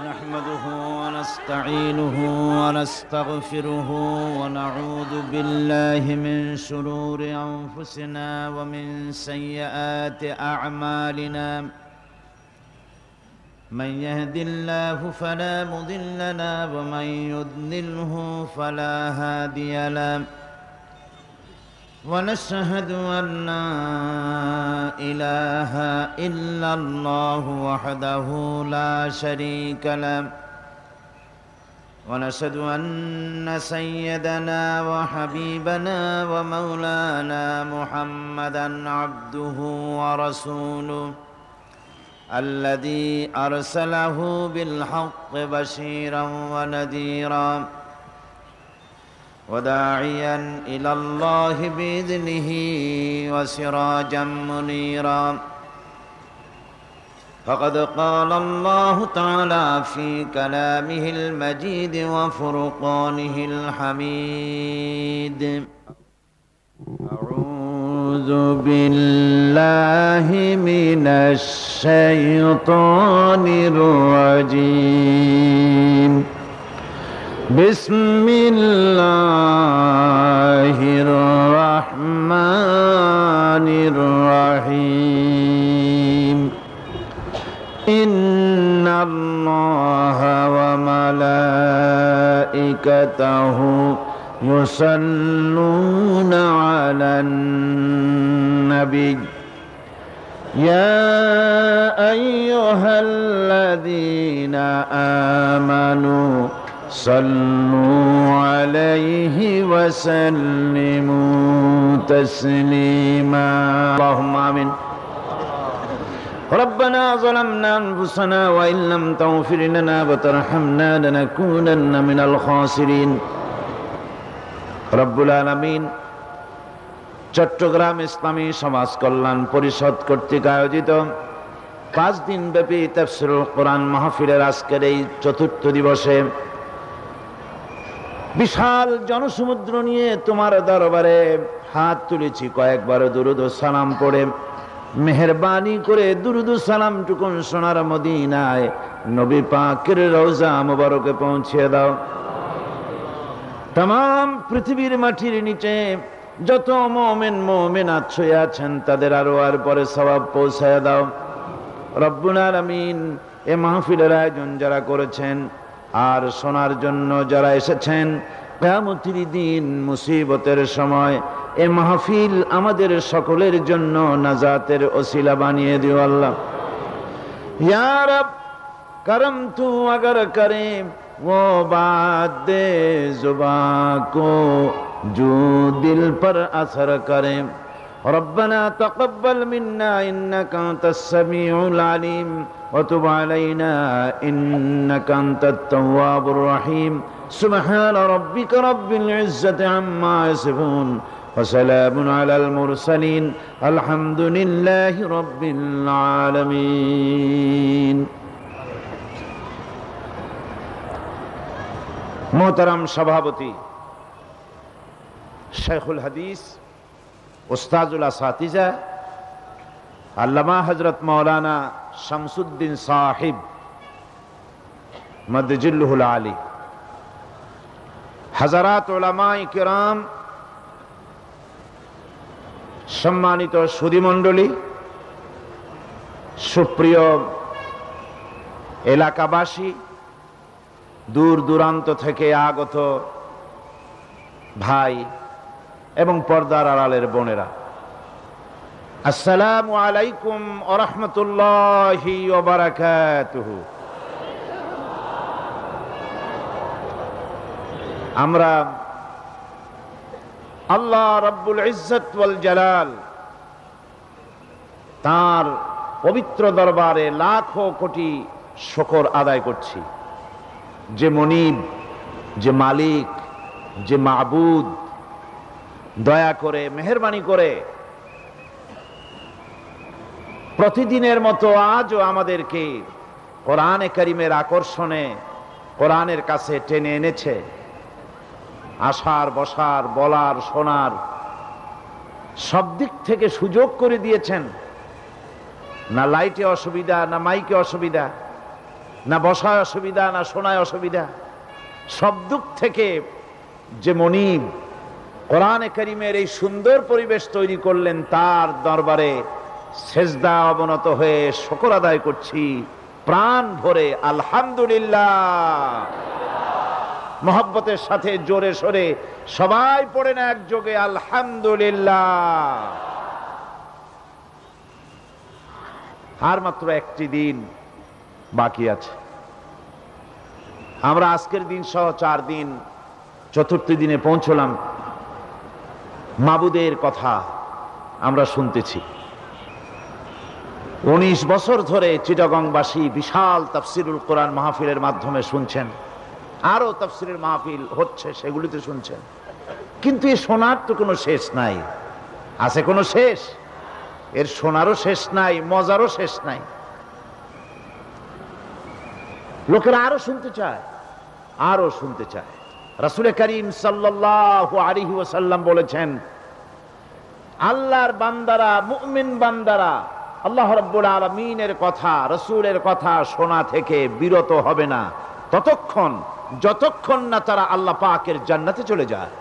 نحمده ونستعينه ونستغفره ونعوذ بالله من شرور أنفسنا ومن سيئات أعمالنا من يهد الله فلا مضل له ومن يضلله فلا هادي له ونشهد أن لا إله إلا الله وحده لا شريك له ونشهد أن سيدنا وحبيبنا ومولانا محمدا عبده ورسوله الذي أرسله بالحق بشيرا ونذيرا وداعيا إلى الله بإذنه وسراجا منيرا فقد قال الله تعالى في كلامه المجيد وفرقانه الحميد أعوذ بالله من الشيطان الرجيم بسم الله الرحمن الرحيم إن الله وملائكته يصلون على النبي يا أيها الذين آمنوا صلوا عليه وسلموا تسليما اللهم آمين ربنا ظلمنا أنفسنا وإن لم تغفر لنا وترحمنا لنكونن من الخاسرين রব্বুল আলামিন চট্টগ্রাম ইসলামী সমাজ কল্যাণ পরিষদ কর্তৃক আয়োজিত 5 দিন ব্যাপী তাফসীরুল কোরআন মাহফিলের আজকের এই চতুর্থ দিবসে বিশাল জনসমুদ্র নিয়ে তোমার দরবারে হাত তুলেছি, কয়েকবার দুরূদ ও সালাম পড়ে মেহেরবানি করে দুরূদ ও সালাম টুকুন সোনার মদিনায় নবী পাকের রওজা মুবারকে পৌঁছে দাও। तमाम পৃথিবীর মাটির নিচে যত মুমিন মুমিনাত শুয়ে আছেন তাদের আরো আর পরে সওয়াব পৌঁছায় দাও রব্বুল আলামিন। এ মাহফিলের আয়োজন যারা করেছেন আর শোনার জন্য যারা এসেছেন, কিয়ামতের দিন মুসিবতের সময় এ মাহফিল আমাদের সকলের জন্য নাজাতের ওসিলা বানিয়ে দিও আল্লাহ। ইয়া রব करम तू अगर करे वो बात दे जुबां को जो दिल पर असर करे। रब्बना तक़ब्बल मिन्ना इन्नका अंतस समीउल अलीम व तुब अलैना इन्नका अंतत तव्वाबुर रहीम। सुब्हान रब्बिका रब्बिल इज्जति अम्मा यसिफून व सलामुन अलल मुरसलीन अल्हम्दुलिल्लाहि रब्बिल आलमीन। मोहतरम सभापति शेखुल हदीस उस्ताजुल असातिज़ा अल्लामा हजरत मौलाना शमसुद्दीन साहिब मद्दजिल्लुहुल आली, हज़रात उलमाए किराम, सम्मानित सुधीमंडली, सुप्रिय एलाकाबासी, दूर दूरान्त থেকে আগত ভাই এবং পর্দার আড়ালের বোনেরা, আসসালামু আলাইকুম ওয়া রাহমাতুল্লাহি ওয়া বারাকাতুহু। আমরা আল্লাহ রাব্বুল ইজ্জত ওয়াল জালাল তার পবিত্র দরবারে লাখো কোটি শুকর আদায় করছি, যে মনিব, যে মালিক, যে মাবুদ দয়া করে মেহেরবানি করে প্রতিদিনের মতো আজও আমাদেরকে কোরআনে কারীমের আকর্ষণে কোরআনের কাছে টেনে এনেছে। আসার, বসার, বলার, শোনার সব দিক থেকে সুযোগ করে দিয়েছেন। না লাইটে অসুবিধা, না মাইকে অসুবিধা, না বসায় অসুবিধা, না শোনায় অসুবিধা, সব দিক থেকে যে মনিব কোরআনে কারীমের এই সুন্দর পরিবেশ তৈরি করলেন, তার দরবারে সেজদা অবনত হয়ে শুকর আদায় করছি প্রাণ ভরে আলহামদুলিল্লাহ। মহব্বতের সাথে জোরে সোরে সবাই পড়েন একযোগে আলহামদুলিল্লাহ। আর মাত্র একটি দিন বাকি আছে। আমরা আজকের দিন সহ 4 দিন, চতুর্থ দিনে পৌঁছলাম। মাবুদের কথা আমরা শুনতেছি। 19 বছর ধরে চিটাগংবাসী বিশাল তাফসিরুল কোরআন মাহফিলের মাধ্যমে শুনছেন, আরো তাফসিরের মাহফিল হচ্ছে, সেগুলিতে শুনছেন। কিন্তু এই শোনার তো কোনো শেষ নাই। আছে কোনো শেষ? এর শোনারও শেষ নাই, মজারও শেষ নাই। লোকেরা আরো শুনতে চায়, আরো শুনতে চায়। রাসূল করিম সাল্লাল্লাহু আলাইহি ওয়াসাল্লাম বলেছেন, আল্লাহর বান্দারা, মুমিন বান্দারা আল্লাহ রাব্বুল আলামিনের কথা, রাসূলের কথা শোনা থেকে বিরত হবে না ততক্ষণ যতক্ষণ না তারা আল্লাহ পাকের জান্নাতে চলে যায়।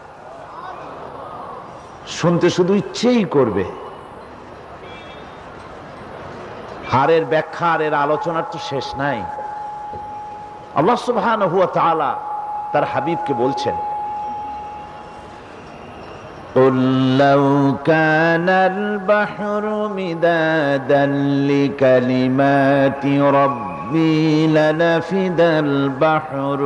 শুনতে শুধু ইচ্ছেই করবে। হারের ব্যাখ্যা, এর আলোচনার তো শেষ নাই। আল্লাহ সুবহানাহু ওয়া তাআলা তার হাবিবকে বলছেন, قُلْ لَوْ كَانَ الْبَحْرُ مِدَادًا لِكَلِمَاتِ رَبِّي لَنَفِدَ الْبَحْرُ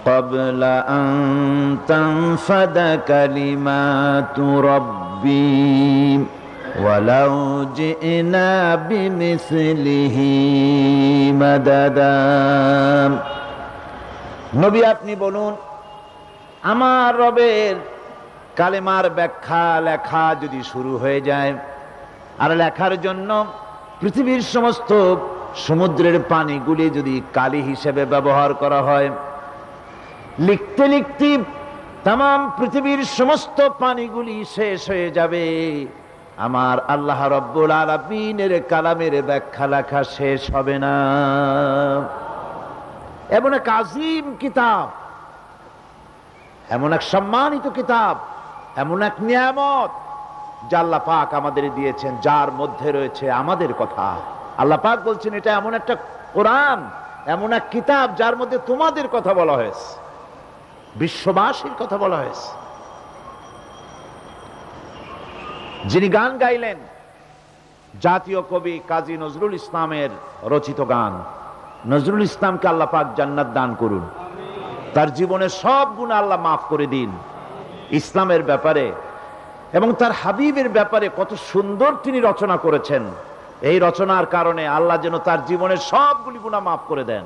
قبل أن تنفد كلمات ربي ولو جئنا بمثله مددا। নবী আপনি বলুন, আমার রবের কালেমার ব্যাখ্যা লেখা যদি শুরু হয়ে যায়, আর লেখার জন্য পৃথিবীর সমস্ত সমুদ্রের পানিগুলি যদি কালি হিসেবে ব্যবহার করা হয়, লিখতে লিখতে তাম পৃথিবীর সমস্ত পানিগুলি শেষ হয়ে যাবে, আমার আল্লাহ রব্বুল আলামিনের কালামের ব্যাখ্যা লেখা শেষ হবে না। এমন এক আজিম কিতাব, এমন এক সম্মানিত কিতাব, এমন এক নিয়ামত যা আল্লাহ পাক আমাদের দিয়েছেন, যার মধ্যে রয়েছে আমাদের কথা। আল্লাহ পাক বলছেন, এটা এমন একটা কোরআন, এমন এক কিতাব যার মধ্যে তোমাদের কথা বলা হয়েছে, বিশ্ববাসীর কথা বলা হয়েছে। যিনি গান গাইলেন, জাতীয় কবি কাজী নজরুল ইসলামের রচিত গান। নজরুল ইসলামকে আল্লাহ পাক জান্নাত দান করুন, তার জীবনের সব গুনাহ আল্লাহ মাফ করে দিন। ইসলামের ব্যাপারে এবং তার হাবিবের ব্যাপারে কত সুন্দর তিনি রচনা করেছেন। এই রচনার কারণে আল্লাহ যেন তার জীবনের সবগুলি গুনাহ মাফ করে দেন।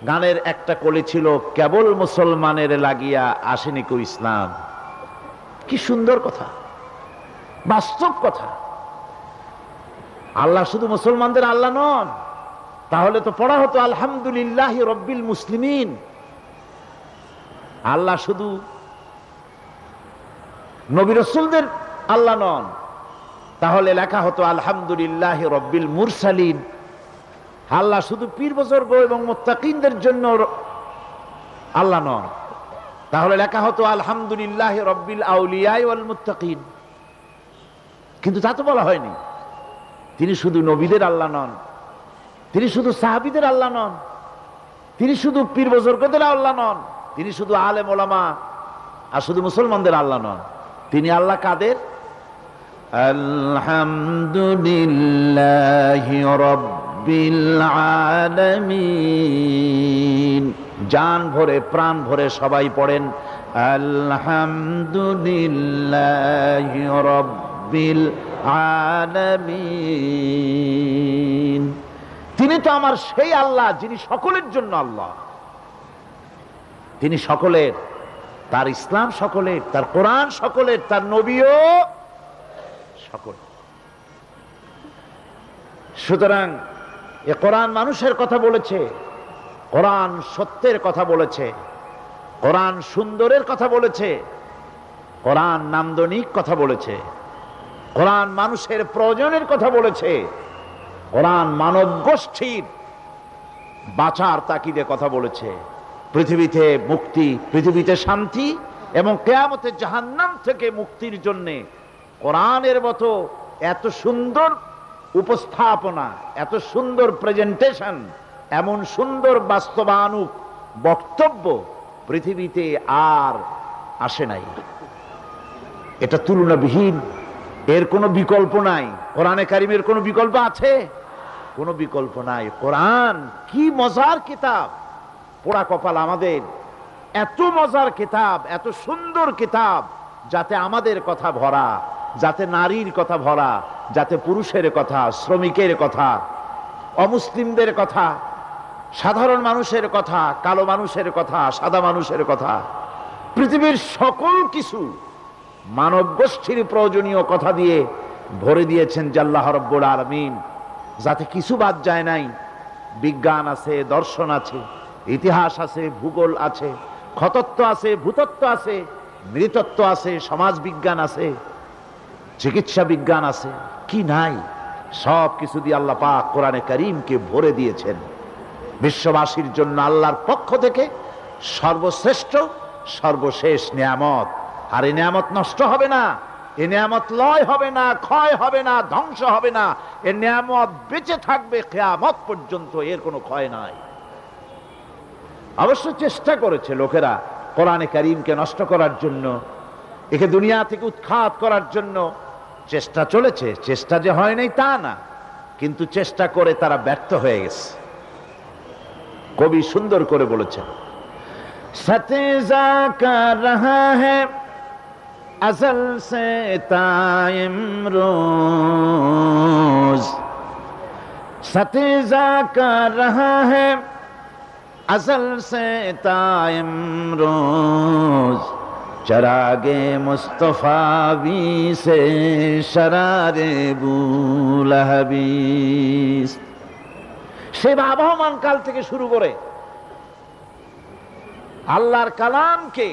গানের একটা কলি ছিল, কেবল মুসলমানের লাগিয়া আসেনি কো ইসলাম। কি সুন্দর কথা, বাস্তব কথা। আল্লাহ শুধু মুসলমানদের আল্লাহ নন, তাহলে তো পড়া হতো আলহামদুলিল্লাহি রব্বিল মুসলিমিন। আল্লাহ শুধু নবী রাসূলদের আল্লাহ নন, তাহলে লেখা হতো আলহামদুলিল্লাহি রব্বিল মুরসালিন। আল্লাহ শুধু পীর বুজুর্গ এবং মুত্তাকিনদের জন্য আল্লাহ নন, তাহলে লেখা হতো আলহামদুলিল্লাহি রব্বিল আউলিয়া ওয়াল মুত্তাকিন। কিন্তু তা তো বলা হয়নি। তিনি শুধু নবীদের আল্লাহ নন, তিনি শুধু সাহাবীদের আল্লাহ নন, তিনি শুধু পীর বুজুর্গদের আল্লাহ নন, তিনি শুধু আলেম ওলামা আর শুধু মুসলমানদের আল্লাহ নন। তিনি আল্লাহ কাদের? আলহামদুলিল্লাহি রাব্বিল আলামিন। জান ভরে প্রাণ ভরে সবাই পড়েন আলহামদুলিল্লাহি রাব্বিল আলামিন। তিনি তো আমার সেই আল্লাহ যিনি সকলের জন্য আল্লাহ। তিনি সকলের, তার ইসলাম সকলের, তার কোরআন সকলের, তার নবীও সকল। সুতরাং এ কোরআন মানুষের কথা বলেছে, কোরআন সত্যের কথা বলেছে, কোরআন সুন্দরের কথা বলেছে, কোরআন নান্দনিক কথা বলেছে। কোরআন মানুষের প্রয়োজনের কথা বলেছে, কোরআন মানব গোষ্ঠীর বাঁচার তাকিদে কথা বলেছে। পৃথিবীতে মুক্তি, পৃথিবীতে শান্তি এবং কিয়ামতে জাহান্নাম থেকে মুক্তির জন্য কোরআনের মতো এত সুন্দর উপস্থাপনা, এত সুন্দর প্রেজেন্টেশন, এমন সুন্দর বাস্তবায়িত বক্তব্য পৃথিবীতে আর আসে নাই। এটা তুলনাবিহীন, এর কোনো বিকল্প নাই। কোরআনে কারিমের কোনো বিকল্প আছে? কোনো বিকল্প নাই। কোরআন কি মজার কিতাব, পোড়া কপাল আমাদের। এত মজার কিতাব, এত সুন্দর কিতাব, যাতে আমাদের কথা ভরা, যাতে নারীর কথা ভরা, যাতে পুরুষের কথা, শ্রমিকের কথা, অমুসলিমদের কথা, সাধারণ মানুষের কথা, কালো মানুষের কথা, সাদা মানুষের কথা, পৃথিবীর সকল কিছু মানব গোষ্ঠীর প্রয়োজনীয় কথা দিয়ে ভরে দিয়েছেন আল্লাহ রাব্বুল আলামিন, যাতে কিছু বাদ যায় নাই। বিজ্ঞান আছে, দর্শন আছে, ইতিহাস আছে, ভূগোল আছে, খতত্ব আছে, ভূতত্ব আছে, নৃতত্ব আছে, সমাজ বিজ্ঞান আছে, চিকিৎসা বিজ্ঞান আছে, কি নাই? সব কিছু দিয়ে আল্লাহ পাক কোরআনে কারীমকে ভরে দিয়েছেন। বিশ্ববাসীর জন্য আল্লাহর পক্ষ থেকে সর্বশ্রেষ্ঠ সর্বশেষ নিয়ামত। আর এই নিয়ামত নষ্ট হবে না, এই নিয়ামত লয় হবে না, ক্ষয় হবে না, ধ্বংস হবে না। এই নিয়ামত বেঁচে থাকবে কিয়ামত পর্যন্ত, এর কোনো ক্ষয় নাই। অবশ্য চেষ্টা করেছে লোকেরা কোরআনে কারীমকে নষ্ট করার জন্য, একে দুনিয়া থেকে উৎখাত করার জন্য চেষ্টা চলেছে। চেষ্টা যে হয় নাই তা না, কিন্তু চেষ্টা করে তারা ব্যর্থ হয়ে গেছে। কবি সুন্দর করে বলেছেন, সতেজা কর রহা হ্যায় अज़ल से ताइम रोज, सतेजा कर रहा है अज़ल से ताइम रोज, चरागे मुस्तफावी से शरारे बुलहबीस। সে আবহমান কাল থেকে শুরু করে আল্লাহর কালামকে,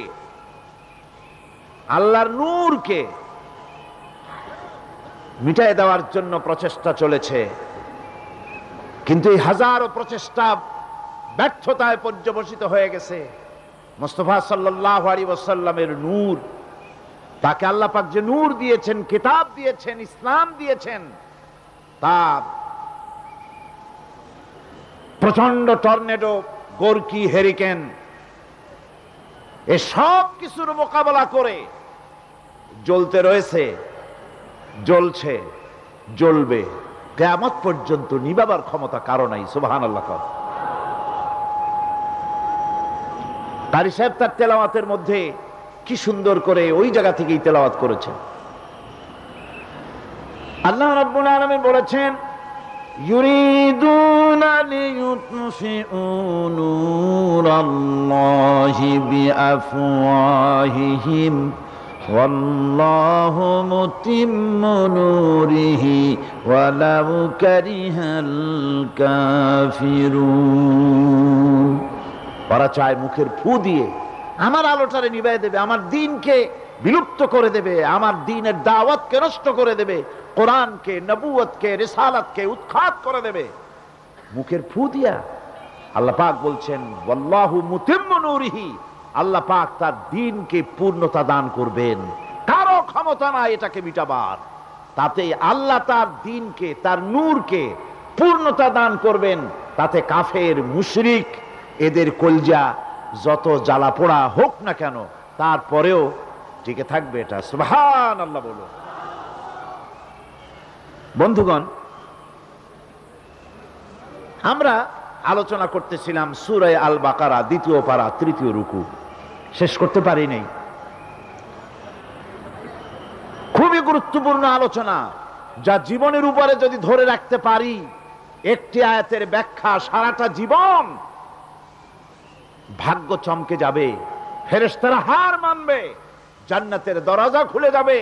আল্লাহর নূরকে মিটাই দেওয়ার জন্য প্রচেষ্টা চলেছে। কিন্তু এই হাজারো প্রচেষ্টা ব্যর্থতায় পর্যবসিত হয়ে গেছে। মুস্তাফা সাল্লাল্লাহু আলাইহি ওয়াসাল্লামের নূর, তাকে আল্লাহ পাক যে নূর দিয়েছেন, কিতাব দিয়েছেন, ইসলাম দিয়েছেন, তার প্রচন্ড টর্নেডো, গোরকি, হেরিকেন, এই সব কিছুর মোকাবেলা করে জ্বলতে রয়েছে, জ্বলছে, জ্বলবে, কিয়ামত পর্যন্ত নিভাবার ক্ষমতা কারো নাই। সুবহানাল্লাহ। কারি সাহেব তার তেলাওয়াতের মধ্যে কি সুন্দর করে ওই জায়গা থেকেই তেলাওয়াত করেছেন। আল্লাহ রাব্বুল আলামিন বলেছেন, ইউরিদুনা লিইউতফিউ নূরাল্লাহি বিআফওয়াহিহিম ওয়াল্লাহু মুতিম্মু নূরিহি ওয়ালাউ কারিহাল কাফিরুন। ওরা চায় মুখের ফু দিয়ে আমার আলোটারে নিভাই দেবে, আমার দ্বীনকে বিলুপ্ত করে দেবে, আমার দ্বীনের দাওয়াতকে নষ্ট করে দেবে, কোরআনকে, নবুয়তকে, রিসালাতকে উৎখাত করে দেবে মুখের ফু দিয়া। আল্লাহ পাক বলছেন, ওয়াল্লাহু মুতিম্মু নূরিহি, আল্লাহ পাক তার দ্বীনকে পূর্ণতা দান করবেন। কারো ক্ষমতা নাই এটাকে মিটাবার। তাতে আল্লাহ তার দ্বীনকে, তার নূরকে পূর্ণতা দান করবেন। তাতে কাফের, মুশরিক, এদের কলজা যত জ্বালা পোড়া হোক না কেন, তারপরেও টিকে থাকবে এটা। সুবহানাল্লাহ বলো। বন্ধুগণ, আমরা আলোচনা করতেছিলাম সূরা আল বাকারা, দ্বিতীয় পারা, তৃতীয় রুকু। শেষ করতে পারি নাই। খুবই গুরুত্বপূর্ণ আলোচনা, যা জীবনের উপরে যদি ধরে রাখতে পারি, একটি আয়াতের ব্যাখ্যা সারাটা জীবন ভাগ্য চমকে যাবে, ফেরেশতারা হার মানবে, জান্নাতের দরজা খুলে যাবে,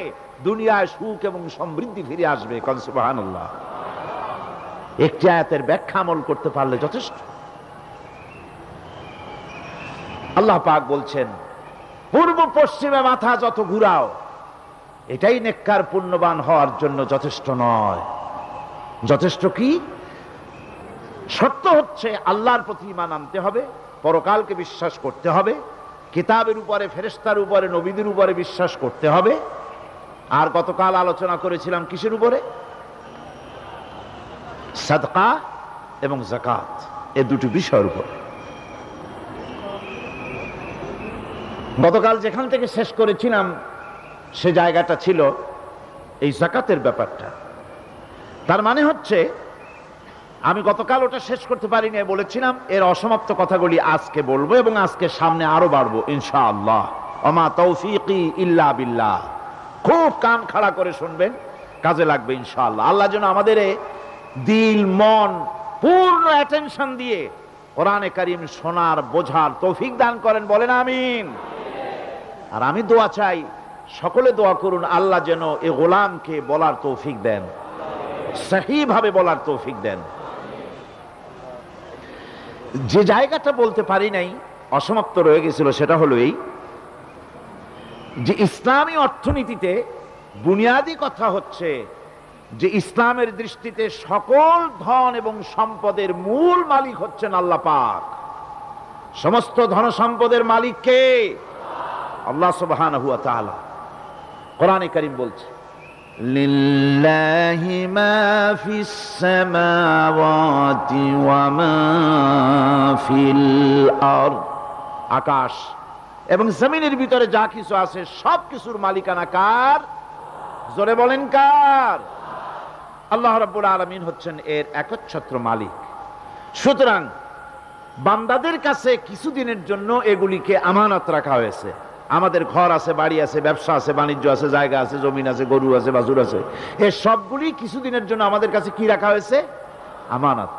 দুনিয়ায় সুখ এবং সমৃদ্ধি ফিরে আসবে। কোন সুবহানাল্লাহ। একটি আয়াতের ব্যাখ্যা আমল করতে পারলে যথেষ্ট। আল্লাহ পাক বলছেন, পূর্ব পশ্চিমে মাথা যত ঘুরাও, এটাই নেককার পুণ্যবান হওয়ার জন্য যথেষ্ট নয়। যথেষ্ট কি? শর্ত হচ্ছে আল্লাহর প্রতি ঈমান আনতে হবে, পরকালকে বিশ্বাস করতে হবে, কিতাবের উপরে, ফেরেশতার উপরে, নবীদের উপরে বিশ্বাস করতে হবে। আর গতকাল আলোচনা করেছিলাম কিসের উপরে? সাদকা এবং যাকাত, এই দুটি বিষয়ের উপর। গতকাল যেখান থেকে শেষ করেছিলাম সে জায়গাটা ছিল এই যাকাতের ব্যাপারটা। তার মানে হচ্ছে আমি গতকাল ওটা শেষ করতে পারিনি, বলেছিলাম এর অসমাপ্ত কথাগুলি আজকে বলবো এবং আজকে সামনে আরো বাড়বো ইনশাআল্লাহ। ওমা তৌফিকি ইল্লা বিল্লাহ। খুব কান খাড়া করে শুনবেন, কাজে লাগবে ইনশাআল্লাহ। আল্লাহ যেন আমাদের দিল মন পূর্ণ অ্যাটেনশন দিয়ে কোরআনে কারীম শোনার বোঝার তৌফিক দান করেন, বলেন আমিন। আর আমি দোয়া চাই, সকলে দোয়া করুন, আল্লাহ যেন এ গোলামকে বলার তৌফিক দেন, সহিভাবে বলার তৌফিক দেন। যে জায়গাটা বলতে পারি নাই, অসমাপ্ত রয়ে গেছিল, সেটা হলো এই যে ইসলামী অর্থনীতিতে বুনিয়াদী কথা হচ্ছে যে ইসলামের দৃষ্টিতে সকল ধন এবং সম্পদের মূল মালিক হচ্ছেন আল্লাহ পাক। সমস্ত ধন সম্পদের মালিক কে? আল্লাহ সুবহানাহু ওয়া তাআলা। কোরআনে কারীম বলছে লিল্লাহি মা ফিস সামাওয়াতি ওয়া মা ফিল আরদ। আকাশ এবং জমিনের ভিতরে যা কিছু আছে সব কিছুর মালিকানা কার? জোরে বলেন কার? আল্লাহ রাব্বুল আলামিন হচ্ছেন এর একচ্ছত্র মালিক। সুতরাং বান্দাদের কাছে কিছুদিনের জন্য এগুলিকে আমানত রাখা হয়েছে। আমাদের ঘর আছে, বাড়ি আছে, ব্যবসা আছে, বাণিজ্য আছে, জায়গা আছে, জমিন আছে, গরু আছে, বাছুর আছে, এই সবগুলি কিছুদিনের জন্য আমাদের কাছে কি রাখা হয়েছে? আমানত।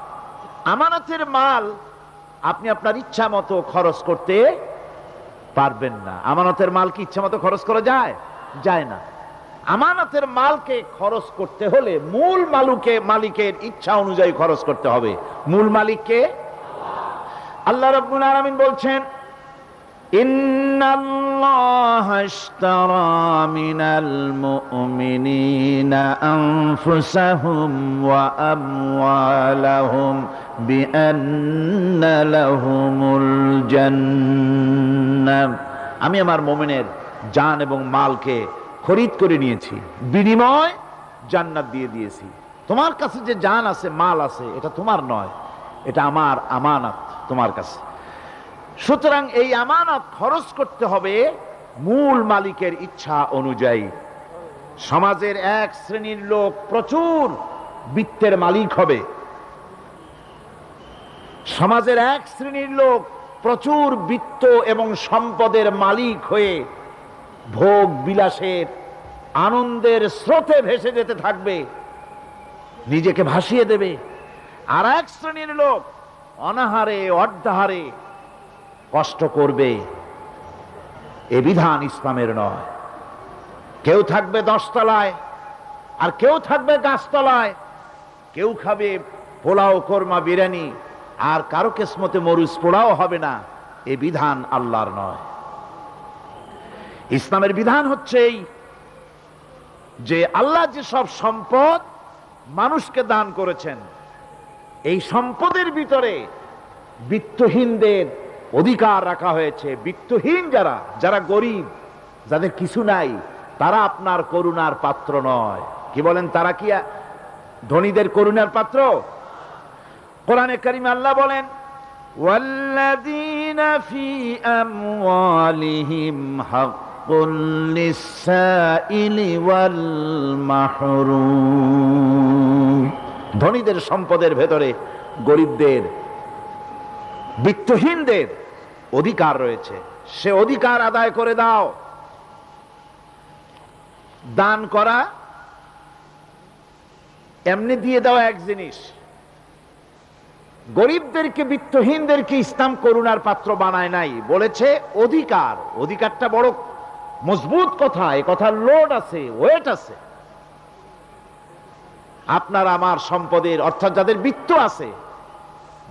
আমানতের মাল আপনি আপনার ইচ্ছা মতো খরচ করতে পারবেন না। আমানতের মাল কি ইচ্ছা মতো খরচ করা যায়? যায় না। আমানতের মালকে খরচ করতে হলে মূল মালিকের ইচ্ছা অনুযায়ী খরচ করতে হবে। মূল মালিককে আল্লাহ রাব্বুল আলামিন বলছেন ইন্নাল্লাহা আশতারা মিনাল মুমিনিনা আনফুসাহুম ওয়া আমওয়ালাহুম বিআন্না লাহুমুল জান্নাহ। আমি আমার মুমিনের জান এবং মালকে খরিদ করে নিয়েছি, বিনিময় জান্নাত দিয়ে দিয়েছি। তোমার কাছে যে জান আছে, মাল আছে, এটা তোমার নয়, এটা আমার আমানত তোমার কাছে। সুতরাং এই আমানত খরচ করতে হবে মূল মালিকের ইচ্ছা অনুযায়ী। সমাজের এক শ্রেণীর লোক প্রচুর বিত্তের মালিক হবে, সমাজের এক শ্রেণীর লোক প্রচুর বিত্ত এবং সম্পদের মালিক হয়ে ভোগ বিলাসের আনন্দের স্রোতে ভেসে যেতে থাকবে, নিজেকে ভাসিয়ে দেবে। আর এক শ্রেণীর লোক অনাহারে অর্ধাহারে কষ্ট করবে। এ বিধান ইসলামের নয়। কেউ থাকবে 10 তলায় আর কেউ থাকবে গাছতলায়, কেউ খাবে পোলাও, কোরমা, বিরিয়ানি, আর কারো কিসমতে মরুচ পোড়াও হবে না। এ বিধান আল্লাহর নয়। ইসলামের বিধান হচ্ছে এই যে আল্লাহ যে সব সম্পদ মানুষকে দান করেছেন, এই সম্পদের ভিতরে বিত্তহীনদের অধিকার রাখা হয়েছে। বিত্তহীন যারা গরিব, যাদের কিছু নাই, তারা আপনার করুণার পাত্র নয়। কি বলেন? তারা কি ধনীদের করুণার পাত্র? কোরআনে কারিমে আল্লাহ বলেন ওয়াল্লাযীনা ফী আমওয়ালিহিম হাক্কুল লিসসাইলি ওয়াল মাহরুম। ধনীদের সম্পদের ভেতরে গরিবদের, বিত্তহীনদের অধিকার রয়েছে। সে অধিকার আদায় করে দাও। দান করা এমনি দিয়ে দাও এক জিনিস, গরিবদেরকে, বিত্তহীনদেরকে ইসলাম করুণার পাত্র বানায় নাই, বলেছে অধিকার। অধিকারটা বড় মজবুত কথা, এ কথার লোড আছে, ওয়েট আছে। আপনার আমার সম্পদের, অর্থাৎ যাদের বিত্ত আছে,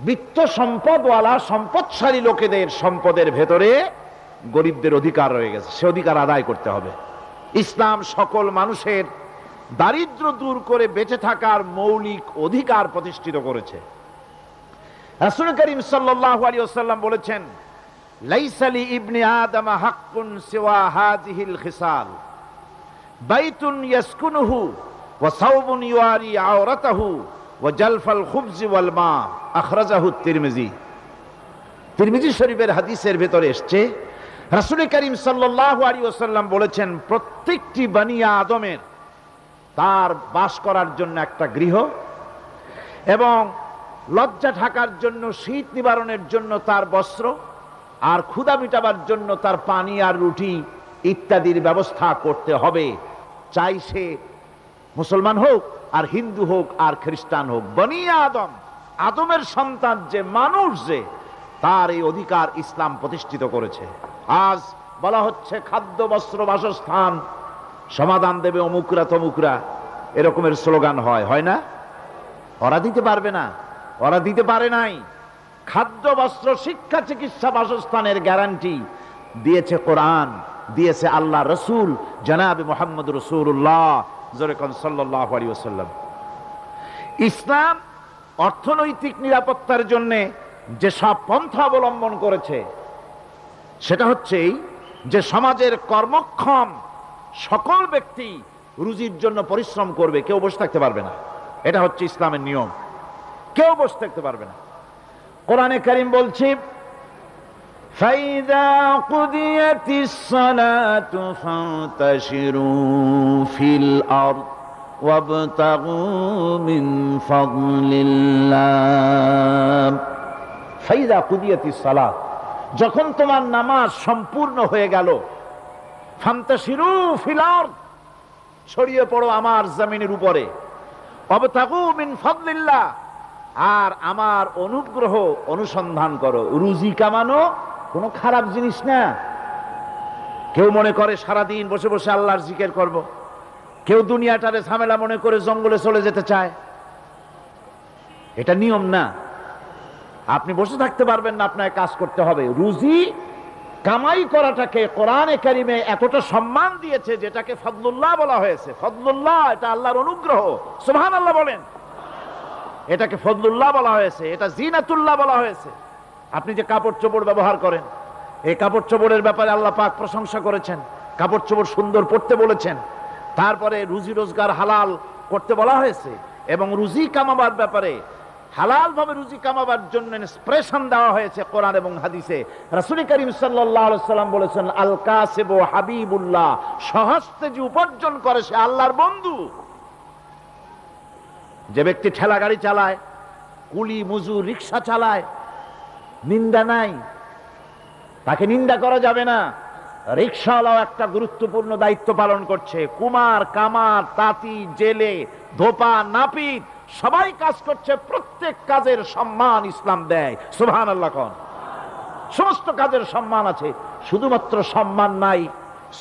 বিত্ত সম্পদওয়ালা সম্পদশালী লোকেদের সম্পদের ভেতরে গরিবদের অধিকার রয়ে গেছে, সে অধিকার আদায় করতে হবে। ইসলাম সকল মানুষের দারিদ্র দূর করে বেঁচে থাকার মৌলিক অধিকার প্রতিষ্ঠিত করেছে। রাসূল করিম সাল্লাল্লাহু আলাইহি ওয়াসাল্লাম বলেছেন, লাইসা লি ইবনি আদম হাক্কুন সিওয়া হাযিহিল খিসাল, বাইতুন ইয়াসকুনুহু ওয়া সাওবুন ইউয়ারি আওরাতাহু ওয়া জালফাল খুবজি ওয়াল মা, আখরাজাহু তিরমিজি। তিরমিজি শরীফের হাদিসের ভেতরে এসেছে, রাসূল করিম সাল্লাল্লাহু আলাইহি ওয়াসাল্লাম বলেছেন, প্রত্যেকটি বনি আদমের তার বাস করার জন্য একটা গৃহ, এবং লজ্জা ঢাকার জন্য, শীত নিবারণের জন্য তার বস্ত্র, আর ক্ষুধা মিটাবার জন্য তার পানি আর রুটি ইত্যাদির ব্যবস্থা করতে হবে, চাই সে মুসলমান হোক আর হিন্দু হোক আর খ্রিস্টান হোক। বনি আদম, আদমের সন্তান যে মানুষ, যে তার এই অধিকার ইসলাম প্রতিষ্ঠিত করেছে। আজ বলা হচ্ছে খাদ্য বস্ত্র বাসস্থান সমাধান দেবে অমুকরা তমুকরা, এরকমের স্লোগান হয় না? ওরা দিতে পারবে না, ওরা দিতে পারে নাই। খাদ্য বস্ত্র শিক্ষা চিকিৎসা বাসস্থানের গ্যারান্টি দিয়েছে কোরআন, দিয়েছে আল্লাহ রসুল জনাবে মুহাম্মদ রাসূলুল্লাহ সাল্লাল্লাহু আলাইহি ওয়াসাল্লাম। ইসলাম অর্থনৈতিক নিরাপত্তার জন্য যে সব পন্থা অবলম্বন করেছে, সেটা হচ্ছে যে সমাজের কর্মক্ষম সকল ব্যক্তি রুজির জন্য পরিশ্রম করবে, কেউ বসে থাকতে পারবে না। এটা হচ্ছে ইসলামের নিয়ম, কেউ বসে থাকতে পারবে না। কোরআনে কারীম বলছে, ফাইদা কুদিয়াতিস সালাতু ফান্তাশিরু ফিল আরদ ওয়াবতাগু মিন ফাদলিল্লাহ। ফাইদা কুদিয়াতিস সালাত, যখন তোমার নামাজ সম্পূর্ণ হয়ে গেল, ফান্তাশিরু ফিল আরদ, ছড়িয়ে পড়ো আমার জমিনের উপরে, ওয়াবতাগু মিন ফাদলিল্লাহ, আর আমার অনুগ্রহ অনুসন্ধান করো। রুজি কামানো কোনো খারাপ জিনিস না। কেউ মনে করে সারাদিন বসে বসে আল্লাহর জিকির করব, কেউ দুনিয়াটারে ঝামেলা মনে করে জঙ্গলে চলে যেতে চায়, এটা নিয়ম না। আপনি বসে থাকতে পারবেন না, আপনাকে কাজ করতে হবে। রুজি কামাই করাটাকে কোরআনে কারিমে এতটা সম্মান দিয়েছে, যেটাকে ফদলুল্লাহ বলা হয়েছে। ফদলুল্লাহ, এটা আল্লাহর অনুগ্রহ। সুবহানাল্লাহ বলেন। এটাকে ফদলুল্লাহ বলা হয়েছে, এটা জিনাতুল্লাহ বলা হয়েছে। আপনি যে কাপড় চোপড় ব্যবহার করেন, এই কাপড় চোপড়ের ব্যাপারে আল্লাহ পাক প্রশংসা করেছেন, কাপড় চোপড় সুন্দর পড়তে বলেছেন। তারপরে রুজি রোজগার হালাল করতে বলা হয়েছে, এবং রুজি কামাবার ব্যাপারে হালাল ভাবে রুজি কামাবার জন্য ইন্সপিরেশন দেওয়া হয়েছে কোরআন এবং হাদিসে। রাসূল করিম সাল্লাল্লাহু আলাইহি ওয়াসাল্লাম বলেছেন, আল কাসিবু হাবিবুল্লাহ, সহস্তে যে উপার্জন করে সে আল্লাহর বন্ধু। যে ব্যক্তি ঠেলা গাড়ি চালায়, কুলি মজুর রিক্সা চালায়, নিন্দা নাই, তাকে নিন্দা করা যাবে না। রিক্সাওয়ালাও একটা গুরুত্বপূর্ণ দায়িত্ব পালন করছে। কুমার, কামার, তাঁতি, জেলে, ধোপা, নাপিত সবাই কাজ করছে। প্রত্যেক কাজের সম্মান ইসলাম দেয়। সুবহানাল্লাহ কোন। সমস্ত কাজের সম্মান আছে, শুধুমাত্র সম্মান নাই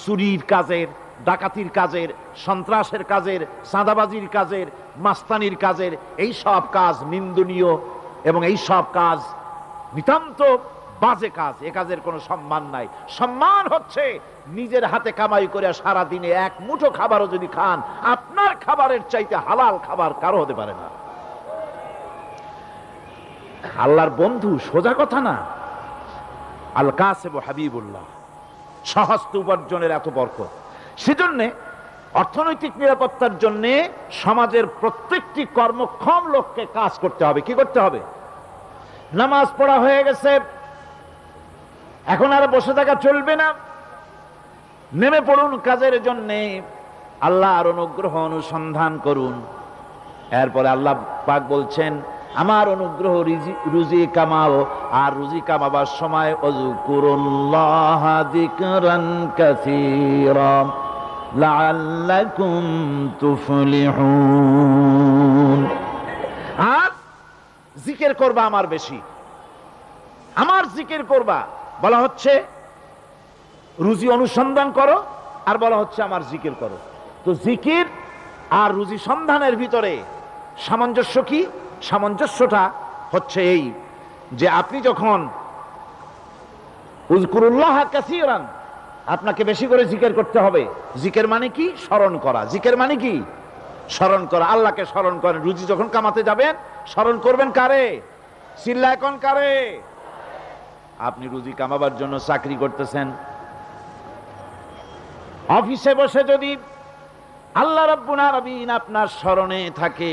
চুরির কাজের, ডাকাতির কাজের, সন্ত্রাসের কাজের, চাঁদাবাজির কাজের, মাস্তানির কাজের। এই সব কাজ নিন্দনীয় এবং এই সব কাজ নিতান্ত বাজে কাজ। এ কাজের কোনো সম্মান নাই। সম্মান হচ্ছে নিজের হাতে কামাই করে সারা দিনে এক মুঠো খাবারও যদি খান, আপনার খাবারের চাইতে হালাল খাবার কারো হতে পারে না। আল্লাহর বন্ধু সোজা কথা না। আল কাসিবু হাবিবুল্লাহ, সহস্ত উপার্জনের এত বরকত। সেজন্য অর্থনৈতিক নিরাপত্তার জন্য সমাজের প্রত্যেকটি কর্মক্ষম লোককে কাজ করতে হবে। কি করতে হবে? নামাজ পড়া হয়ে গেছে, এখন আর বসে থাকা চলবে না, নেমে পড়ুন কাজের জন্য, আল্লাহর অনুগ্রহ অনুসন্ধান করুন। এরপরে আল্লাহ পাক বলছেন, আমার অনুগ্রহ রুজি কামাও, আর রুজি কামাবার সময় আযকুরুল্লাহ যিকরান কাসীরা লাআল্লাকুম তুফলিহুন। আর জিকির করবা আমার বেশি, আমার জিকির করবা। বলা হচ্ছে রুজি অনুসন্ধান করো, আর বলা হচ্ছে আমার জিকির করো। তো জিকির আর রুজি সন্ধানের ভিতরে সামঞ্জস্য কি? সামঞ্জস্যটা হচ্ছে এই যে আপনি যখন উযকুরুল্লাহ কাসীরান, আপনাকে বেশি করে জিকির করতে হবে। জিকির মানে কি? স্মরণ করা। জিকির মানে কি? স্মরণ করা। আল্লাহকে স্মরণ করেন। রুজি যখন কামাতে যাবেন স্মরণ করবেন কারে? চিল্লা এখন কারে? আপনি রুজি কামাবার জন্য চাকরি করতেছেন, অফিসে বসে যদি আল্লাহ রাব্বুল আলামিন আপনার স্মরণে থাকে,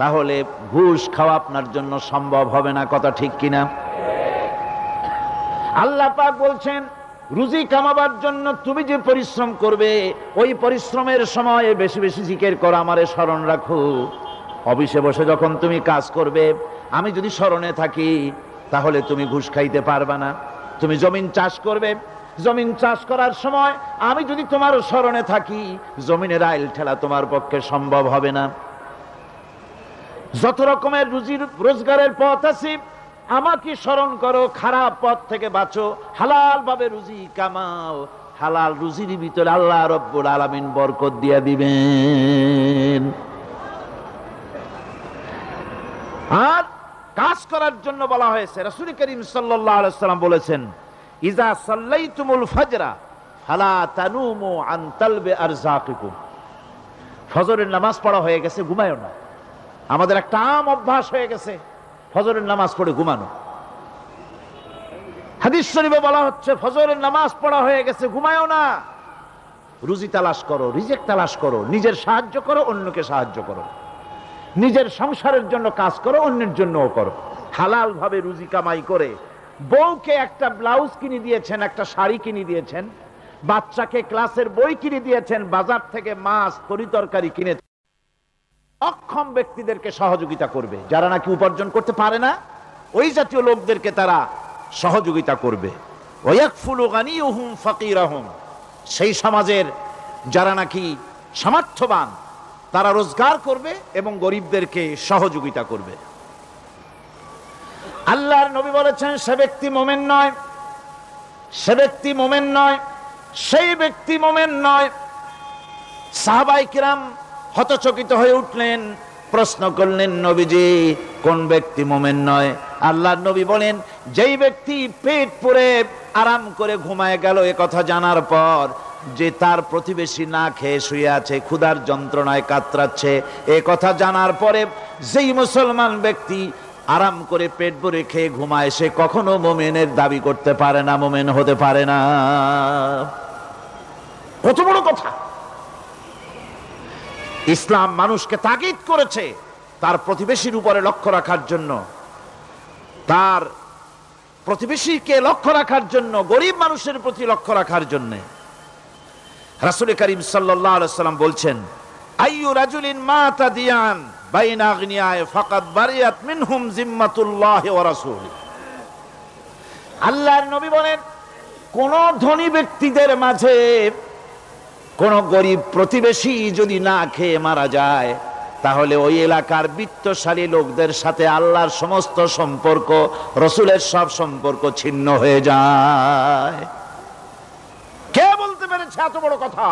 তাহলে ঘুষ খাওয়া আপনার জন্য সম্ভব হবে না। কথা ঠিক কিনা? আল্লাহ পাক বলছেন, রুজি কামাবার জন্য তুমি যে পরিশ্রম করবে, ওই পরিশ্রমের সময় বেশি বেশি জিকির করো, আমারে স্মরণ রাখো। অফিসে বসে যখন তুমি কাজ করবে, আমি যদি স্মরণে থাকি, তাহলে তুমি ঘুষ খাইতে পারবে না। তুমি জমিন চাষ করবে, জমিন চাষ করার সময় আমি যদি তোমার স্মরণে থাকি, জমিনের আইল ঠেলা তোমার পক্ষে সম্ভব হবে না। যত রকমের রুজির রোজগারের পথ আছে, আমাকে স্মরণ করো, খারাপ পথ থেকে বাঁচো, হালাল ভাবে রুজি কামাও। হালাল রুজির ভিতরে আল্লাহ রব্বুল আলামিন বরকত দিয়া দিবেন। আর কাজ করার জন্য বলা হয়েছে, রাসূল করিম সাল্লাল্লাহু আলাইহি ওয়াসাল্লাম বলেছেন, ইজা সাল্লাইতুমুল ফাজরা ফালা তানুমু আন তালবি আরযাকিকুম। ফজরের নামাজ পড়া হয়ে গেছে, ঘুমায়ও না। আমাদের একটা আম অভ্যাস হয়ে গেছে ফজরের নামাজ পড়ে ঘুমানো। হাদিস শরীফে বলা হচ্ছে, ফজরের নামাজ পড়া হয়ে গেছে, ঘুমায়ও না। রুজি তালাশ করো, রিজিক তালাশ করো, নিজের সাহায্য করো, অন্যকে সাহায্য করো, নিজের সংসারের জন্য কাজ করো, অন্যের জন্যও করো। হালাল ভাবে রুজি কামাই করে বউকে একটা ব্লাউজ কিনে দিয়েছেন, একটা শাড়ি কিনে দিয়েছেন, বাচ্চাকে ক্লাসের বই কিনে দিয়েছেন, বাজার থেকে মাছ তরিতরকারি কিনে। অক্ষম ব্যক্তিদেরকে সহযোগিতা করবে, যারা নাকি উপার্জন করতে পারে না, ওই জাতীয় লোকদেরকে তারা সহযোগিতা করবে। ওয়াকফুলু গানিয়ুহুম ফাকিরাহুম, সেই সমাজের যারা নাকি সামর্থ্যবান, তারা রোজগার করবে এবং গরিবদেরকে সহযোগিতা করবে। আল্লাহর নবী বলেছেন, সে ব্যক্তি মুমিন নয়, সে ব্যক্তি মুমিন নয়, সেই ব্যক্তি মুমিন নয়। সাহাবায়ে কিরাম হতচকিত হয়ে উঠলেন, প্রশ্ন করলেন, নবীজি কোন ব্যক্তি মুমিন নয়? আল্লাহর নবী বলেন, যেই ব্যক্তি পেট পুরে আরাম করে ঘুমায় গেল, এ কথা জানার পর যে তার প্রতিবেশী না খেয়ে শুয়ে আছে, ক্ষুধার যন্ত্রণায় কাতরাচ্ছে, এ কথা জানার পরে যেই মুসলমান ব্যক্তি আরাম করে পেট ভরে খেয়ে ঘুমায়, সে কখনো মুমিনের দাবি করতে পারে না, মুমিন হতে পারে না। কত বড় কথা! ইসলাম মানুষকে তাগিদ করেছে তার প্রতিবেশীর উপরে লক্ষ্য রাখার জন্য, তার প্রতিবেশীকে লক্ষ্য রাখার জন্য, গরিব মানুষের প্রতি লক্ষ্য রাখার জন্য। রাসূল করিম সাল্লাল্লাহু আলাইহি ওয়াসাল্লাম বলছেন, আইয়ু রাজুলিন মাতা দিয়ান বাইনা আগনিয়ায়ে ফাকাদ বারিয়াত মিনহুম জিম্মাতুল্লাহি ওয়া রাসূলিহি। আল্লাহর নবী বলেন, কোন ধনী ব্যক্তিদের মাঝে কোন গরিব প্রতিবেশী যদি না খেয়ে মারা যায়, তাহলে ওই এলাকার বিত্তশালী লোকদের সাথে আল্লাহর সমস্ত সম্পর্ক, রসুলের সব সম্পর্ক ছিন্ন হয়ে যায়। কে বলতে পেরেছে এত বড় কথা?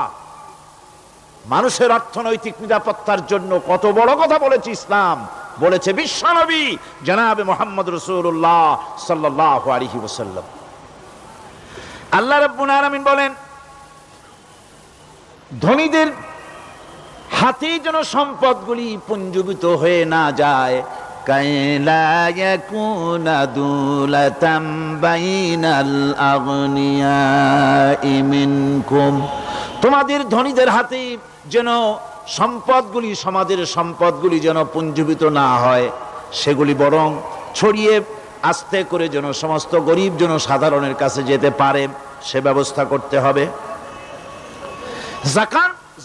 মানুষের অর্থনৈতিক নিরাপত্তার জন্য কত বড় কথা বলেছে ইসলাম, বলেছে বিশ্বনবী জনাবে মুহাম্মদ রাসূলুল্লাহ সাল্লাল্লাহু আলাইহি ওয়াসাল্লাম। আল্লাহ রাব্বুল আলামিন বলেন, ধনীদের হাতে যেন সম্পদগুলি পুঞ্জীভূত হয়ে না যায়, কাইলা ইয়াকুনা দুলাতাম বাইনাল আগনিয়াই মিনকুম, তোমাদের ধনীদের হাতে যেন সম্পদগুলি, সমাজের সম্পদগুলি যেন পুঞ্জীভূত না হয়, সেগুলি বরং ছড়িয়ে আস্তে করে যেন সমস্ত গরিব যেন সাধারণের কাছে যেতে পারে, সে ব্যবস্থা করতে হবে।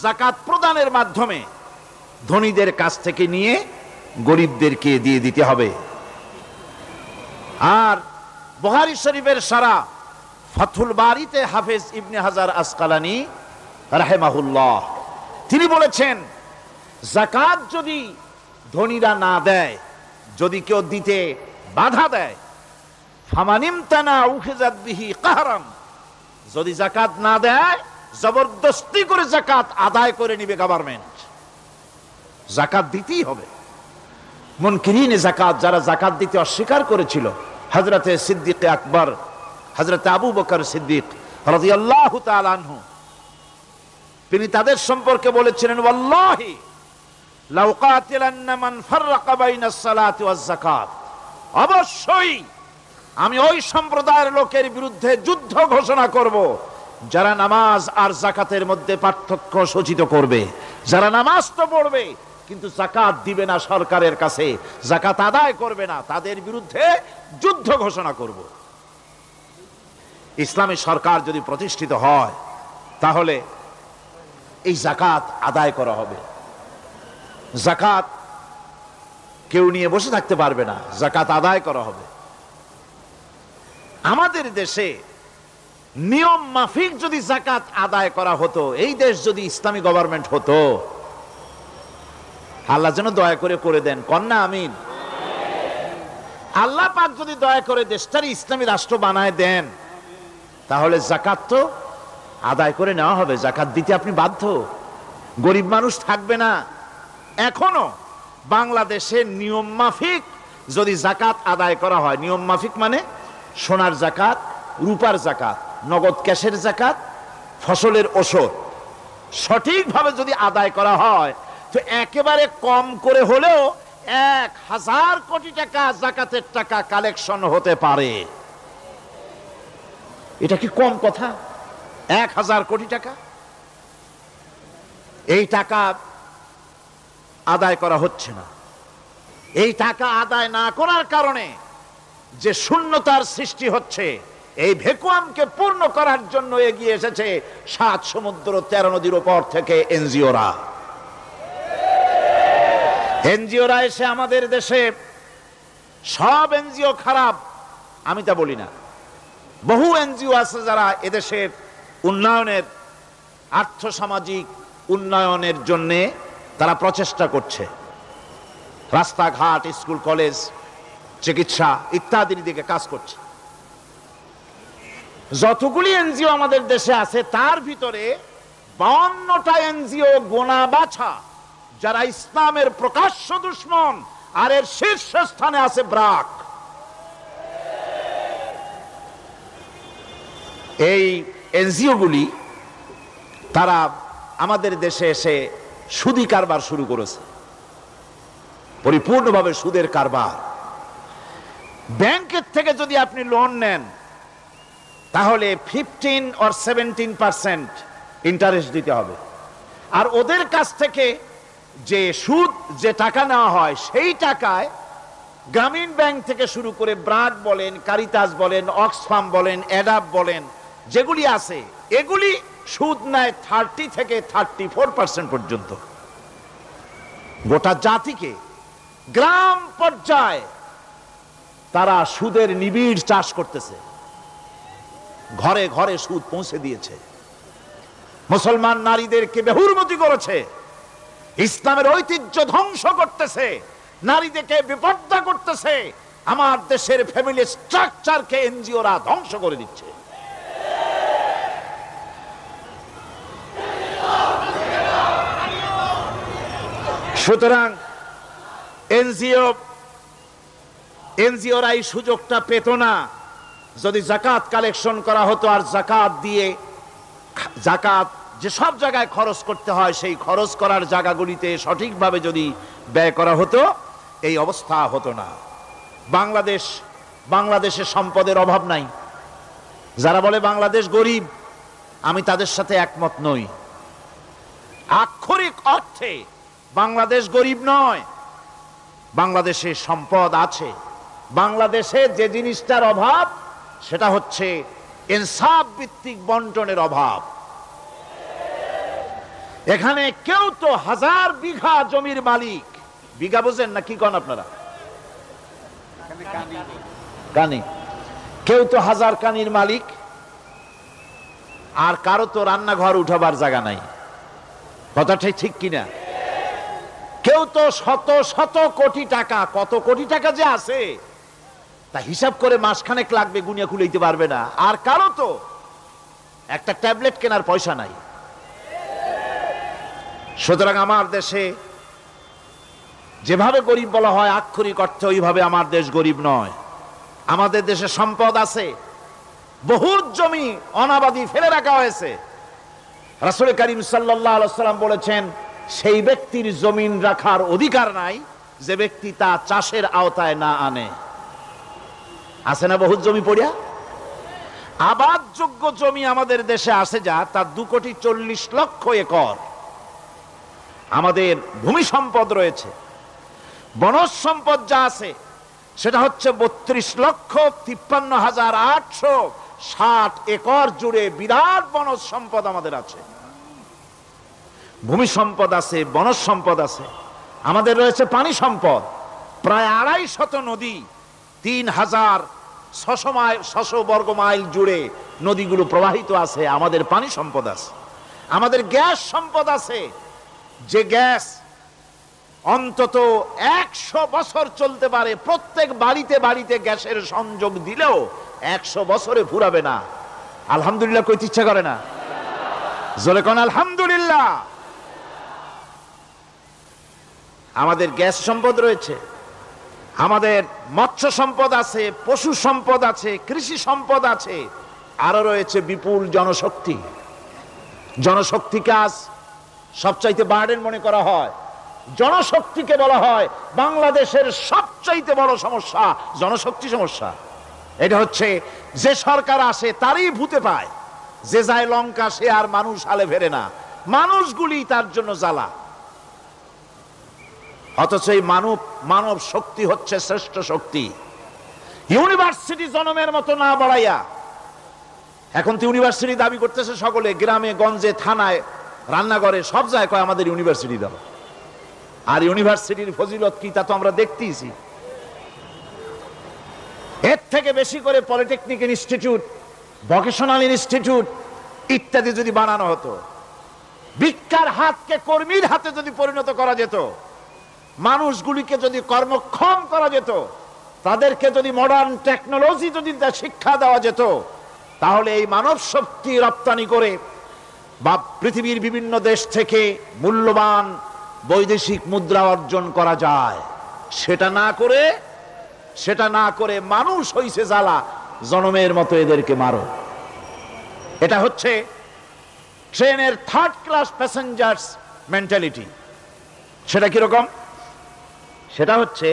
যাকাত প্রদানের মাধ্যমে ধনীদের কাছ থেকে নিয়ে গরিবদেরকে দিয়ে দিতে হবে। আর বুখারী শরীফের সারা ফাথুল বারীতে হাফেজ ইবনে হাজার আসকালানী রাহিমাহুল্লাহ তিনি বলেছেন, যাকাত যদি ধনীরা না দেয়, যদি কেউ দিতে বাধা দেয়, ফামানিমতানা উখিযাত বিহি কাহরান, যদি যাকাত না দেয়, জবরদস্তি করে যাকাত আদায় করে নিবে গভর্নমেন্ট। যাকাত দিতেই হবে। মুনকিরিনে যাকাত, যারা যাকাত দিতে অস্বীকার করেছিল, হযরতে সিদ্দিক আকবর, হযরতে আবু বকর সিদ্দিক রাদিয়াল্লাহু তাআলা আনহু, তিনি তাদের সম্পর্কে বলেছিলেন, ওয়াল্লাহি লাউ কাতিলান্না মান ফাররাকা বাইনাস সালাতি ওয়াজ যাকাত, অবশ্যই আমি ওই সম্প্রদায়ের লোকের বিরুদ্ধে যুদ্ধ ঘোষণা করব যারা নামাজ আর যাকাতের মধ্যে পার্থক্য সূচিত করবে। যারা নামাজ তো পড়বে কিন্তু যাকাত দিবে না, সরকারের কাছে যাকাত আদায় করবে না, তাদের বিরুদ্ধে যুদ্ধ ঘোষণা করব। ইসলামী সরকার যদি প্রতিষ্ঠিত হয় তাহলে এই যাকাত আদায় করা হবে। যাকাত কেউ নিয়ে বসে থাকতে পারবে না, যাকাত আদায় করা হবে। আমাদের দেশে নিয়ম মাফিক যদি যাকাত আদায় করা হতো, এই দেশ যদি ইসলামী গভর্নমেন্ট হতো, আল্লাহ যেন দয়া করে দেন, কন্যা আমিন। আল্লাহ পাক যদি দয়া করে দেশটার ইসলামী রাষ্ট্র বানায় দেন, তাহলে যাকাত তো আদায় করে নেওয়া হবে, যাকাত দিতে আপনি বাধ্য, গরিব মানুষ থাকবে না। এখনো বাংলাদেশের নিয়ম মাফিক যদি যাকাত আদায় করা হয়, নিয়ম মাফিক মানে সোনার যাকাত, রূপার যাকাত, নগদ ক্যাশের যাকাত, ফসলের ওষুধ সঠিকভাবে যদি আদায় করা হয়, তো একেবারে কম করে হলেও 1000 কোটি টাকা যাকাতের টাকা কালেকশন হতে পারে। এটা কি কম কথা? 1000 কোটি টাকা, এই টাকা আদায় করা হচ্ছে না। এই টাকা আদায় না করার কারণে যে শূন্যতার সৃষ্টি হচ্ছে, এই ভ্যাকুয়ামকে পূর্ণ করার জন্য এগিয়ে এসেছে 7 সমুদ্র 13 নদীর উপর থেকে এনজিওরা। এনজিওরা এসে আমাদের দেশে, সব এনজিও খারাপ আমি তা বলি না, বহু এনজিও আছে যারা এদেশের উন্নয়নের, আর্থসামাজিক উন্নয়নের জন্য তারা প্রচেষ্টা করছে, রাস্তাঘাট, স্কুল কলেজ, চিকিৎসা ইত্যাদির দিকে কাজ করছে। যতগুলি এনজিও আমাদের দেশে আছে তার ভিতরে 52টা এনজিও গোনা বাছা যারা ইসলামের প্রকাশ্য দুশমন, আর এর শীর্ষস্থানে আছে ব্রাক। এই এনজিও গুলি তারা আমাদের দেশে এসে সুদি কারবার শুরু করেছে, পরিপূর্ণভাবে সুদের কারবার। ব্যাংকের থেকে যদি আপনি লোন নেন তাহলে 15 or 17% ইন্টারেস্ট দিতে হবে, আর ওদের কাছ থেকে যে সুদ, যে টাকা নেওয়া হয়, সেই টাকায় গ্রামীণ ব্যাংক থেকে শুরু করে ব্রাক বলেন, কারিতাস বলেন, অক্সফাম বলেন, অ্যাডাপ বলেন, যেগুলি আছে এগুলি সুদ নেয় 30 থেকে 34% পর্যন্ত। গোটা জাতিকে গ্রাম পর্যায়ে তারা সুদের নিবিড় চাষ করতেছে, ঘরে ঘরে সুদ পৌঁছে দিয়েছে, মুসলমান নারীদেরকে বেহুরমতি করেছে, ইসলামের ঐতিহ্য ধ্বংস করতেছে, নারীদেরকে বিপর্দা করতেছে, আমার দেশের ফ্যামিলি স্ট্রাকচারকে এনজিওরা ধ্বংস করে দিচ্ছে। সুতরাং এনজিওরা এই সুযোগটা পেত না। যদি যাকাত কালেকশন করা হতো আর যাকাত দিয়ে, যাকাত যে সব জায়গায় খরচ করতে হয় সেই খরচ করার জায়গাগুলিতে সঠিকভাবে যদি ব্যয় করা হতো, এই অবস্থা হতো না। বাংলাদেশের সম্পদের অভাব নাই। যারা বলে বাংলাদেশ গরিব, আমি তাদের সাথে একমত নই। আক্ষরিক অর্থে বাংলাদেশ গরিব নয়, বাংলাদেশে সম্পদ আছে। বাংলাদেশে যে জিনিসটার অভাব সেটা হচ্ছে ইনসাফ ভিত্তিক বন্টনের অভাব। এখানে কেউ তো 1000 বিঘা জমির মালিক, বিঘা বুঝেন না কি কন আপনারা? কানি। কেউ তো 1000 কানির মালিক, আর কারো তো রান্নাঘর উঠাবার জায়গা নাই। কথাটাই ঠিক কিনা? কেউ তো শত শত কোটি টাকা, কত কোটি টাকা যে আছে তা হিসাব করে মাসখানেক লাগবে, গুনিয়া খুলাইতে পারবে না। আর কারো তো একটা ট্যাবলেট কেনার পয়সা নাই। সুতরাং আমার দেশে যেভাবে গরিব বলা হয় আক্ষরিক অর্থে ওইভাবে আমার দেশ গরিব নয়। আমাদের দেশে সম্পদ আছে, বহুত জমি অনাবাদি ফেলে রাখা হয়েছে। রাসূল করিম সাল্লাল্লাহু আলাইহি ওয়াসাল্লাম বলেছেন, সেই ব্যক্তির জমিন রাখার অধিকার নাই যে ব্যক্তি তা চাষের আওতায় না আনে। আছে না বহুত জমি পড়িয়া? আবাদযোগ্য জমি আমাদের দেশে আছে যা, তার 2,40,00,000 একর। আমাদের ভূমি সম্পদ রয়েছে, বনজ সম্পদ যা আছে সেটা হচ্ছে 32,53,860 একর জুড়ে বিরাট বনজ সম্পদ আমাদের আছে। ভূমি সম্পদ আছে, বনজ সম্পদ আছে। আমাদের রয়েছে পানি সম্পদ, প্রায় 250 নদী, 3,600 বর্গ মাইল জুড়ে নদীগুলো প্রবাহিত আছে। আমাদের পানি সম্পদ আছে। আমাদের গ্যাস সম্পদ আছে, যে গ্যাস অন্তত 100 বছর চলতে পারে। প্রত্যেক বাড়িতে বাড়িতে গ্যাসের সংযোগ দিলেও 100 বছরে ফুরাবে না। আলহামদুলিল্লাহ কইতে ইচ্ছা করে না? জোরে কোন আলহামদুলিল্লাহ। আমাদের গ্যাস সম্পদ রয়েছে, আমাদের মৎস্য সম্পদ আছে, পশু সম্পদ আছে, কৃষি সম্পদ আছে, আরো রয়েছে বিপুল জনশক্তি। জনশক্তিকে আজ সবচাইতে বার্ডেন মনে করা হয়। জনশক্তিকে বলা হয় বাংলাদেশের সবচাইতে বড় সমস্যা, জনশক্তি সমস্যা। এটা হচ্ছে যে সরকার আসে তারই ভূতে পায়, যে যায় লঙ্কা সে আর মানুষ হালে ফেরে না, মানুষগুলি তার জন্য জ্বালা। অথচ এই মানব শক্তি হচ্ছে শ্রেষ্ঠ শক্তি। ইউনিভার্সিটি জনমের মতো না বাড়াইয়া, এখন তো ইউনিভার্সিটি দাবি করতেছে সকলে, গ্রামে গঞ্জে থানায় রান্নাঘরে সব জায়গায় কয় আমাদের ইউনিভার্সিটি দাও। আর ইউনিভার্সিটির ফজিলত কি তা তো আমরা দেখতেইছি। এর থেকে বেশি করে পলিটেকনিক ইনস্টিটিউট, ভোকেশনাল ইনস্টিটিউট ইত্যাদি যদি বানানো হতো, ভিক্ষার হাতকে কর্মীর হাতে যদি পরিণত করা যেত, মানুষগুলিকে যদি কর্মক্ষম করা যেত, তাদেরকে যদি মডার্ন টেকনোলজি যদি শিক্ষা দেওয়া যেত, তাহলে এই মানব শক্তি রপ্তানি করে বা পৃথিবীর বিভিন্ন দেশ থেকে মূল্যবান বৈদেশিক মুদ্রা অর্জন করা যায়। সেটা না করে মানুষ হইছে জ্বালা, জনমের মতো এদেরকে মারো। এটা হচ্ছে ট্রেনের 3rd ক্লাস প্যাসেঞ্জার্স মেন্টালিটি। সেটা কিরকম? সেটা হচ্ছে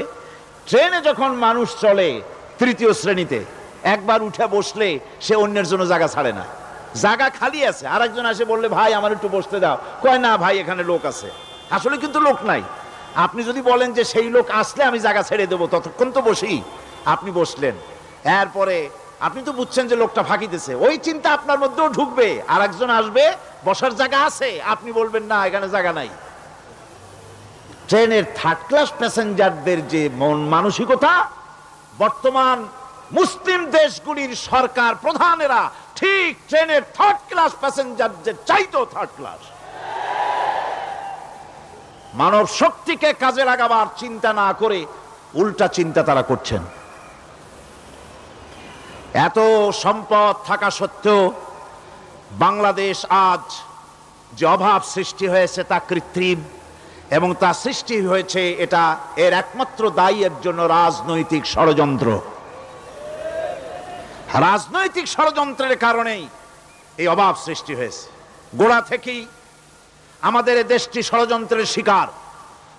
ট্রেনে যখন মানুষ চলে 3য় শ্রেণীতে, একবার উঠে বসলে সে অন্যের জন্য জায়গা ছাড়ে না। জায়গা খালি আছে, আরেকজন এসে বললে ভাই আমার একটু বসতে দাও, কয় না ভাই এখানে লোক আছে। আসলে কিন্তু লোক নাই। আপনি যদি বলেন যে সেই লোক আসলে আমি জায়গা ছেড়ে দেবো, ততক্ষণ তো বসি। আপনি বসলেন, এরপরে আপনি তো বুঝছেন যে লোকটা ফাঁকিতেছে, ওই চিন্তা আপনার মধ্যেও ঢুকবে, আর একজন আসবে বসার জায়গা আছে, আপনি বলবেন না এখানে জায়গা নাই। ট্রেনের 3rd ক্লাস প্যাসেঞ্জারদের যে মন মানসিকতা, বর্তমান মুসলিম দেশগুলির সরকার প্রধানেরা ঠিক ট্রেনের 3rd ক্লাস প্যাসেঞ্জারদের চাইতো 3rd ক্লাস। মানব শক্তিকে কাজে লাগাবার চিন্তা না করে উল্টা চিন্তা তারা করছেন। এত সম্পদ থাকা সত্ত্বেও বাংলাদেশ আজ যে অভাব সৃষ্টি হয়েছে তা কৃত্রিম, এবং তা সৃষ্টি হয়েছে এটা এর একমাত্র দায়ী এর জন্য রাজনৈতিক ষড়যন্ত্র। রাজনৈতিক ষড়যন্ত্রের কারণেই এই অভাব সৃষ্টি হয়েছে। গোড়া থেকেই আমাদের দেশটি ষড়যন্ত্রের শিকার।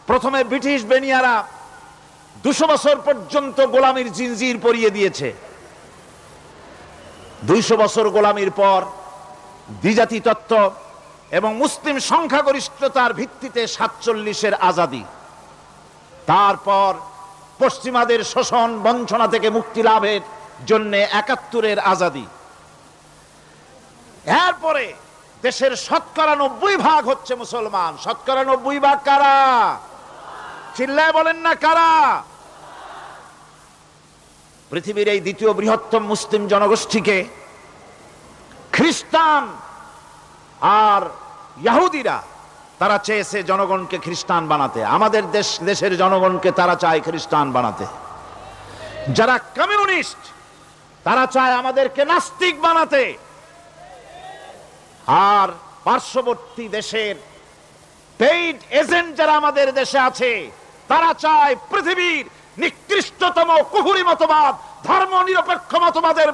প্রথমে ব্রিটিশ বেনিয়ারা 200 বছর পর্যন্ত গোলামির জিনজির পরিয়ে দিয়েছে। 200 বছর গোলামির পর দ্বিজাতি তত্ত্ব এবং মুসলিম সংখ্যাগরিষ্ঠতার ভিত্তিতে 47-এর আজাদি, তারপর পশ্চিমাদের শোষণ বঞ্চনা থেকে মুক্তি লাভের জন্য 71-এর আজাদি, এরপরে দেশের 90% হচ্ছে মুসলমান। 90% কারা? চিল্লায় বলেন না কারা? পৃথিবীর এই দ্বিতীয় বৃহত্তম মুসলিম জনগোষ্ঠীকে খ্রিস্টান আর ইহুদিরা তারা চেয়েছে জনগণকে খ্রিস্টান বানাতে। আমাদের দেশের জনগণকে তারা চায় খ্রিস্টান বানাতে। যারা কমিউনিস্ট তারা চায় আমাদেরকে নাস্তিক বানাতে। আর পার্শ্ববর্তী দেশের পেইড এজেন্ট যারা আমাদের দেশে আছে তারা চায় পৃথিবীর নিকৃষ্টতম কুফরি মতবাদ, ধর্ম নিরপেক্ষ মতবাদের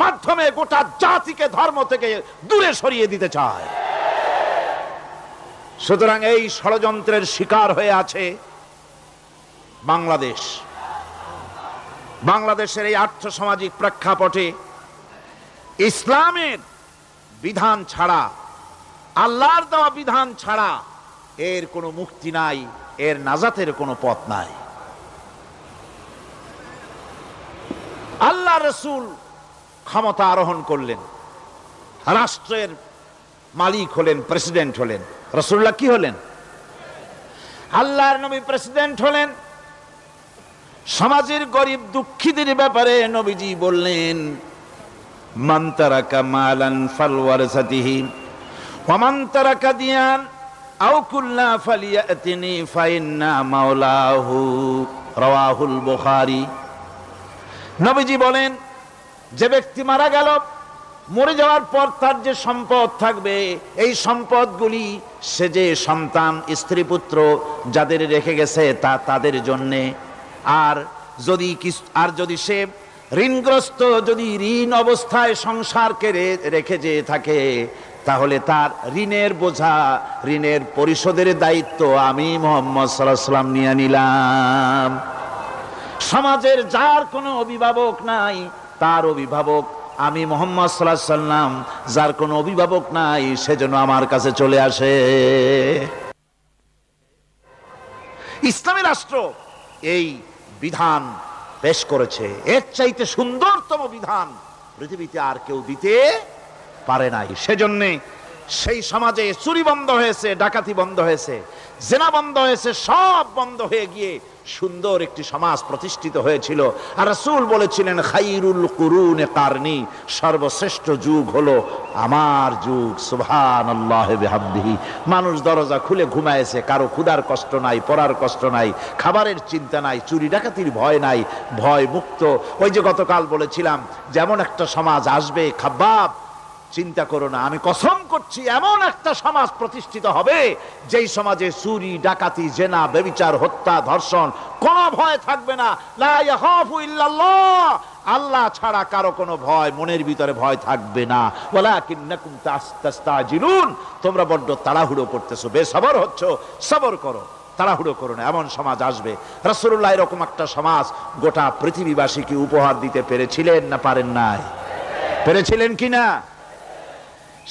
মাধ্যমে গোটা জাতিকে ধর্ম থেকে দূরে সরিয়ে দিতে চায়। সুতরাং এই ষড়যন্ত্রের শিকার হয়ে আছে বাংলাদেশ। বাংলাদেশের এই আর্থসামাজিক প্রেক্ষাপটে ইসলামের বিধান ছাড়া, আল্লাহর দেওয়া বিধান ছাড়া এর কোনো মুক্তি নাই, এর নাজাতের কোনো পথ নাই। আল্লাহ রসুল ক্ষমতা আরোহণ করলেন, রাষ্ট্রের মালিক হলেন, প্রেসিডেন্ট হলেন। রাসূলুল্লাহ কি হলেন? আল্লাহর নবী প্রেসিডেন্ট হলেন। সমাজের গরিব দুঃখীদের ব্যাপারে নবীজি বললেন, মান তারাকা মালান ফালওয়ারাসাতিহি ওয়া মান তারাকা দিয়ান আও কুল্লা ফালিয়াতিনি ফাইন্না মাওলাহু, রাওয়াহুল বুখারী। নবীজি বলেন, যে ব্যক্তি মারা গেল, মরে যাওয়ার পর তার যে সম্পদ থাকবে, এই সম্পদগুলি সে যে সন্তান, স্ত্রী, পুত্র যাদের রেখে গেছে তা তাদের জন্যে। আর যদি সে ঋণগ্রস্ত, যদি ঋণ অবস্থায় সংসারকে রেখে যে থাকে, তাহলে তার ঋণের বোঝা, ঋণের পরিশোধের দায়িত্ব আমি মুহাম্মদ সাল্লাল্লাহু আলাইহি ওয়াসাল্লাম নিয়ে নিলাম। সমাজের যার কোনো অভিভাবক নাই, তার অভিভাবক আমি মুহাম্মদ সাল্লাল্লাহু আলাইহি ওয়াসাল্লাম। যার কোনো অভিভাবক নাই, সেজন্য আমার কাছে চলে আসে। ইসলামী রাষ্ট্র এই বিধান পেশ করেছে। এর চাইতে সুন্দরতম বিধান পৃথিবীতে আর কেউ দিতে পারে নাই। সেজন্যে সেই সমাজে চুরি বন্ধ হয়েছে, ডাকাতি বন্ধ হয়েছে, জেনা বন্ধ হয়েছে, সব বন্ধ হয়ে গিয়ে সুন্দর একটি সমাজ প্রতিষ্ঠিত হয়েছিল। আর রাসূল বলেছিলেন, খাইরুল কুরুনে কারনি, সর্বশ্রেষ্ঠ যুগ হলো আমার যুগ। সুবহানাল্লাহ বিহামদিহি। মানুষ দরজা খুলে ঘুমায়েছে, কারো ক্ষুধার কষ্ট নাই, পড়ার কষ্ট নাই, খাবারের চিন্তা নাই, চুরি ডাকাতির ভয় নাই, ভয় মুক্ত। ওই যে গতকাল বলেছিলাম, যেমন একটা সমাজ আসবে, খাব্বাব চিন্তা করো না, আমি কসম করছি এমন একটা সমাজ প্রতিষ্ঠিত হবে যেই সমাজে চুরি, ডাকাতি, জেনা, ব্যভিচার, হত্যা, ধর্ষণ কোনো ভয় থাকবে না। লা ইয়াখাফু ইল্লাল্লাহ, আল্লাহ ছাড়া কারো কোনো ভয়, মনের ভিতরে ভয় থাকবে না। ওয়ালাকিন্নাকুম তাস্তাজিলুন, তোমরা বড্ড তাড়াহুড়ো করতেছো, বেসবর হচ্ছ, সবর করো, তাড়াহুড়ো করো না। এমন সমাজ আসবে। রাসূলুল্লাহ এরকম একটা সমাজ গোটা পৃথিবীবাসীকে উপহার দিতে পেরেছিলেন না পারেন নাই? পেরেছিলেন কিনা?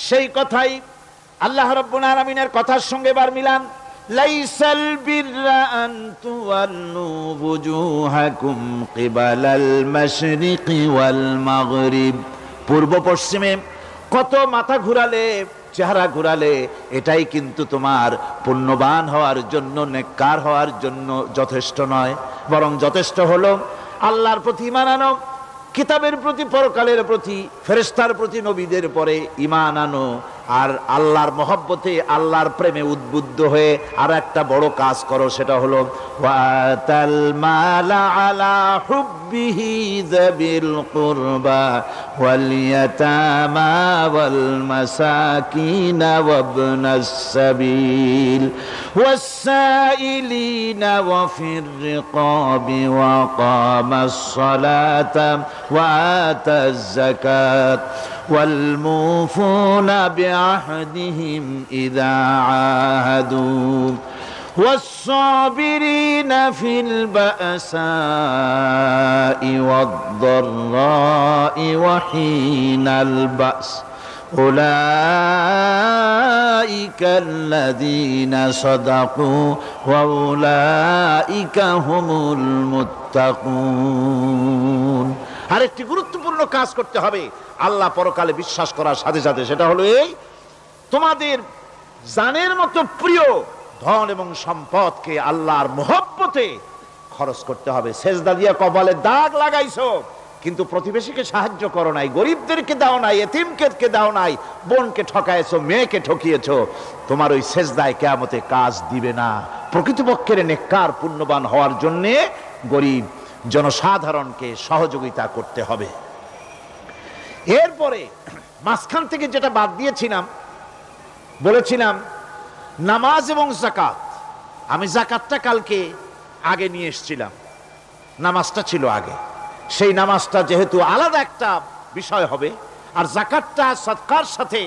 সেই কথাই আল্লাহ রাব্বুল আলামিনের কথার সঙ্গে বার মিলান। লাইসাল বিররা আন তুওয়াল্লু বুজুহাকুম কিবালাল মাশরিকি ওয়াল মাগরিব। পূর্ব পশ্চিমে কত মাথা ঘুরালে, চেহারা ঘুরালে, এটাই কিন্তু তোমার পুণ্যবান হওয়ার জন্য, নেককার হওয়ার জন্য যথেষ্ট নয়। বরং যথেষ্ট হলো আল্লাহর প্রতি ঈমান আনো, কিতাবের প্রতি, পরকালের প্রতি, ফেরেশতার প্রতি, নবীদের পরে ঈমান আনো। আর আল্লাহর মহব্বতে, আল্লাহর প্রেমে উদ্বুদ্ধ হয়ে আর একটা বড় কাজ করো, সেটা হলো ওয়াতাল মালা আলা হুব্বিহি যাবিল কুরবা ওয়াল ইয়াতামা ওয়াল মাসাকিন ওয়াবনাস সাবিল ওয়াস সাইলিনা ওয়া ফির রিকাবি ওয়া কামাস সালাতা ওয়া আতাজ যাকাত والموفون بعهدهم إذا عاهدوا والصابرين في البأساء والضراء وحين البأس أولئك الذين صدقوا وأولئك هم المتقون। আরেকটি গুরুত্বপূর্ণ কাজ করতে হবে আল্লাহ পরকালে বিশ্বাস করার সাথে সাথে, সেটা হলো এই, তোমাদের জানের মতো প্রিয় ধন এবং সম্পদকে আল্লাহর মহব্বতে খরচ করতে হবে। সেজদা দিয়ে কপালে দাগ লাগাইছো, কিন্তু প্রতিবেশীকে সাহায্য করো নাই, গরিবদেরকে দাও নাই, এতিমকে দাও নাই, বোনকে ঠকাইছো, মেয়েকে ঠকিয়েছো, তোমার ওই সেজদায় কিয়ামতে কাজ দিবে না। প্রকৃতপক্ষের নেককার পুণ্যবান হওয়ার জন্য গরিব জনসাধারণকে সহযোগিতা করতে হবে। এরপরে মাঝখান থেকে যেটা বাদ দিয়েছিলাম, বলেছিলাম নামাজ এবং যাকাত। আমি যাকাতটা কালকে আগে নিয়ে এসেছিলাম, নামাজটা ছিল আগে। সেই নামাজটা যেহেতু আলাদা একটা বিষয় হবে, আর যাকাতটা সাদকার সাথে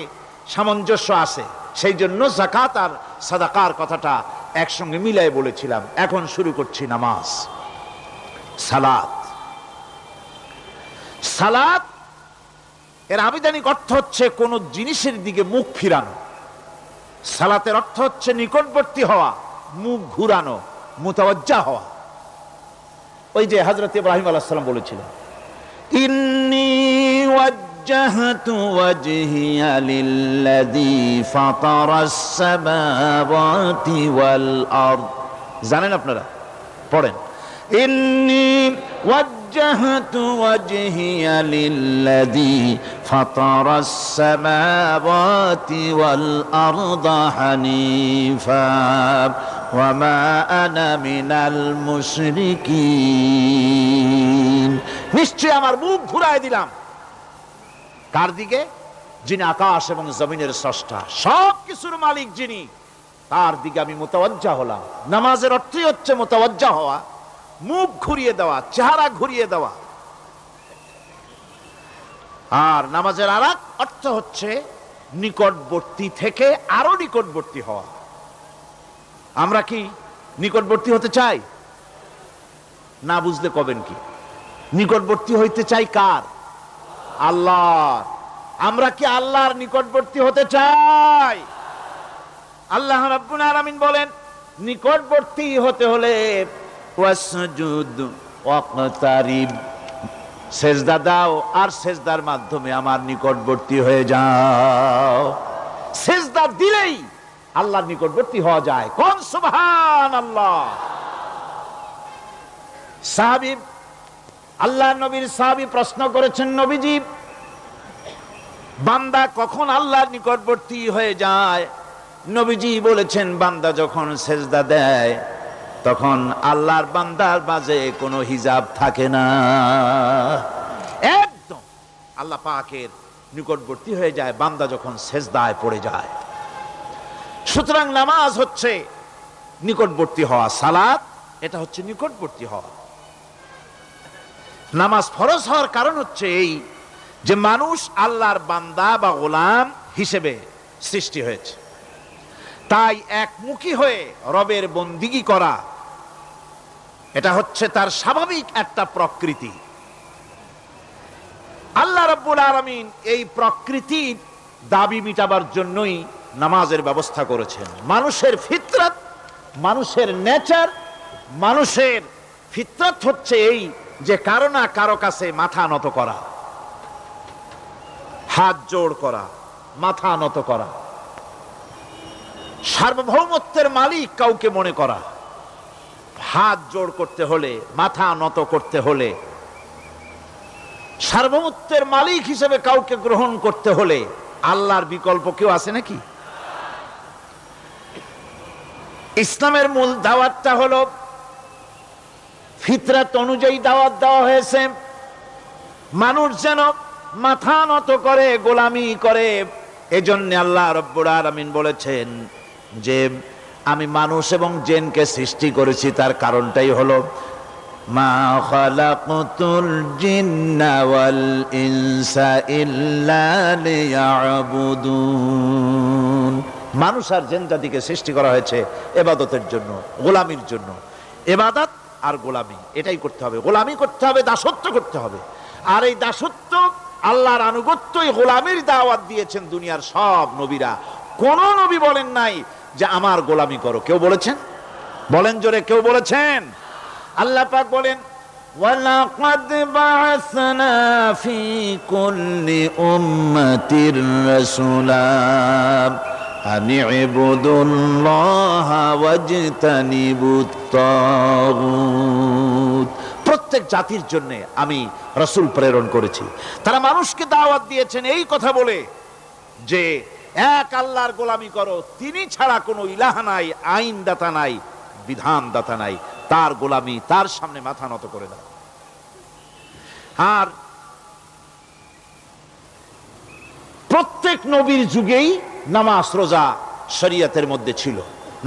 সামঞ্জস্য আছে, সেই জন্য যাকাত আর সাদাকার কথাটা একসঙ্গে মিলাই বলেছিলাম। এখন শুরু করছি নামাজ। সালাত, সালাত এর আবিধানিক অর্থ হচ্ছে কোন জিনিসের দিকে মুখ ফিরানো। সালাতের অর্থ হচ্ছে নিকটবর্তী হওয়া, মুখ ঘুরানো, মুতাওয়াজ্জা হওয়া। ওই যে হযরত ইব্রাহিম আলাইহিস সালাম বলেছিলেন, ইন্নী ওয়াজ্জাহতু ওয়াজহিয়া লিল্লাযী ফাতারাস সামাওয়াতি ওয়াল আরদ। জানেন আপনারা? পড়েন, ইন্নী ওয়াজ্জাহতু ওয়াজহিয়া লিল্লাযী ফাতারাস সামাওয়াতি ওয়াল আরদ হানিফা ওয়া মা আনা মিনাল মুশরিকিন। নিশ্চয় আমার মুখ ঘুরায় দিলাম কার দিকে? যিনি আকাশ এবং জমিনের স্রষ্টা, সব কিছুর মালিক যিনি, তার দিকে আমি মুতাওয়াজ্জা হলাম। নামাজের অর্থই হচ্ছে মুতাওয়াজ্জা হওয়া, মুখ ঘুরিয়ে দেওয়া, চেহারা ঘুরিয়ে দেওয়া। আর নামাজের আরেক অর্থ হচ্ছে নিকটবর্তী থেকে আরো নিকটবর্তী হওয়া। আমরা কি নিকটবর্তী হতে চাই? না বুঝলে কবেন কি? নিকটবর্তী হইতে চাই কার? আল্লাহর। আমরা কি আল্লাহর নিকটবর্তী হতে চাই? আল্লাহ রাব্বুল আলামিন বলেন, নিকটবর্তী হতে হলে ওয়াসজুদ ওয়াকতারিব, সেজদা দাও আর সেজদার মাধ্যমে আমার নিকটবর্তী হয়ে যাও। সেজদা দিলেই আল্লাহর নিকটবর্তী হওয়া যায়। কোন সুবহানাল্লাহ। সাহাবী, আল্লাহ নবীর সাহাবী প্রশ্ন করেছেন, নবীজি বান্দা কখন আল্লাহর নিকটবর্তী হয়ে যায়? নবীজি বলেছেন, বান্দা যখন সেজদা দেয় তখন আল্লাহর বান্দার মাঝে কোনো হিজাব থাকে না, একদম আল্লাহ পাকের নিকটবর্তী হয়ে যায় বান্দা যখন সেজদায় পড়ে যায়। সুতরাং নামাজ হচ্ছে নিকটবর্তী হওয়া, সালাত এটা হচ্ছে নিকটবর্তী হওয়া। নামাজ ফরজ হওয়ার কারণ হচ্ছে এই যে মানুষ আল্লাহর বান্দা বা গোলাম হিসেবে সৃষ্টি হয়েছে, তাই একমুখী হয়ে রবের বন্দিগি করা এটা হচ্ছে তার স্বাভাবিক একটা প্রকৃতি। আল্লাহ রাব্বুল আলামিন এই প্রকৃতির দাবি মিটাবার জন্যই নামাজের ব্যবস্থা করেছেন। মানুষের ফিতরত, মানুষের নেচার, মানুষের ফিতরত হচ্ছে এই যে কারো না কারো কাছে মাথা নত করা, হাত জোড় করা, মাথা নত করা, সার্বভৌমত্বের মালিক কাউকে মনে করা। হাত জোড় করতে হলে, মাথা নত করতে হলে, সার্বভৌমত্বের মালিক হিসেবে কাউকে গ্রহণ করতে হলে আল্লাহর বিকল্প কেউ আছে নাকি? ইসলামের মূল দাওয়াতটা হলো ফিতরাত অনুযায়ী দাওয়াত দেওয়া হয়েছে। মানুষ যেন মাথা নত করে, গোলামি করে। এজন্য আল্লাহ রাব্বুল আলামিন বলেছেন যে আমি মানুষ এবং জিনকে সৃষ্টি করেছি, তার কারণটাই হলো মা খালাকতুল জিন্না ওয়াল ইনসা ইল্লা লিয়াবুদুন। মানুষ আর জিন জাতিকে সৃষ্টি করা হয়েছে ইবাদতের জন্য, গোলামির জন্য। ইবাদত আর গোলামি এটাই করতে হবে, গোলামি করতে হবে, দাসত্ব করতে হবে। আর এই দাসত্ব, আল্লাহর আনুগত্যই গোলামির দাওয়াত দিয়েছেন দুনিয়ার সব নবীরা। কোন নবী বলেন নাই যে আমার গোলামি করো। কেউ বলেছেন? বলেন জোরে, কেউ বলেছেন? আল্লাহ পাক বলেন, ওয়ালাকাদ বা'আসনা ফি কুল্লি উম্মাতির রাসূলা আন ইবুদুল্লাহা ওয়াজতানিবুত তাগুত। প্রত্যেক জাতির জন্য আমি রাসূল প্রেরণ করেছি। তারা মানুষকে দাওয়াত দিয়েছেন এই কথা বলে যে এক আল্লাহর গোলামি করো, তিনি ছাড়া কোনো ইলাহ নাই, আইনদাতা নাই, বিধানদাতা নাই, তার গোলামি, তার সামনে মাথা নত করে দাও। আর প্রত্যেক নবীর যুগেই নামাজ রোজা শরীয়তের মধ্যে ছিল।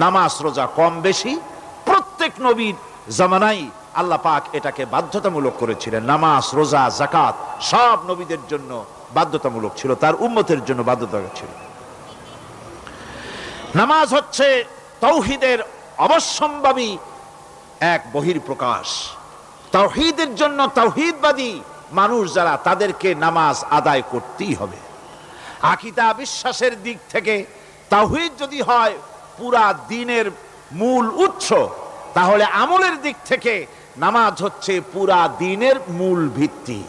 নামাজ রোজা কম বেশি প্রত্যেক নবীর জামানায় আল্লাহ পাক এটাকে বাধ্যতামূলক করেছিলেন। নামাজ, রোজা, যাকাত সব নবীদের জন্য বাধ্যতামূলক ছিল, তার উম্মতের জন্য বাধ্যতামূলক ছিল। নামাজ হচ্ছে তাওহীদের অবশ্যম্ভাবী এক বহির্প্রকাশ। তাওহীদের জন্য তাওহীদবাদী মানুষ যারা, তাদেরকে নামাজ আদায় করতেই হবে। আকীদা বিশ্বাসের দিক থেকে তাওহীদ যদি হয় পুরা দ্বীনের মূল উৎস, তাহলে আমলের দিক থেকে নামাজ হচ্ছে পুরা দ্বীনের মূল ভিত্তি।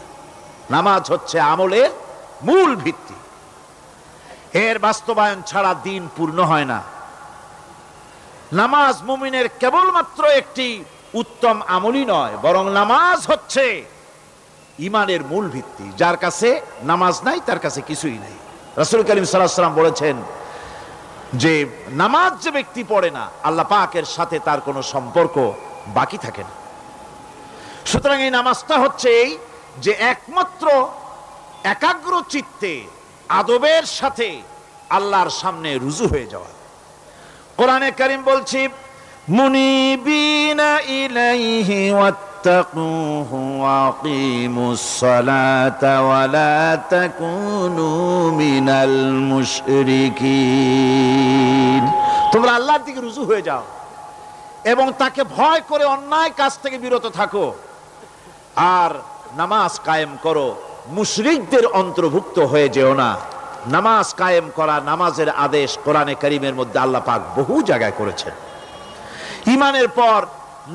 নামাজ হচ্ছে আমলের মূল ভিত্তি। এর বাস্তবায়ন ছাড়া দ্বীন পূর্ণ হয় না। নামাজ মুমিনের কেবলমাত্র একটি উত্তম আমলই নয়, বরং নামাজ হচ্ছে ঈমানের মূল ভিত্তি। যার কাছে নামাজ নাই তার কাছে কিছুই নাই। রাসূল করিম সাল্লাল্লাহু আলাইহি ওয়াসাল্লাম বলেছেন যে নামাজ যে ব্যক্তি পড়ে না, আল্লাহ পাকের সাথে তার কোনো সম্পর্ক বাকি থাকে না। সুতরাং এই নামাজটা হচ্ছে এই যে একমাত্র একাগ্র চিত্তে আদবের সাথে আল্লাহর সামনে রুজু হয়ে যাওয়া। কোরআনে কারীম বলছি, মুনিবিনা ইলাইহি ওয়াত্তাকুহু ওয়াকিমুস সালাতা ওয়া লা তাকুনু মিনাল মুশরিকিন। তোমরা আল্লাহর দিকে রুজু হয়ে যাও এবং তাকে ভয় করে অন্যায় কাজ থেকে বিরত থাকো, আর নামাজ কায়েম করো, মুশরিকদের অন্তর্ভুক্ত হয়ে যেও না। নামাজ কায়েম করা, নামাজের আদেশ কোরআনে কারীমের মধ্যে আল্লাহ পাক বহু জায়গায় করেছেন। ঈমানের পর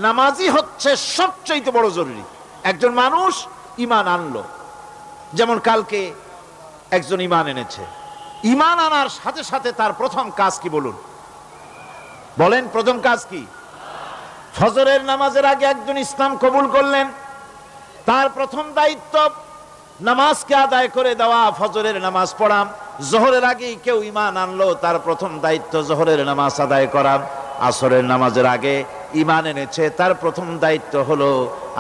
নামাজই হচ্ছে সবচেয়ে বড় জরুরি। একজন মানুষ ঈমান আনলো, যেমন কালকে একজন ঈমান এনেছে, ঈমান আনার সাথে সাথে তার প্রথম কাজ কি বলুন? বলেন, প্রথম কাজ কি? ফজরের নামাজের আগে একজন ইসলাম কবুল করলেন, তার প্রথম দায়িত্ব নামাজকে আদায় করে দেওয়া, ফজরের নামাজ পড়া। জোহরের আগেই কেউ ঈমান আনলো, তার প্রথম দায়িত্ব জোহরের নামাজ আদায় করা। আসরের নামাজের আগে ঈমান এনেছে, তার প্রথম দায়িত্ব হলো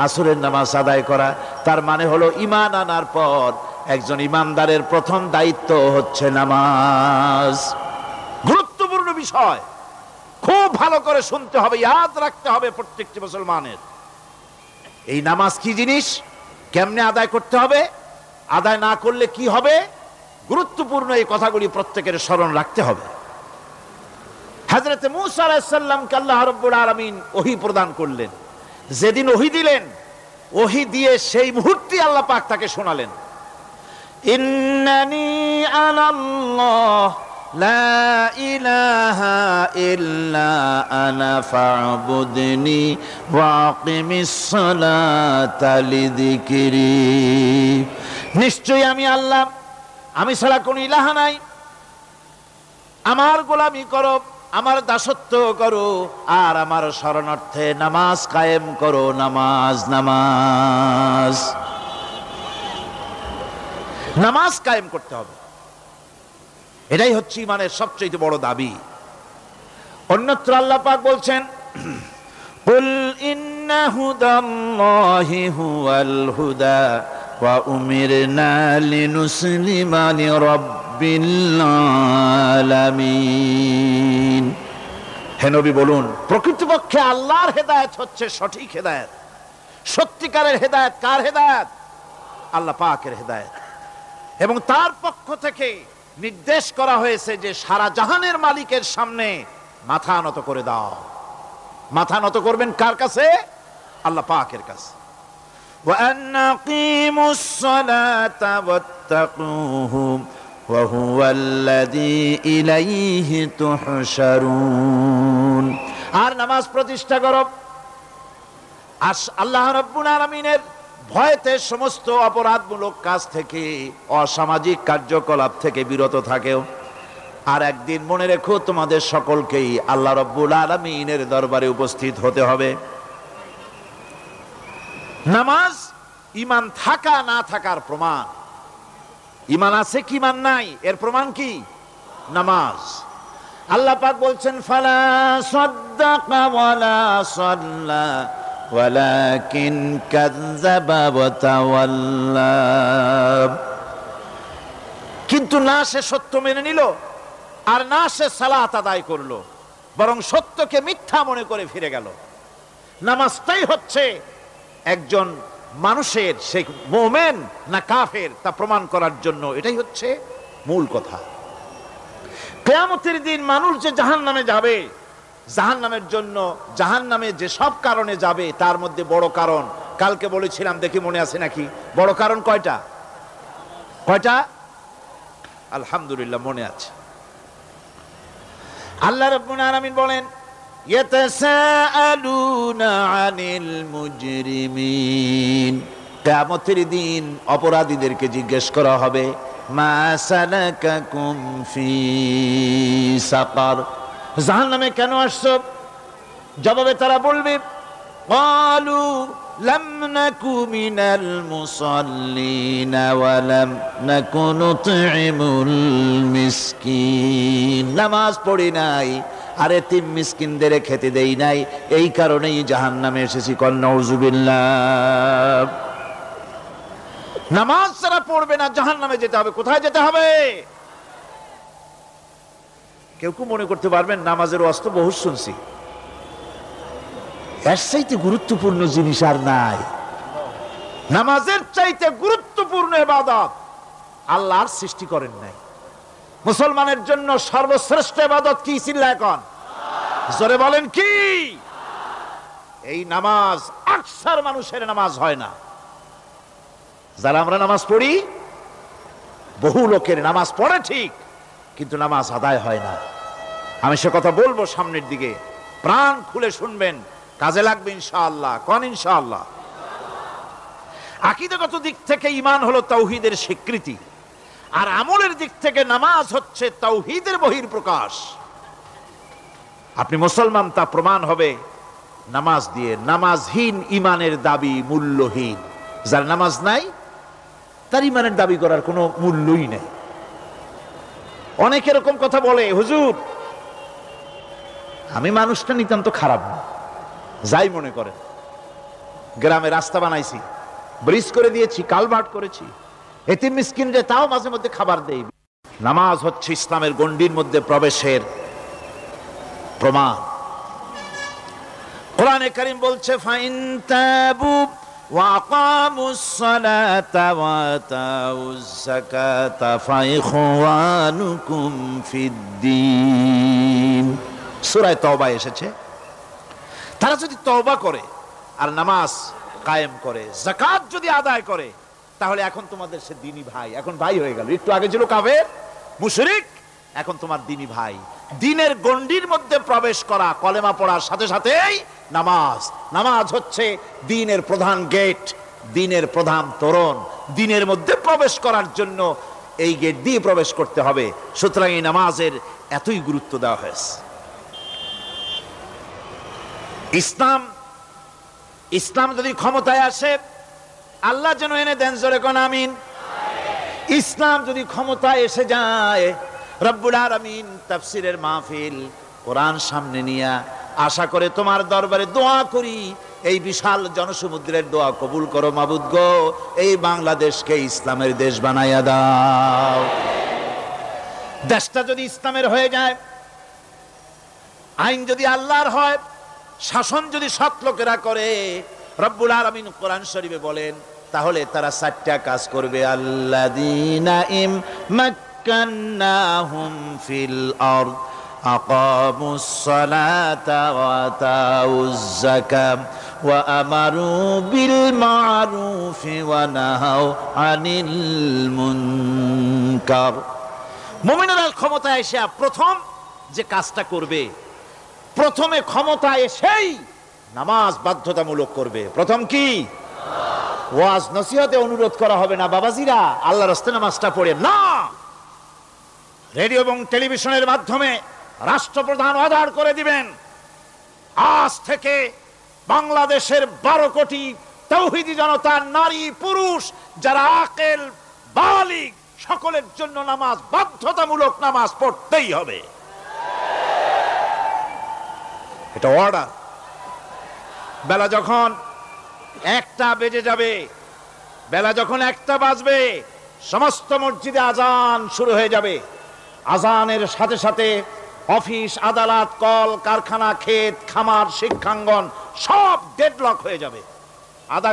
আসরের নামাজ আদায় করা। তার মানে হলো ঈমান আনার পর একজন ঈমানদারের প্রথম দায়িত্ব হচ্ছে নামাজ। গুরুত্বপূর্ণ বিষয়, খুব ভালো করে শুনতে হবে, ইয়াদ রাখতে হবে প্রত্যেকটি মুসলমানের। এই নামাজ কি জিনিস, কেমনে আদায় করতে হবে, আদায় না করলে কি হবে, গুরুত্বপূর্ণ এই কথাগুলি প্রত্যেকের স্মরণ রাখতে হবে। হযরত মূসা আলাইহিস সালামকে আল্লাহ রাব্বুল আলামিন ওহী প্রদান করলেন। যেদিন ওহী দিলেন, ওহী দিয়ে সেই মুহূর্তে আল্লাহ পাক তাকে শোনালেন, ইন্নানি আনাল্লাহ লা ইলাহা ইল্লা আনা ফা'বুদনি ওয়া আকিমিস সালাতা লিযিকরি। নিশ্চয়ই আমি আল্লাহ, আমি ছাড়া কোনো ইলাহ নাই, আমার গোলামি করো, আমার দাসত্ব করো, আর আমার শরণার্থে নামাজ কায়েম করো। নামাজ নামাজ নামাজ কায়েম করতে হবে, এটাই হচ্ছে ঈমানের সবচেয়ে বড় দাবি। অন্যত্র আল্লাহ পাক বলছেন, কুল ইন্না হুদাল্লাহি হুয়াল হুদা ওয়া উমিরনা লিনুসলিমা লিরাব্বিল আলামিন। হে নবী বলুন, প্রকৃতপক্ষে আল্লাহর হেদায়েত হচ্ছে সঠিক হেদায়েত। সত্যিকারের হেদায়েত কার হেদায়েত? আল্লাহ পাকের হেদায়েত। এবং তার পক্ষ থেকে নির্দেশ করা হয়েছে যে সারা জাহানের মালিকের সামনে মাথা নত করে দাও। মাথা নত করবেন কার কাছে? আল্লাহ পাকের কাছে। ওয়া আনাকিমুস সালাতা ওয়াত্তাকুহু ওয়া হুয়াল্লাযী ইলাইহি তুহশারুন। আর নামাজ প্রতিষ্ঠা করো, আল্লাহ রাব্বুল আলামিনের ভয়তে সমস্ত অপরাধমূলক কাজ থেকে, অসামাজিক কার্যকলাপ থেকে বিরত থাকেও। আর একদিন মনে রেখো, তোমাদের সকলকেই আল্লাহ রাব্বুল আলামিনের দরবারে উপস্থিত হতে হবে। নামাজ ঈমান থাকা না থাকার প্রমাণ। ঈমান আছে কি ঈমান নাই, এর প্রমাণ কি? নামাজ। আল্লাহ পাক বলছেন, ফালা সাদ্দাকা ওয়ালা সাল্লা ওয়ালাকিন কাযযাবা ওয়া তাওয়াল্লা। কিন্তু না সে সত্য মেনে নিল, আর না সে সালাত আদায় করলো, বরং সত্যকে মিথ্যা মনে করে ফিরে গেল। নামাজটাই হচ্ছে একজন মানুষের সে মুমিন না কাফের তা প্রমাণ করার জন্য, এটাই হচ্ছে মূল কথা। কিয়ামতের দিন মানুষ যে জাহান্নামে যাবে, জাহান্নামের জন্য জাহান্নামে যে সব কারণে যাবে তার মধ্যে বড় কারণ কালকে বলেছিলাম, দেখি মনে আছে নাকি? বড় কারণ কয়টা? আলহামদুলিল্লাহ মনে আছে। আল্লাহ রাব্বুল আলামিন বলেন, ইয়াতাসাআলুনা আনিল মুজরিমিন, কিয়ামতের দিন অপরাধীদেরকে জিজ্ঞেস করা হবে, মা সালাকাকুম ফি সাকার, জাহান্নামে কেন আসছো? জবাবে তারা বলবে, ক্বালু লাম নাকু মিনাল মুসাল্লিন ওয়া লাম নাকু নুতঈমুল মিসকিন, নামাজ পড়ি নাই আর এতিম মিসকিনদের খেতে দেই নাই, এই কারণেই জাহান্নামে এসেছি। কল নাউযুবিল্লাহ। নামাজ যারা পড়বে না জাহান্নামে যেতে হবে। কোথায় যেতে হবে? কেউ কেউ মনে করতে পারবেন নামাজের ওয়াজ তো বহু শুনছি, এর চাইতে গুরুত্বপূর্ণ জিনিস আর নাই। নামাজের চাইতে গুরুত্বপূর্ণ ইবাদত আল্লাহর সৃষ্টি করেন নাই। মুসলমানের জন্য সর্বশ্রেষ্ঠ ইবাদত কি? চিল্লায় এখন জোরে বলেন কি? এই নামাজ আকসার মানুষের নামাজ হয় না। যারা আমরা নামাজ পড়ি, বহু লোকের নামাজ পড়ে ঠিক, কিন্তু নামাজ আদায় হয় না। আমি সে কথা বলবো সামনের দিকে, প্রাণ খুলে শুনবেন, কাজে লাগবে ইনশাআল্লাহ। কোন ইনশাআল্লাহ? আকীদাগত দিক থেকে ঈমান হলো তাওহীদের স্বীকৃতি, আর আমলের দিক থেকে নামাজ হচ্ছে তাওহীদের বহিঃপ্রকাশ। আপনি মুসলমান তা প্রমাণ হবে নামাজ দিয়ে। নামাজহীন ঈমানের দাবি মূল্যহীন। যার নামাজ নাই তার ঈমানের দাবি করার কোনো মূল্যই নেই। অনেক এরকম কথা বলে, হুজুর আমি মানুষটা নিতান্ত খারাপ না, যাই মনে করেন, গ্রামে রাস্তা বানাইছি, ব্রিজ করে দিয়েছি, কালভার্ট করেছি, এতিম মিসকিনরে তাও মাঝে মধ্যে খাবার দেই। নামাজ হচ্ছে ইসলামের গণ্ডির মধ্যে প্রবেশের প্রমাণ। কোরআনে কারীম বলছে, ফাইন তাবু ওয়া আকামুস সালাতা ওয়া আতাউজ যাকাতা ফাইখওয়ানুকুম ফিদ্দীন, সূরা তওবা এসেছে। তারা যদি তওবা করে আর নামাজ কায়েম করে, যাকাত যদি আদায় করে, তাহলে এখন তোমাদের সে দ্বীনি ভাই, এখন ভাই হয়ে গেল। একটু আগে ছিল কাফের মুশরিক, এখন তোমার দ্বীনি ভাই। দ্বীনের গণ্ডির মধ্যে প্রবেশ করা কলেমা পড়ার সাথে সাথেই নামাজ। নামাজ হচ্ছে দ্বীনের প্রধান গেট, দ্বীনের প্রধান তোরণ। দ্বীনের মধ্যে প্রবেশ করার জন্য এই গেট দিয়ে প্রবেশ করতে হবে। সুতরাং এই নামাজের এতই গুরুত্ব দেওয়া হয়েছে। ইসলাম যদি ক্ষমতায় আসে, আল্লাহ যেন এনে দেন, জোরে কোন আমিন। ইসলাম যদি ক্ষমতায় এসে যায়, রব্বুল আলামিন তাফসীরের মাহফিল, কোরআন সামনে নিয়ে আশা করে তোমার দরবারে দোয়া করি, এই বিশাল জনসমুদ্রের দোয়া কবুল করো মাবুদ গো, এই বাংলাদেশকে ইসলামের দেশ বানাইয়া দাও। দেশটা যদি ইসলামের হয়ে যায়, আইন যদি আল্লাহর হয়, শাসন যদি সৎ লোকেরা করে, রব্বুল আলামিন কোরআন শরীফে বলেন, তাহলে তারা 4টা কাজ করবে। আল্লাযীনা মাক্কান্নাহুম ফিল আরদ আকামুস সালাতা ওয়া আতাউজ যাকাত ওয়া আমারু বিল মা'রুফি ওয়া নাহাউ আনিল মুনকার। মুমিনেরা ক্ষমতায় এসে প্রথম যে কাজটা করবে, প্রথমে ক্ষমতা এসেই নামাজ বাধ্যতামূলক করবে। প্রথম কি? ওয়াজ নসিহতে অনুরোধ করা হবে না, বাবাজিরা আল্লাহর রাস্তায় নামাজটা পড়ে না। রেডিও এবং টেলিভিশনের মাধ্যমে রাষ্ট্রপ্রধান অর্ডার করে দিবেন, আজ থেকে বাংলাদেশের 12 কোটি তাওহীদি জনতা, নারী পুরুষ যারা আকেল বালিগ, সকলের জন্য নামাজ বাধ্যতামূলক, নামাজ পড়তেই হবে। এটা অর্ডার। বেলা যখন 1টা বেজে যাবে, বেলা যখন 1টা বাজবে, সমস্ত মসজিদে আজান শুরু হয়ে যাবে। আজানের সাথে সাথে অফিস, আদালত, কল কারখানা, ক্ষেত খামার, শিক্ষাঙ্গন সব ডেডলক হয়ে যাবে। আধা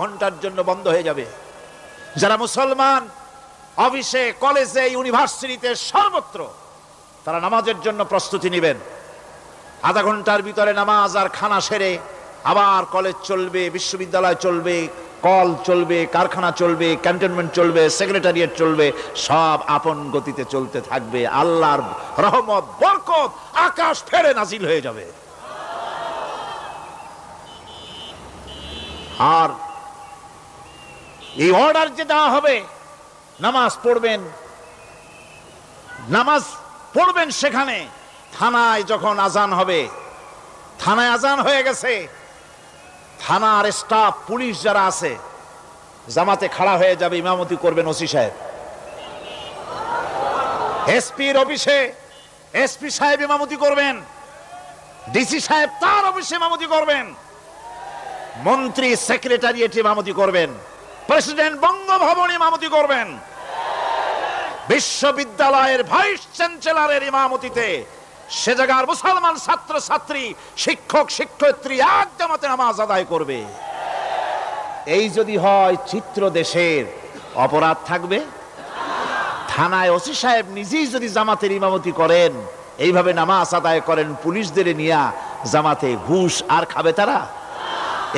ঘন্টার জন্য বন্ধ হয়ে যাবে। যারা মুসলমান অফিসে, কলেজে, ইউনিভার্সিটিতে, সর্বত্র তারা নামাজের জন্য প্রস্তুতি নেবেন। আধা ঘন্টার ভিতরে নামাজ আর খানা সেরে আবার কলেজ চলবে, বিশ্ববিদ্যালয় চলবে, কল চলবে, কারখানা চলবে, ক্যান্টনমেন্ট চলবে, সেক্রেটারিয়েট চলবে, সব আপন গতিতে চলতে থাকবে। আল্লাহর রহমত, বরকত আকাশ ফেরে নাজিল হয়ে যাবে। আর এই অর্ডার যে দেওয়া হবে, নামাজ পড়বেন সেখানে। থানায় যখন আজান হবে, থানায় আজান হয়ে গেছে, থানার স্টাফ, পুলিশ যারা আছে জামাতে খাড়া হয়ে যাবে, ইমামতি করবেন ওসি সাহেব। এসপির অফিসে এসপি সাহেব ইমামতি করবেন, ডিসি সাহেব তার অফিসে ইমামতি করবেন, মন্ত্রী সেক্রেটারিয়েট ইমামতি করবেন, প্রেসিডেন্ট বঙ্গভবন ইমামতি করবেন, বিশ্ববিদ্যালয়ের ভাইস চ্যান্সেলরের ইমামতিতে সে জায়গার মুসলমান ছাত্র ছাত্রী, শিক্ষক শিক্ষয়িত্রী এক জামাতে নামাজ আদায় করবে। এই যদি হয় চিত্র দেশের, অপরাধ থাকবে? থানায় ওসি সাহেব নিজেই যদি জামাতের ইমামতি করেন, এইভাবে নামাজ আদায় করেন পুলিশদের নিয়ে জামাতে, ঘুষ আর খাবে তারা?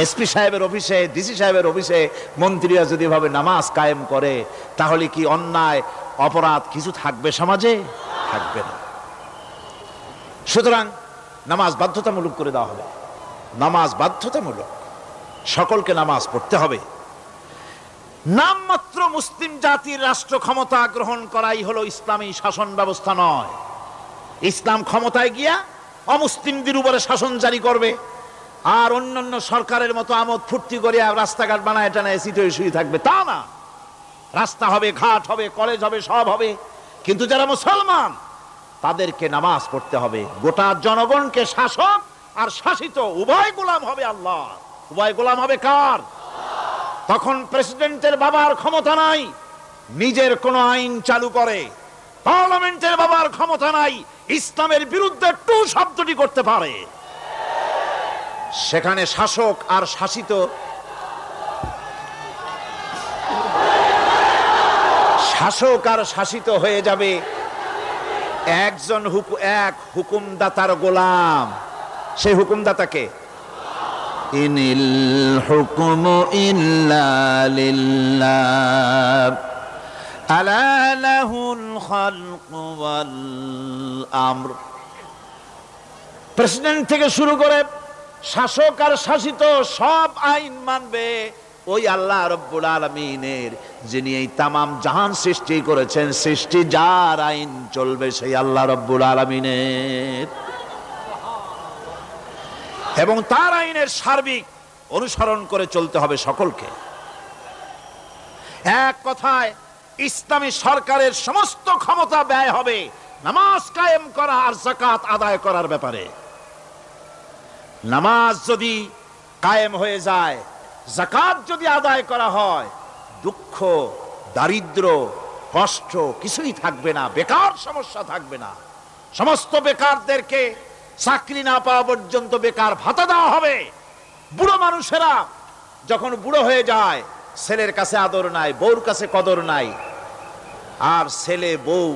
এসপি সাহেবের অফিসে, ডিসি সাহেবের অফিসে মন্ত্রীরা যদি এভাবে নামাজ কায়েম করে, তাহলে কি অন্যায় অপরাধ কিছু থাকবে সমাজে? থাকবে না। সুতরাং নামাজ বাধ্যতামূলক করে দেওয়া হবে। নামাজ বাধ্যতামূলক, সকলকে নামাজ পড়তে হবে। নামমাত্র মুসলিম জাতির রাষ্ট্র ক্ষমতা গ্রহণ করাই হলো ইসলামী শাসন ব্যবস্থা নয়। ইসলাম ক্ষমতায় গিয়া অমুসলিমদের উপরে শাসন জারি করবে, আর অন্যান্য সরকারের মতো আমোদ ফুর্তি করে রাস্তাঘাট বানায় টানায় সিটে শুয়ে থাকবে, তা না। রাস্তা হবে, ঘাট হবে, কলেজ হবে, সব হবে, কিন্তু যারা মুসলমান তাদেরকে নামাজ পড়তে হবে। গোটা জনগণকে শাসক আর শাসিত উভয় গোলাম হবে আল্লাহ। উভয় গোলাম হবে কার? তখন প্রেসিডেন্টের বাবার ক্ষমতা নাই নিজের কোন আইন চালু করে, পার্লামেন্টের বাবার ক্ষমতা নাই ইসলামের বিরুদ্ধে টু শব্দটি করতে পারে। সেখানে শাসক আর শাসিত হয়ে যাবে একজন এক হুকুমদাতার গোলাম। সেই হুকুমদাতাকে ইনিল হুকুমু ইল্লা লিল্লাহ আলা লাহুল খালকু ওয়াল আমর। প্রেসিডেন্ট থেকে শুরু করে শাসক আর শাসিত সব আইন মানবে ওই আল্লাহ রব্বুল আলামিনের, যিনি এই তামাম জাহান সৃষ্টি করেছেন। সৃষ্টি যার আইন চলবে সেই আল্লাহ রব্বুল আলামিনের, এবং তার আইনের সার্বিক অনুসরণ করে চলতে হবে সকলকে। এক কথায় ইসলামী সরকারের সমস্ত ক্ষমতা ব্যয় হবে নামাজ কায়েম করা আর যাকাত আদায় করার ব্যাপারে। নামাজ যদি কায়েম হয়ে যায়, যাকাত যদি আদায় করা হয়, দুঃখ, দারিদ্র, কষ্ট কিছুই থাকবে না, বেকার সমস্যা থাকবে না। সমস্ত বেকারদেরকে চাকরি না পাওয়া পর্যন্ত বেকার ভাতা দেওয়া হবে। বুড়ো মানুষেরা যখন বুড়ো হয়ে যায়, ছেলের কাছে আদর নাই, বউর কাছে কদর নাই, আর ছেলে বউ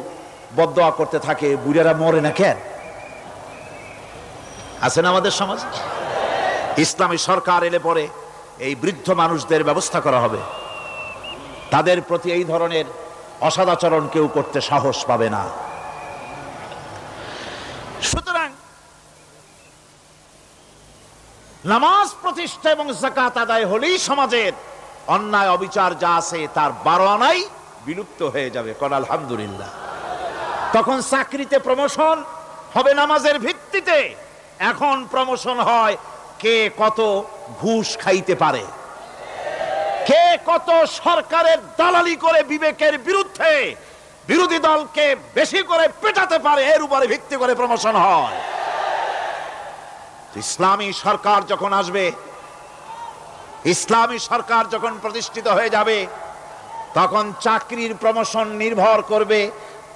বদদোয়া করতে থাকে, বুড়েরা মরে না কেন? আছেন আমাদের সমাজে? ইসলামী সরকার এলে পরে এই বৃদ্ধ মানুষদের ব্যবস্থা করা হবে। তাদের প্রতি এই ধরনের অসদাচরণ কেউ করতে সাহস পাবে না। সুতরাং নামাজ প্রতিষ্ঠা এবং যাকাত আদায় হলেই সমাজের অন্যায় অবিচার যা আছে তার 12 আনাই বিলুপ্ত হয়ে যাবে। কোন আলহামদুলিল্লাহ। তখন চাকরিতে প্রমোশন হবে নামাজের ভিত্তিতে। এখন প্রমোশন হয় কে কত ঘুষ খাইতে পারে, কে কত সরকারের দালালি করে বিবেকের বিরুদ্ধে বিরোধী দলকে বেশি করে পেটাতে পারে, এর উপরে ভিত্তি করে প্রমোশন হয়। ইসলামী সরকার যখন আসবে, ইসলামী সরকার যখন প্রতিষ্ঠিত হয়ে যাবে, তখন চাকরির প্রমোশন নির্ভর করবে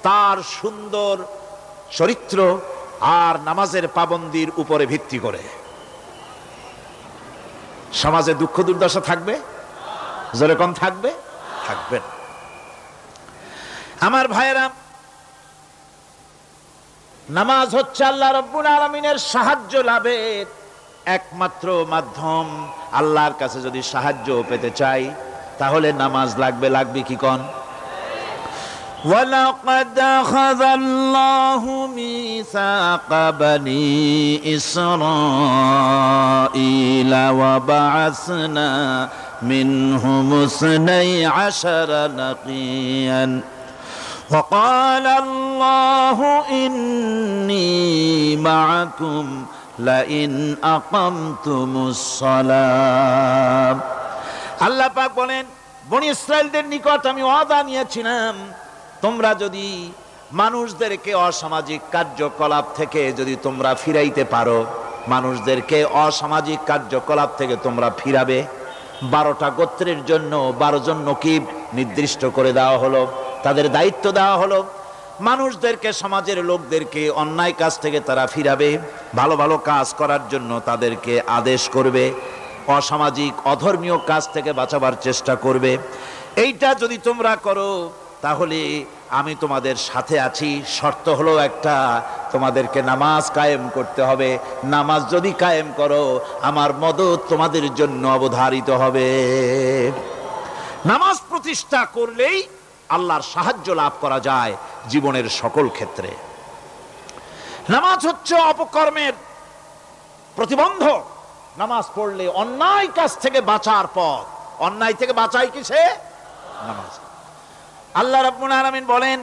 তার সুন্দর চরিত্র আর নামাজের পাবন্দির উপরে ভিত্তি করে। সমাজে দুঃখ দুর্দশা থাকবে? যেরকম থাকবে? থাকবে না। আমার ভাইয়েরা, নামাজ হচ্ছে আল্লাহ রাব্বুল আলামিনের সাহায্য লাভের একমাত্র মাধ্যম। আল্লাহর কাছে যদি সাহায্য পেতে চাই তাহলে নামাজ লাগবে। লাগবে কি কোন? وَلَقَدْ أَخَذَ اللَّهُ مِيثَاقَ بَنِي إِسْرَائِيلَ وَبَعَثْنَا مِنْهُمُ 12 نَقِيًّا وَقَالَ اللَّهُ إِنِّي مَعَكُمْ لَئِنْ أَقَمْتُمُ الصَّلَاةَ। আল্লাহ পাক বলেন, বনি ইসরাইলদের নিকট আমি ওয়াদা নিয়েছিলাম, তোমরা যদি মানুষদেরকে অসামাজিক কার্যকলাপ থেকে যদি তোমরা ফিরাইতে পারো, মানুষদেরকে অসামাজিক কার্যকলাপ থেকে তোমরা ফিরাবে। 12টা গোত্রের জন্য 12 জন নকিব নির্দিষ্ট করে দেওয়া হলো, তাদের দায়িত্ব দেওয়া হলো। মানুষদেরকে, সমাজের লোকদেরকে অন্যায় কাজ থেকে তারা ফিরাবে, ভালো ভালো কাজ করার জন্য তাদেরকে আদেশ করবে, অসামাজিক অধর্মীয় কাজ থেকে বাঁচাবার চেষ্টা করবে। এইটা যদি তোমরা করো তাহলে আমি তোমাদের সাথে আছি। শর্ত হলো একটা, তোমাদেরকে নামাজ কায়েম করতে হবে। নামাজ যদি কায়েম করো আমার মদদ তোমাদের জন্য অবধারিত হবে। নামাজ প্রতিষ্ঠা করলেই আল্লাহর সাহায্য লাভ করা যায় জীবনের সকল ক্ষেত্রে। নামাজ হচ্ছে অপকর্মের প্রতিবন্ধক। নামাজ পড়লে অন্যায় কাজ থেকে বাঁচার পথ। অন্যায় থেকে বাঁচাই কিসে? নামাজ। আল্লাহ রাব্বুল আলামিন বলেন,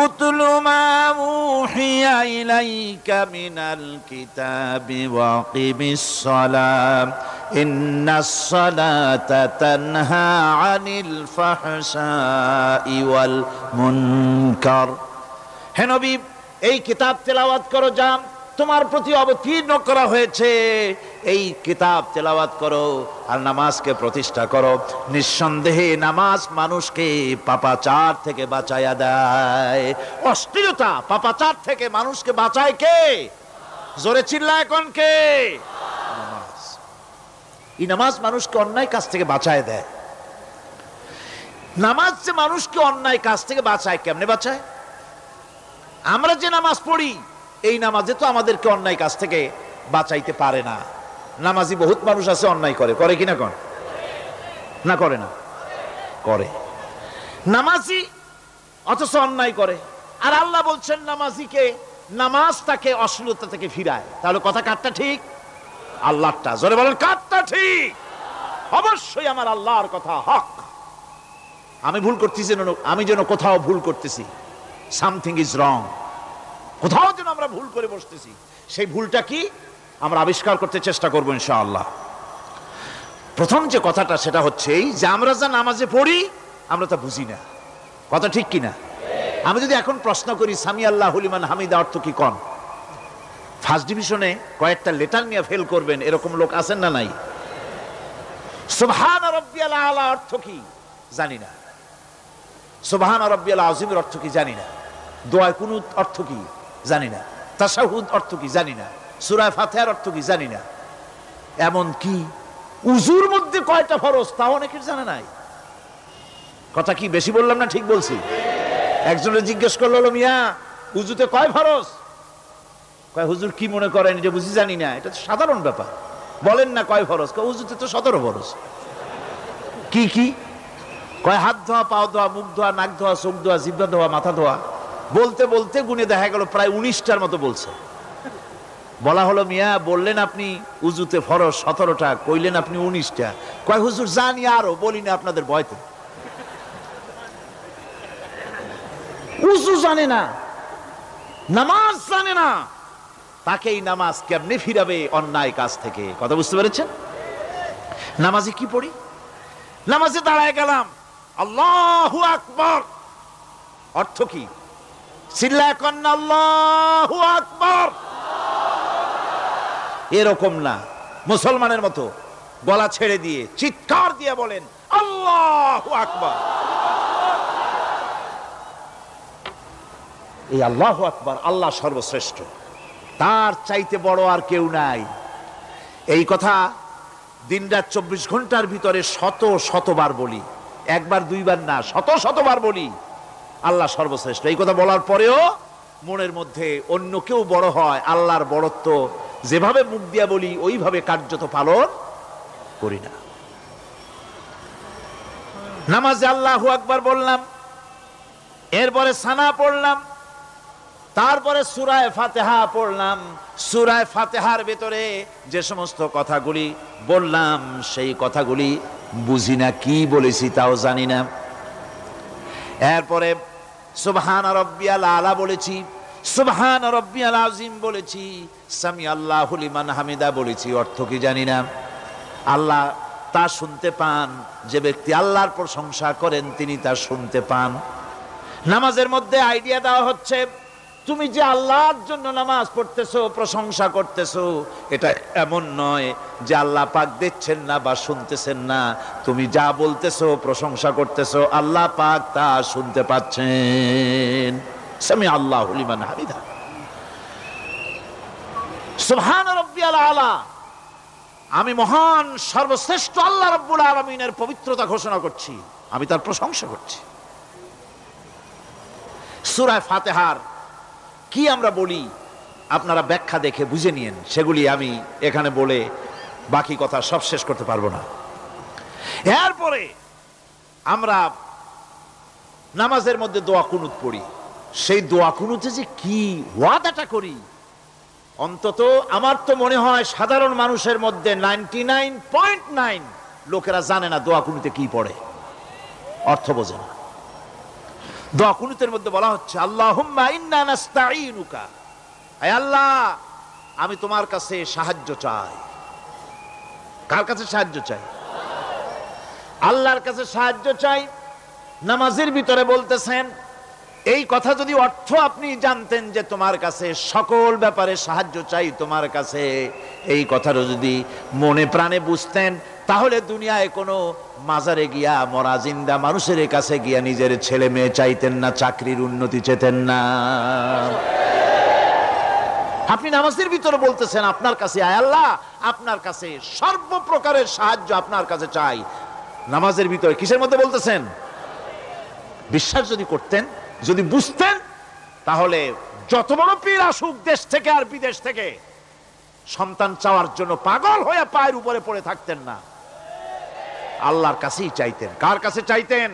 উতলু মা উহিয়া ইলাইকা মিনাল কিতাবি ওয়া আকিমিস সালাম ইন্নাস সালাতা তানহা আনিল ফাহশাই ওয়াল মুনকার। হে নবী, এই কিতাব তেলাওয়াত করো, যা তোমার প্রতি অবতীর্ণ করা হয়েছে, এই কিতাব তেলাওয়াত করো আর নামাজকে প্রতিষ্ঠা করো। নিঃসন্দেহে নামাজ মানুষকে পাপাচার থেকে বাঁচায়া দেয়। অশ্লীলতা, পাপাচার থেকে মানুষকে বাঁচায় কে? জোরে চিল্লায় কোন কে? নামাজ। এই নামাজ মানুষকে অন্যায় কাজ থেকে বাঁচায় দেয়। নামাজ যে মানুষকে অন্যায় কাজ থেকে বাঁচায়, কেমনে বাঁচায়? আমরা যে নামাজ পড়ি, এই নামাজে তো আমাদেরকে অন্যায় কাজ থেকে বাঁচাইতে পারে না। নামাজি বহুত মানুষ আছে অন্যায় করে, করে কিনা কোন? না করে না? করে। নামাজি অথচ অন্যায় করে। আর আল্লাহ বলছেন নামাজিকে, নামাজ তাকে অশ্লীলতা থেকে ফিরায়। তাহলে কথা কারটা ঠিক? আল্লাহরটা। জোরে বলেন, কারটা ঠিক? অবশ্যই আমার আল্লাহর কথা হক। আমি ভুল করতেছি, আমি যেন কোথাও ভুল করতেছি, সামথিং ইজ রং, কোথাও যেন আমরা ভুল করে বসতেছি, সেই ভুলটা কি আমরা আবিষ্কার করতে চেষ্টা করবো ইনশাআল্লাহ। প্রথম যে কথাটা সেটা হচ্ছে এই যে আমরা যা নামাজে পড়ি আমরা তা বুঝি না। কথা ঠিক কিনা? আমি যদি এখন প্রশ্ন করি সামি আল্লাহু লিমান হামিদা অর্থ কি কোন? ফার্স্ট ডিভিশনে কয়েকটা লেটার নিয়ে ফেল করবেন এরকম লোক আছেন না নাই? সুবহান রাব্বিয়াল আলা অর্থ কি জানি না। সুবহান রাব্বিয়াল আযীমের অর্থ কি জানি না। দোয়া কুনুত অর্থ কি জানি না। তাশাহুদ অর্থ কি জানি না। সূরা ফাতিহার অর্থ কি জানি না। এমন কি উযুর মধ্যে কয়টা ফরজ তাও অনেকের জানা নাই। কথা কি বেশি বললাম না ঠিক বলছি? একজনের জিজ্ঞেস করলো, মিয়া উযুতে কয় ফরজ? কয় হুজুর কি মনে করেন এটা বুঝি জানি না, এটা তো সাধারণ ব্যাপার, বলেন না কয় ফরজ? কয় উযুতে তো 17 ফরজ। কি কি? কয় হাত ধোয়া, পাও ধোয়া, মুখ ধোয়া, নাক ধোয়া, চোখ ধোয়া, জিহ্বা ধোয়া, মাথা ধোয়া। বলতে বলতে গুনে দেখা গেল প্রায় 19টার মতো বলছে। বলা হলো, মিয়া বললেন আপনি উযুতে ফরজ 17টা, কইলেন আপনি 19টা। কয় হুজুর জানি আরো, বলি না আপনাদের ভয়তে। উযু জানে না, নামাজ জানে না, তাকে এই নামাজ কেমনে ফিরাবে অন্যায় কাজ থেকে? কথা বুঝতে পেরেছেন? নামাজে কি পড়ি? নামাজে দাঁড়ায় গেলাম, আল্লাহু আকবার অর্থ কি? চিল্লায় কন্না আল্লাহু আকবার। এরকম না, মুসলমানের মতো গলা ছেড়ে দিয়ে চিৎকার দিয়ে বলেন আল্লাহু আকবার। এই আল্লাহু আকবার, আল্লাহ সর্বশ্রেষ্ঠ, তার চাইতে বড় আর কেউ নাই। এই কথা দিনরাত 24 ঘন্টার ভিতরে শত শতবার বলি, একবার দুইবার না, শত শতবার বলি আল্লাহ সর্বশ্রেষ্ঠ। এই কথা বলার পরেও মনের মধ্যে অন্য কেউ বড় হয়, আল্লাহর বড়ত্ব যেভাবে মুখ দিয়া বলি ওইভাবে কার্যত পালন করি না। নামাজে আল্লাহু আকবার বললাম, এরপরে সানা পড়লাম, তারপরে সূরা ফাতিহা পড়লাম। সূরা ফাতিহার ভিতরে যে সমস্ত কথাগুলি বললাম সেই কথাগুলি বুঝি না, কি বলেছি তাও জানি না। এরপরে সুবহান রাব্বিয়াল আলা বলেছি, সুবহান রাব্বিয়াল আযীম বলেছি, সামি আল্লাহু লিমান হামিদা বলেছি, অর্থ কি জানি না। আল্লাহ তা শুনতে পান, যে ব্যক্তি আল্লাহর প্রশংসা করেন তিনি তা শুনতে পান। নামাজের মধ্যে আইডিয়া দেওয়া হচ্ছে, তুমি যে আল্লাহর জন্য নামাজ পড়তেছো, প্রশংসা করতেছো, এটা এমন নয় যে আল্লাহ পাক দেখছেন না বা শুনতেছেন না। তুমি যা বলতেছো, প্রশংসা করতেছো, আল্লাহ পাক তা শুনতে পাচ্ছেন। সামি আল্লাহু লিমান হামিদা, সুবহান রাব্বিয়াল আলা, আমি মহান সর্বশ্রেষ্ঠ আল্লাহ রাব্বুল আলামিনের পবিত্রতা ঘোষণা করছি, আমি তার প্রশংসা করছি। সূরা ফাতিহার কি আমরা বলি আপনারা ব্যাখ্যা দেখে বুঝে নিয়েন, সেগুলি আমি এখানে বলে বাকি কথা সব শেষ করতে পারবো না। এরপরে আমরা নামাজের মধ্যে দোয়া কুনুত পড়ি। সেই দোয়া কুনুতে যে কি ওয়াদাটা করি, অন্তত আমার তো মনে হয় সাধারণ মানুষের মধ্যে 99.9 লোকেরা জানে না দোয়া কুনুতে কি পড়ে, অর্থ বোঝে না। দোয়া কুনুতের মধ্যে বলা হচ্ছে, আল্লাহুম্মা ইন্না নাস্তাঈনুকা, আয় আল্লাহ আমি তোমার কাছে সাহায্য চাই। কার কাছে সাহায্য চাই? আল্লাহর কাছে সাহায্য চাই। নামাজের ভিতরে বলতেছেন, এই কথা যদি অর্থ আপনি জানতেন যে তোমার কাছে সকল ব্যাপারে সাহায্য চাই তোমার কাছে, এই কথাটা যদি মনে প্রাণে বুঝতেন, তাহলে দুনিয়ায় কোনো মাজারে গিয়া মরা জিন্দা মানুষের কাছে গিয়া নিজের ছেলে মেয়ে চাইতেন না, চাকরির উন্নতি চেতেন না। আপনি নামাজের ভিতরে বলতেছেন আপনার কাছে, আয় আল্লাহ আপনার কাছে সর্বপ্রকারের সাহায্য আপনার কাছে চাই। নামাজের ভিতরে কিসের মধ্যে বলতেছেন? বিশ্বাস যদি করতেন, যদি বুঝতেন, তাহলে যত বড় পীর আসুক দেশ থেকে আর বিদেশ থেকে, সন্তান চাওয়ার জন্য পাগল হয়ে পায়ের উপরে পড়ে থাকতেন না, আল্লাহর কাছেই চাইতেন। কার কাছে চাইতেন?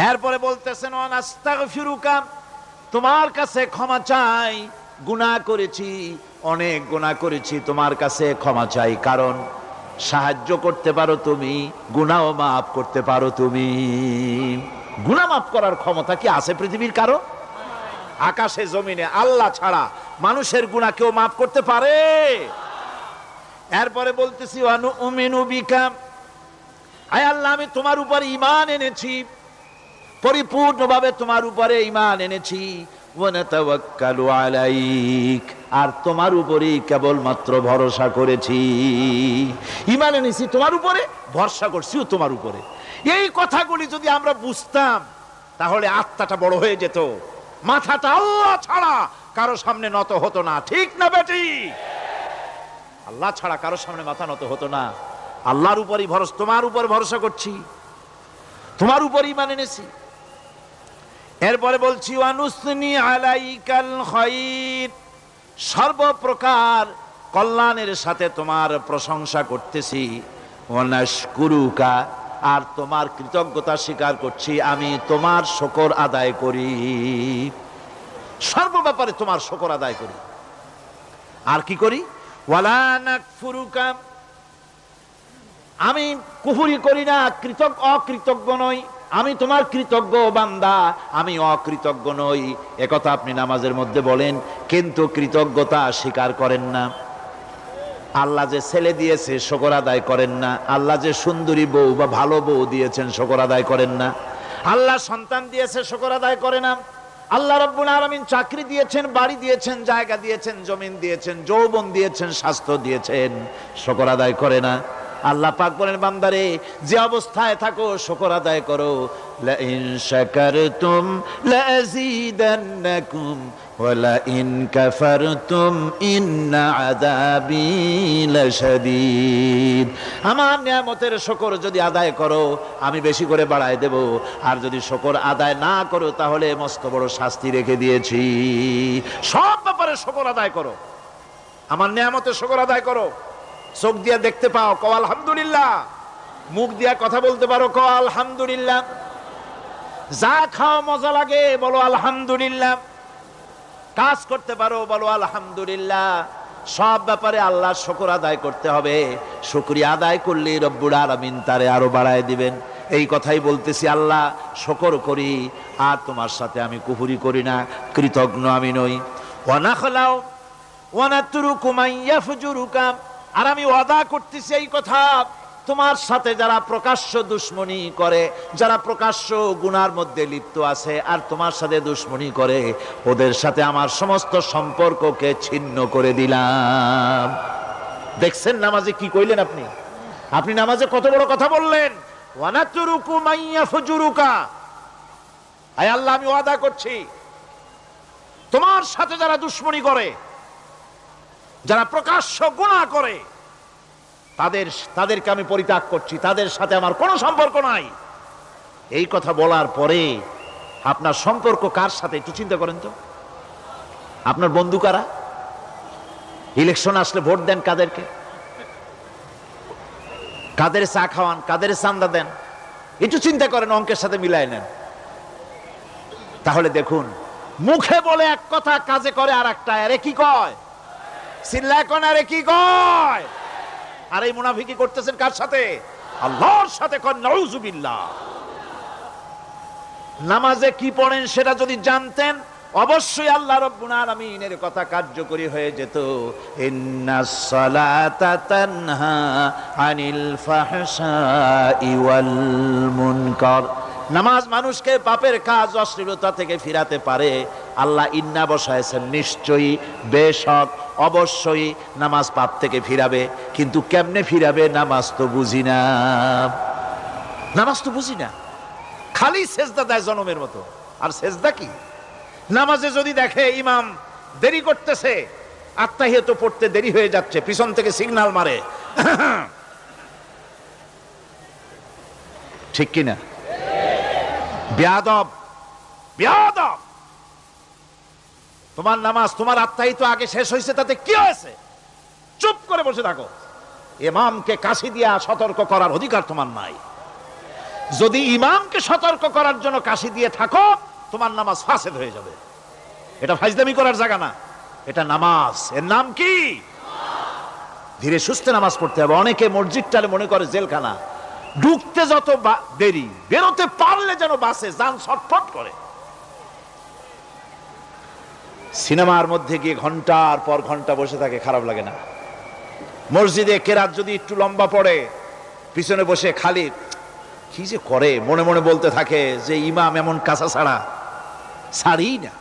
এরপরে বলতেছেন, আস্তাগফিরুকা, তোমার কাছে ক্ষমা চাই, গুনাহ করেছি, অনেক গুনাহ করেছি, তোমার কাছে ক্ষমা চাই, কারণ সাহায্য করতে পারো তুমি, গুনাহ মাফ করতে পারো তুমি। গুনাহ মাফ করার ক্ষমতা কি আছে পৃথিবীর কারো? আকাশে জমিনে আল্লাহ ছাড়া মানুষের গুনাহ কেউ মাফ করতে পারে? এরপরে বলতেছি, অনুমিনু বিকা, আয় আল্লাহ আমি তোমার উপর ঈমান এনেছি, পরিপূর্ণভাবে তোমার উপরে ঈমান এনেছি, ওয়া নাতাওয়াক্কালু আলাইক, আর তোমার উপরেই কেবলমাত্র ভরসা করেছি। ঈমান এনেছি তোমার উপরে, ভরসা করছিও তোমার উপরে। এই কথাগুলি যদি আমরা বুঝতাম, তাহলে আত্মাটা বড় হয়ে যেত, মাথাটা আল্লাহ ছাড়া কারো সামনে নত হতো না। ঠিক না বেটি? আল্লাহ ছাড়া কারো সামনে মাথা নত হতো না। আল্লাহর উপরই ভরসা, তোমার উপর ভরসা করছি, তোমার উপর ঈমান এনেছি। এরপরে বলছি, ওয়ানুসনি আলাইকাল খায়র, সর্বপ্রকার কল্যাণের সাথে তোমার প্রশংসা করতেছি। ওয়ানাশকুরুকা, আর তোমার কৃতজ্ঞতা স্বীকার করছি, আমি তোমার শুকর আদায় করি, সর্ব ব্যাপারে তোমার শুকর আদায় করি। আর কি করি? ওয়ালা নাকফুরুকা, আমি কুফরি করি না, অকৃতজ্ঞ নই, আমি তোমার কৃতজ্ঞ বান্দা, আমি অকৃতজ্ঞ নই। একথা আপনি নামাজের মধ্যে বলেন, কিন্তু কৃতজ্ঞতা স্বীকার করেন না। আল্লাহ যে ছেলে দিয়েছে শুকর আদায় করেন না, আল্লাহ যে সুন্দরী বউ বা ভালো বউ দিয়েছেন শুকর আদায় করেন না, আল্লাহ সন্তান দিয়েছে শুকর আদায় করে না, আল্লাহ রাব্বুল আলামিন চাকরি দিয়েছেন, বাড়ি দিয়েছেন, জায়গা দিয়েছেন, জমিন দিয়েছেন, যৌবন দিয়েছেন, স্বাস্থ্য দিয়েছেন, শুকর আদায় করে না। আল্লাহ পাক বলেন, বান্দারে যে অবস্থায় থাকো শুকর আদায় করো। লা ইন শাকারতুম লা আযীদান্নাকুম ওয়া লা ইন কাফারতুম ইন্না আযাবী লাশাদীদ। আমার নিয়ামতের শুকর যদি আদায় করো আমি বেশি করে বাড়ায় দেব, আর যদি শুকর আদায় না করো তাহলে মস্ত বড় শাস্তি রেখে দিয়েছি। সব ব্যাপারে শুকর আদায় করো, আমার নিয়ামতের শুকর আদায় করো। চোখ দিয়া দেখতে পাও, কও আলহামদুলিল্লাহ। মুখ দিয়া কথা বলতে পারো, কও আলহামদুলিল্লাহ। যা খাও মজা লাগে বলো আলহামদুলিল্লাহ। কাজ করতে পারো বলো আলহামদুলিল্লাহ। সব ব্যাপারে আল্লাহর শুকর আদায় করতে হবে। শুকরিয়া আদায় করলে রব্বুল আলামিন তারে আরো বাড়ায় দিবেন। এই কথাই বলতেছি, আল্লাহ শুকর করি আর তোমার সাথে আমি কুফরি করি না, কৃতজ্ঞ আমি নই। ওয়া নাখলাউ ওয়া নাতরুকু মান ইয়াফজুরুকা, আর আমি ওয়াদা করতেছি এই কথা, তোমার সাথে যারা প্রকাশ্য দুশ্মনী করে, যারা প্রকাশ্য গুনার মধ্যে লিপ্ত আছে আর তোমার সাথে দুশ্মনী করে, ওদের সাথে আমার সমস্ত সম্পর্ককে ছিন্ন করে দিলাম। দেখছেন নামাজে কি কইলেন আপনি? আপনি নামাজে কত বড় কথা বললেন, ওয়া নাতরুকু মান ইয়াফজুরুকা। আয় আল্লাহ, আমি ওয়াদা করছি তোমার সাথে যারা দুশ্মনী করে, যারা প্রকাশ্য গুনাহ করে, তাদেরকে আমি পরিত্যাগ করছি, তাদের সাথে আমার কোনো সম্পর্ক নাই। এই কথা বলার পরে আপনার সম্পর্ক কার সাথে একটু চিন্তা করেন তো। আপনার বন্ধু কারা? ইলেকশন আসলে ভোট দেন কাদেরকে? কাদের চা খাওয়ান, কাদের চান্দা দেন? একটু চিন্তা করেন, অঙ্কের সাথে মিলাই নেন। তাহলে দেখুন, মুখে বলে এক কথা, কাজে করে আর একটা। আরে কি কয়? চিল্লায় কোন, আরে কি কয়? আর এই মুনাফিকি করতেছেন কার সাথে? আল্লাহর সাথে। কোন নাউযুবিল্লাহ। নামাজে কি পড়েন সেটা যদি জানতেন, অবশ্যই আল্লাহ রাব্বুল আলামিনের কথা কার্যকরী হয়ে যেত। ইন্নাস সালাতা তানহা আনিল ফাহশাই ওয়াল মুনকার। নামাজ মানুষকে পাপের কাজ, অশ্লীলতা থেকে ফিরাতে পারে। আল্লাহ ইন্না বসায়ছেন, নিশ্চয়ই, বেশক, অবশ্যই নামাজ পাপ থেকে ফিরাবে। কিন্তু কেমনে ফিরাবে নামাজ তো বুঝি না। নামাজ তো বুঝি না, খালি সেজদা দেয় জনমের মতো। আর সেজদা কি? নামাজে যদি দেখে ইমাম দেরি করতেছে, আত্তাহিয়াত পড়তে দেরি হয়ে যাচ্ছে, পিছন থেকে সিগন্যাল মারে, ঠিক কিনা? বেয়াদব, বেয়াদব। তোমার নামাজ, তোমার আত্তাহিয়াত আগে শেষ হয়েছে, তাতে কি হয়েছে? চুপ করে বসে থাকো। ইমামকে কাশি দিয়া সতর্ক করার অধিকার তোমার নাই। যদি ইমামকে সতর্ক করার জন্য কাশি দিয়ে থাকো, তোমার নামাজ ফাসেদ হয়ে যাবে। এটা ফাজলামি করার জায়গা না, এটা নামাজ। এর নাম কি? ধীরে সুস্থে নামাজ পড়তে হবে। অনেকে মসজিদটারে মনে করে জেলখানা। ঢুকতে যত দেরি, বেরোতে পারলে যেন বাসে যান ছটফট করে। সিনেমার মধ্যে গিয়ে ঘন্টার পর ঘন্টা বসে থাকে, খারাপ লাগে না? মসজিদে কেরাত যদি একটু লম্বা পড়ে, পিছনে বসে খালি কি যে করে মনে মনে বলতে থাকে যে ইমাম এমন কাঁচা ছাড়া ছাড়ি না।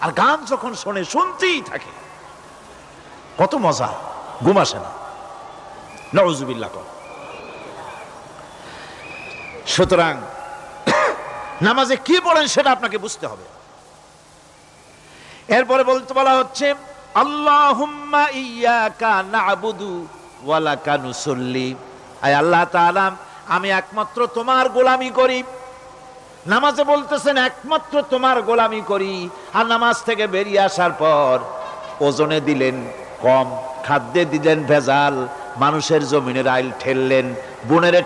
আর গান যখন শোনে, শুনতেই থাকে, কত মজা, ঘুম আসে না। নাউযুবিল্লাহ। সুতরাং নামাজে কি পড়েন সেটা আপনাকে বুঝতে হবে। এরপরে বলতে বলা হচ্ছে, আল্লাহুম্মা ইয়্যাকা না'বুদু ওয়া লাকা নুসাল্লি। আয় আল্লাহ তাআলা, আমি একমাত্র তোমার গোলামি করি। নামাজে বলতেছেন একমাত্র তোমার গোলামি করি। আর নামাজ থেকে বেরিয়ে আসার পর ওজনে দিলেন কম, খাদ্যে দিলেন ভেজাল, মানুষের জমিনের আইল ঠেললেন, বোনেরে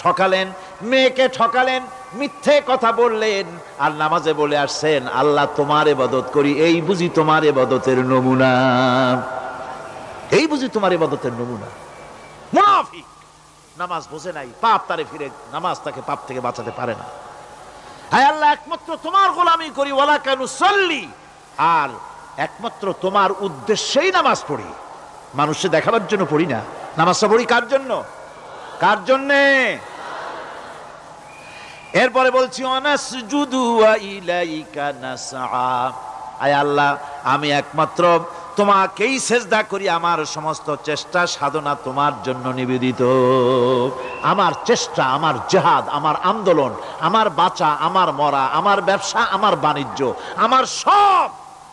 ঠকালেন, মেয়েকে ঠকালেন, মিথ্যে কথা বললেন, আর নামাজে বলে আসছেন আল্লাহ তোমার ইবাদত করি। এই বুঝি তোমার ইবাদতের নমুনা? এই বুঝি তোমার ইবাদতের নমুনা? মুনাফিক। নামাজ বোঝে নাই, পাপ তারে ফিরে, নামাজ তাকে পাপ থেকে বাঁচাতে পারে না। হায় আল্লাহ, একমাত্র তোমার গোলামি করি, ওয়ালাকা নুসাল্লি, আর একমাত্র তোমার উদ্দেশ্যেই নামাজ পড়ি। মানুষে দেখাবার জন্য পড়ি না। নামাজটা পড়ি কার জন্য? কার জন্যে? এরপরে বলছি, ওয়ানাসজুদু ওয়া ইলাইকা নাসআ। আয় আল্লাহ, আমি একমাত্র তোমাকেই সেজদা করি, আমার সমস্ত চেষ্টা সাধনা তোমার জন্য নিবেদিত। আমার চেষ্টা, আমার জিহাদ, আমার আন্দোলন, আমার বাঁচা, আমার মরা, আমার ব্যবসা, আমার বাণিজ্য, আমার সব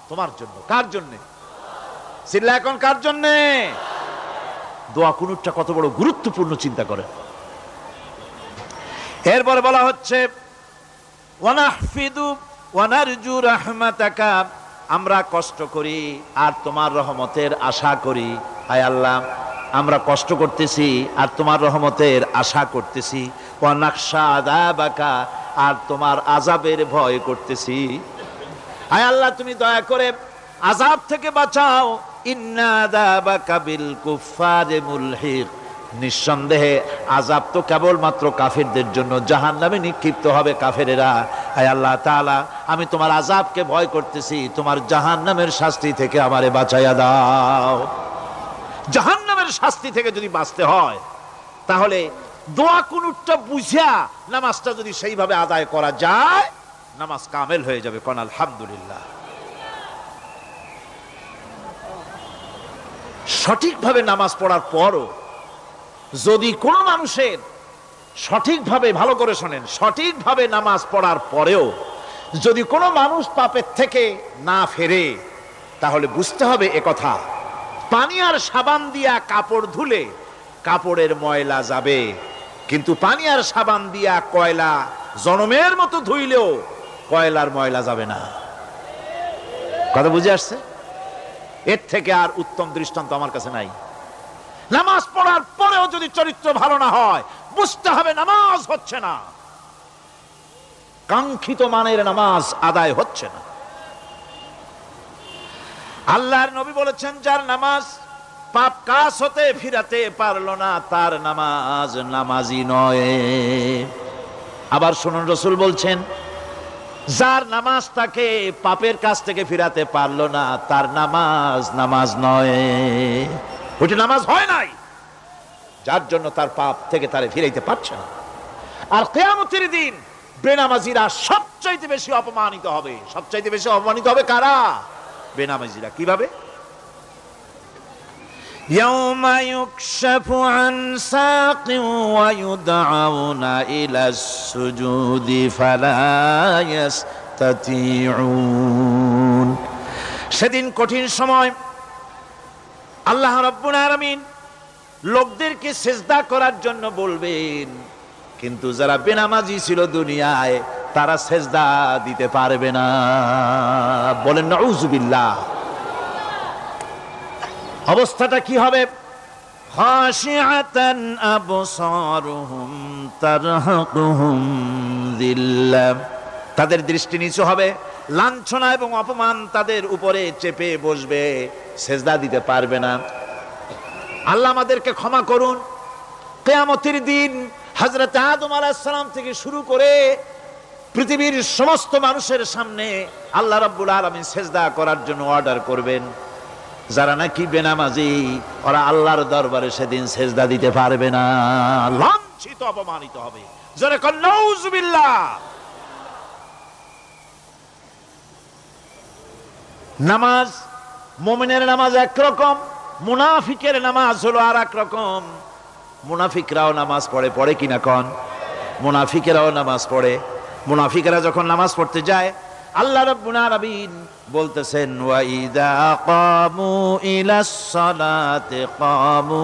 তোমার জন্য। কার জন্য? চিল্লা এখন কার জন্য? দোয়া কুনুতটা কত বড় গুরুত্বপূর্ণ চিন্তা করে। এরপরে বলা হচ্ছে ওয়ানাহফিদু ওয়ানারজু রাহমাতাকা, আমরা কষ্ট করি আর তোমার রহমতের আশা করি। হায় আল্লাহ, আমরা কষ্ট করতেছি আর তোমার রহমতের আশা করতেছি। ওয়ানাখশা আযাবাকা, আর তোমার আযাবের ভয় করতেছি। হায় আল্লাহ, তুমি দয়া করে আযাব থেকে বাঁচাও। ইন্না আযাবাকা বিল কুফফারি মুলহিক, নিঃসন্দেহে আযাব তো কেবলমাত্র কাফেরদের জন্য, জাহান্নামে নিক্ষিপ্ত হবে কাফেরেরা। হায় আল্লাহ তাআলা, আমি তোমার আযাবকে ভয় করতেছি, তোমার জাহান্নামের শাস্তি থেকে আমারে বাঁচাইয়া দাও। জাহান্নামের শাস্তি থেকে যদি বাঁচতে হয়, তাহলে দোয়া কুনুতটা বুঝিয়া নামাজটা যদি সেইভাবে আদায় করা যায়, নামাজ কামেল হয়ে যাবে। কোন আলহামদুলিল্লাহ। সঠিকভাবে নামাজ পড়ার পরও যদি কোনো মানুষের সঠিকভাবে, ভালো করে শোনেন, সঠিকভাবে নামাজ পড়ার পরেও যদি কোনো মানুষ পাপের থেকে না ফেরে, তাহলে বুঝতে হবে একথা, পানি আর সাবান দিয়া কাপড় ধুলে কাপড়ের ময়লা যাবে, কিন্তু পানি আর সাবান দিয়া কয়লা জনমের মতো ধুইলেও কয়লার ময়লা যাবে না। কথা বুঝে আসছে? এর থেকে আর উত্তম দৃষ্টান্ত আমার কাছে নাই। নামাজ পড়ার পরেও যদি চরিত্র ভালো না হয়, বুঝতে হবে নামাজ হচ্ছে না, কাঙ্ক্ষিত মানের নামাজ আদায় হচ্ছে না। আল্লাহর নবী বলেছেন, যার নামাজ পাপ কাজ হতে ফিরাতে পারলো না, তার নামাজ নামাজি নয়। আবার শুনুন, রাসূল বলছেন, যার নামাজ তাকে পাপের কাছ থেকে ফিরাতে পারলো না, তার নামাজ নামাজ নয়। ওইটা নামাজ হয় নাই, যার জন্য তার পাপ থেকে তারে ফিরাইতে পারছে না। আর কিয়ামতের দিন বেনামাজিরা সবচাইতে বেশি অপমানিত হবে। সবচাইতে বেশি অপমানিত হবে কারা? বেনামাজিরা। কিভাবে? ইয়াউমা ইউকশাফু আন সাকিন ওয়া ইউদআউনা ইলাস সুজুদি ফালা ইস্তাতিউন। সেদিন কঠিন সময়, আল্লাহ রাব্বুল আলামিন লোকদেরকে সিজদা করার জন্য বলবেন, কিন্তু যারা বেনামাজি ছিল দুনিয়ায়, তারা সিজদা দিতে পারবে না। বলেন নাউযুবিল্লাহ। অবস্থাটা কি হবে? খাশিআতান আবসারুহুম তারহাকুহুম যিল্লাহ, তাদের দৃষ্টি নিচু হবে, লাঞ্ছনা এবং অপমান তাদের উপরে চেপে বসবে, সিজদা দিতে পারবে না। আল্লাহ আমাদেরকে ক্ষমা করুন। কিয়ামতের দিন হযরত আদম আলাইহিস সালাম থেকে শুরু করে পৃথিবীর সমস্ত মানুষের সামনে আল্লাহ রাব্বুল আলামিন সিজদা করার জন্য অর্ডার করবেন। যারা নাকি বেনামাজি, ওরা আল্লাহর দরবারে সেদিন সিজদা দিতে পারবে না, লাঞ্ছিত অপমানিত হবে। যারা কন নাউযুবিল্লাহ। নামাজ, মুমিনের নামাজ একরকম, মুনাফিকের নামাজ হলো আর এক রকম। মুনাফিকরাও নামাজ পড়ে, পড়ে কিনা কন? মুনাফিকেরাও নামাজ পড়ে। মুনাফিকেরা যখন নামাজ পড়তে যায়, আল্লাহ রাব্বুল আলামিন বলতেছেন, ওয়া ইযা কামু ইলাস সালাতি কামু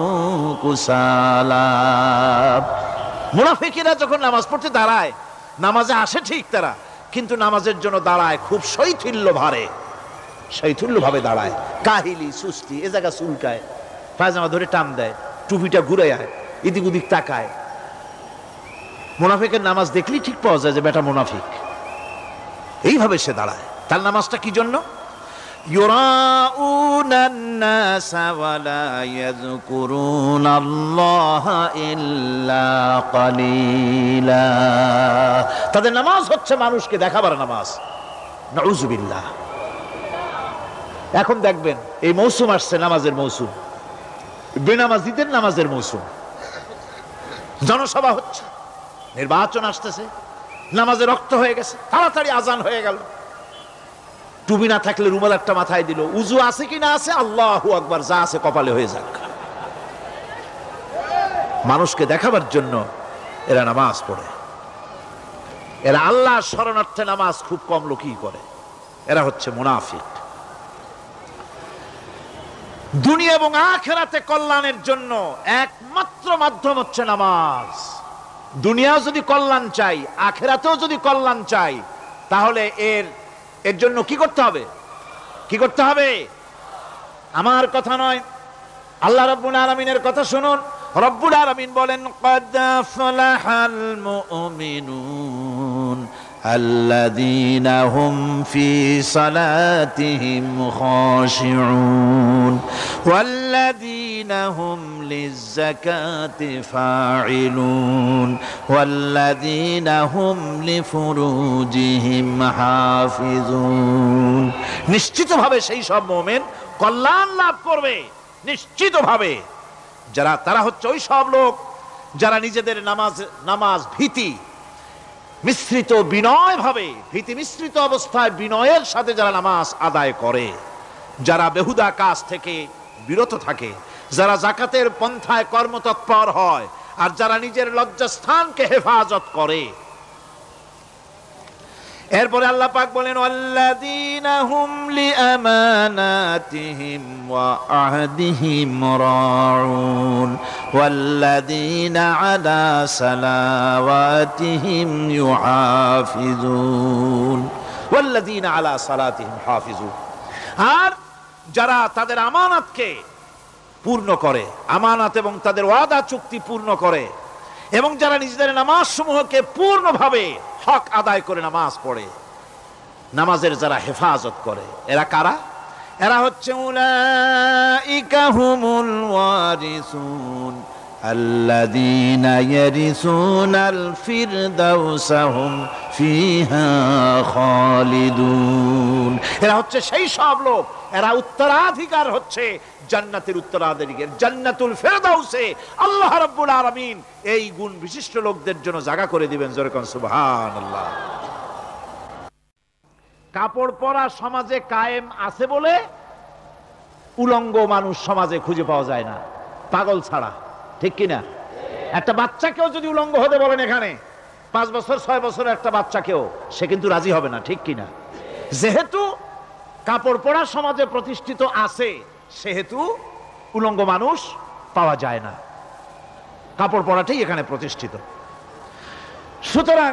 কুসালা। মুনাফিকেরা যখন নামাজ পড়তে দাঁড়ায়, নামাজে আসে ঠিক তারা, কিন্তু নামাজের জন্য দাঁড়ায় খুব শৈথিল্য ভারে, শৈথিল্য ভাবে দাঁড়ায়, কাহিলি সুস্তি, এ জায়গা চুলকায়, পায়জামা ধরে টান দেয়, টুপিটা ঘুরে আয়, এদিক ওদিক তাকায়। মুনাফিকের নামাজ দেখলেই ঠিক পাওয়া যায় যে বেটা মুনাফিক। এইভাবে সে দাঁড়ায়। তার নামাজটা কি জন্য? ইউরাউনান নাসা ওয়া লা ইয়াযকুরুনাল্লাহা ইল্লা কালিলা। তাদের নামাজ হচ্ছে মানুষকে দেখাবার নামাজ। নাউযুবিল্লাহ। এখন দেখবেন এই মৌসুম আসছে, নামাজের মৌসুম, বেনামাজিদের নামাজের মৌসুম। জনসভা হচ্ছে, নির্বাচন আসতেছে, নামাজে রক্ত হয়ে গেছে, তাড়াতাড়ি আজান হয়ে গেল, টুপি না থাকলে রুমাল একটা মাথায় দিল, উজু আছে কি না আছে, আল্লাহু আকবার, যা আছে কপালে হয়ে যাক। মানুষকে দেখাবার জন্য এরা নামাজ পড়ে। এরা আল্লাহর শরণার্থে নামাজ খুব কম লোকই করে। এরা হচ্ছে মুনাফিক। দুনিয়া এবং আখিরাতে কল্যাণের জন্য একমাত্র মাধ্যম হচ্ছে নামাজ। দুনিয়া যদি কল্যাণ চাই, আখিরাতেও যদি কল্যাণ চাই, তাহলে এর জন্য কি করতে হবে? কি করতে হবে? আমার কথা নয়, আল্লাহ রাব্বুল আলামিনের কথা শুনুন। রব্বুল আলামিন বলেন, ক্বাদ আফলাহাল মুমিনুন আল্লাযীনা হুম ফি সালাতিহিম খাশিউন ওয়াল্লাযীনা হুম লিয-যাকাতি ফাঈলুন ওয়াল্লাযীনা হুম লিফুরুজিহিম হাফিজুন। নিশ্চিতভাবে সেই সব মুমিন কল্যাণ লাভ করবে, নিশ্চিতভাবে। তারা হচ্ছে ওই সব লোক যারা নিজেদের নামাজ ভীতি মিশ্রিত বিনয় ভাবে, ভীতি মিশ্রিত অবস্থায় বিনয়ের সাথে যারা নামাজ আদায় করে, যারা বেহুদা কাজ থেকে বিরত থাকে, যারা যাকাতের পন্থায় কর্মতৎপর হয়, আর যারা নিজের লজ্জাস্থানকে হেফাজত করে। এরপরে আল্লাহ পাক বলেন, ওয়াল্লাযীনা হুম লিআমানাতিহিম ওয়া আহদিহিম রাউন ওয়াল্লাযীনা আলা সালাওয়াতিহিম ইউহাফিজুন ওয়াল্লাযীনা আলা সালাতিহিম হাফিজুন। আর যারা তাদের আমানতকে পূর্ণ করে, আমানত এবং তাদের ওয়াদা চুক্তি পূর্ণ করে, এবং যারা নিজেদের নামাজ সমূহকে পূর্ণভাবে হক আদায় করে নামাজ পড়ে, নামাজের যারা হেফাজত করে, এরা কারা? এরা হচ্ছে উলাইকা হুমুল ওয়ারিসুন আল্লাযীনা ইয়ারিসুনাল ফিরদাউসা হুম ফিহা খালিদুন। এরা হচ্ছে সেই সব লোক, এরা উত্তরাধিকার হচ্ছে জান্নাতের উত্তরাধিকার, জান্নাতুল ফিরদাউসে আল্লাহ রাব্বুল আলামিন এই গুণ বিশিষ্ট লোকদের জন্য জায়গা করে দিবেন। জোরে কোন সুবহানাল্লাহ। কাপড় পরা সমাজে কায়েম আছে বলে উলঙ্গ মানুষ সমাজে খুঁজে পাওয়া যায় না, পাগল ছাড়া, ঠিক কিনা? একটা বাচ্চাকেও যদি উলঙ্গ হতে বলেন এখানে, 5 বছর 6 বছরের একটা বাচ্চাকেও, সে কিন্তু রাজি হবে না, ঠিক কিনা? যেহেতু কাপড় পরা সমাজে প্রতিষ্ঠিত আছে, সেহেতু উলঙ্গ মানুষ পাওয়া যায় না, কাপড় পরাটাই এখানে প্রতিষ্ঠিত। সুতরাং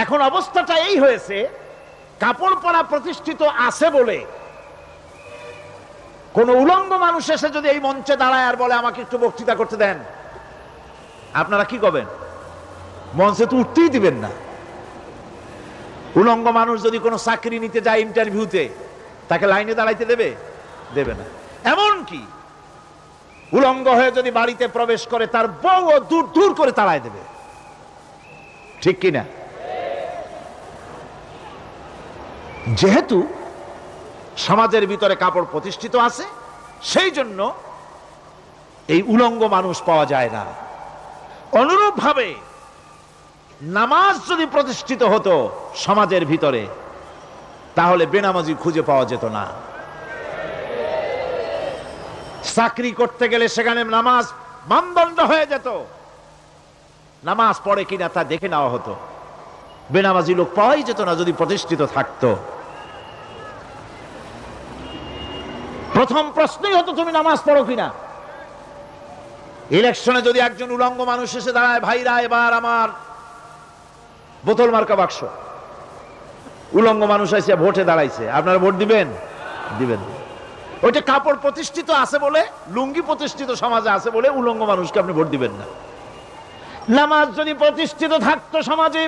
এখন অবস্থাটা এই হয়েছে, কাপড় পরা প্রতিষ্ঠিত আছে বলে কোন উলঙ্গ মানুষ এসে যদি এই মঞ্চে দাঁড়ায় আর বলে আমাকে একটু বক্তৃতা করতে দেন, আপনারা কি করবেন? মঞ্চে তো উঠতেই দিবেন না। উলঙ্গ মানুষ যদি কোনো চাকরি নিতে যায় ইন্টারভিউতে, তাকে লাইনে দাঁড়াইতে দেবে? দেবে না। এমনকি উলঙ্গ হয়ে যদি বাড়িতে প্রবেশ করে, তার বউ দূর দূর করে তাড়ায় দেবে, ঠিক কিনা? যেহেতু সমাজের ভিতরে কাপড় প্রতিষ্ঠিত আছে, সেই জন্য এই উলঙ্গ মানুষ পাওয়া যায় না। অনুরূপ ভাবে নামাজ যদি প্রতিষ্ঠিত হতো সমাজের ভিতরে, তাহলে বেনামাজি খুঁজে পাওয়া যেত না। চাকরি করতে গেলে সেখানে নামাজ মানদণ্ড হয়ে যেত, নামাজ পড়ে কিনা তা দেখে নেওয়া হতো। বেনামাজি লোক পাওয়াই যেত না যদি প্রতিষ্ঠিত থাকতো। প্রথম প্রশ্নই হতো তুমি নামাজ পড়ো কিনা। ইলেকশনে যদি একজন উলঙ্গ মানুষ এসে দাঁড়ায়, ভাইরা এবার আমার বোতল মার্কা বাক্স, উলঙ্গ মানুষ এসে ভোটে দাঁড়াইছে, আপনারা ভোট দিবেন? দিবেন। ওইটা কাপড় প্রতিষ্ঠিত আছে বলে, লুঙ্গি প্রতিষ্ঠিত সমাজে আছে বলে উলঙ্গ মানুষকে আপনি ভোট দিবেন না। নামাজ যদি প্রতিষ্ঠিত থাকতো সমাজে,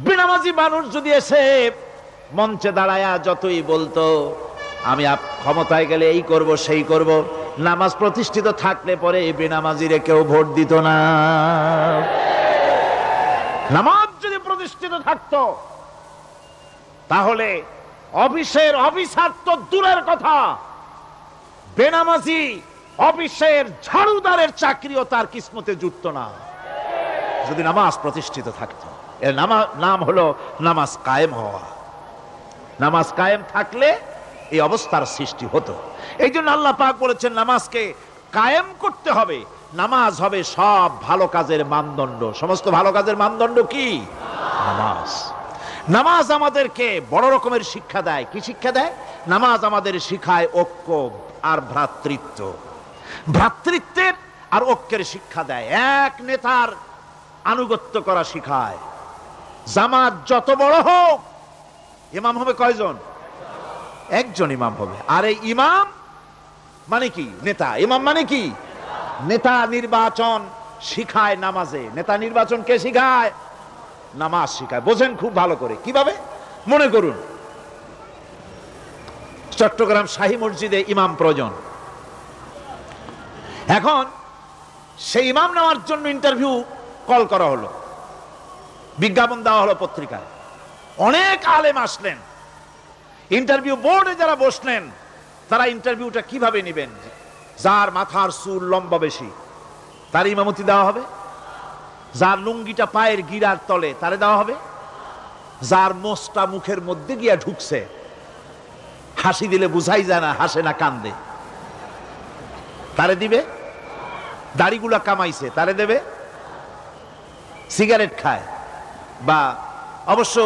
বেনামাজি মানুষ যদি এসে মঞ্চে দাঁড়ায়া যতই বলতো আমি ক্ষমতায় গেলে এই করব সেই করব, নামাজ প্রতিষ্ঠিত থাকলে পরে এই বেনামাজিরে কেউ ভোট দিত না। নামাজ যদি প্রতিষ্ঠিত থাকতো, তাহলে অফিসের অফিসার তো দূরের কথা, বেনামাজি অফিসের ঝাড়ুদারের চাকরিও তার কিসমতে জুটতো না যদি নামাজ প্রতিষ্ঠিত থাকতো। এর নাম হলো নামাজ কায়েম হওয়া। নামাজ কায়েম থাকলে এই অবস্থার সৃষ্টি হতো। এই জন্য আল্লাহ পাক বলেছেন নামাজকে কায়েম করতে হবে। নামাজ হবে সব ভালো কাজের মানদণ্ড। সমস্ত ভালো কাজের মানদণ্ড কি? নামাজ। নামাজ আমাদেরকে বড় রকমের শিক্ষা দেয়। কি শিক্ষা দেয়? নামাজ আমাদের শিখায় ঐক্য আর ভ্রাতৃত্ব। ভ্রাতৃত্বের আর ঐক্যের শিক্ষা দেয়। এক নেতার আনুগত্য করা শিখায়। জামাত যত বড় হোক, ইমাম হবে কয়জন? একজন ইমাম হবে। আর এই ইমাম মানে কি? নেতা। ইমাম মানে কি? নেতা নির্বাচন শিখায় নামাজে। নেতা নির্বাচন কে শিখায়? নামাজ শিখায়। বোঝেন খুব ভালো করে। কিভাবে? মনে করুন চট্টগ্রাম শাহী মসজিদে ইমাম প্রয়োজন। এখন সেই ইমাম নেওয়ার জন্য ইন্টারভিউ কল করা হলো, বিজ্ঞাপন দেওয়া হলো পত্রিকায়। অনেক আলেম আসলেন। ইন্টারভিউ বোর্ডে যারা বসলেন তারা ইন্টারভিউটা কিভাবে নেবেন? যার মাথার চুল লম্বা বেশি তার ইমামতি দেওয়া হবে, যার লুঙ্গিটা পায়ের গিরার তলে তারে দেওয়া হবে, যার মোষটা মুখের মধ্যে গিয়া ঢুকছে, হাসি দিলে বুঝাই যায় না হাসে না কান্দে, তারে দিবে। দাড়িগুলা কামাইছে তারে দেবে। সিগারেট খায় বা অবশ্য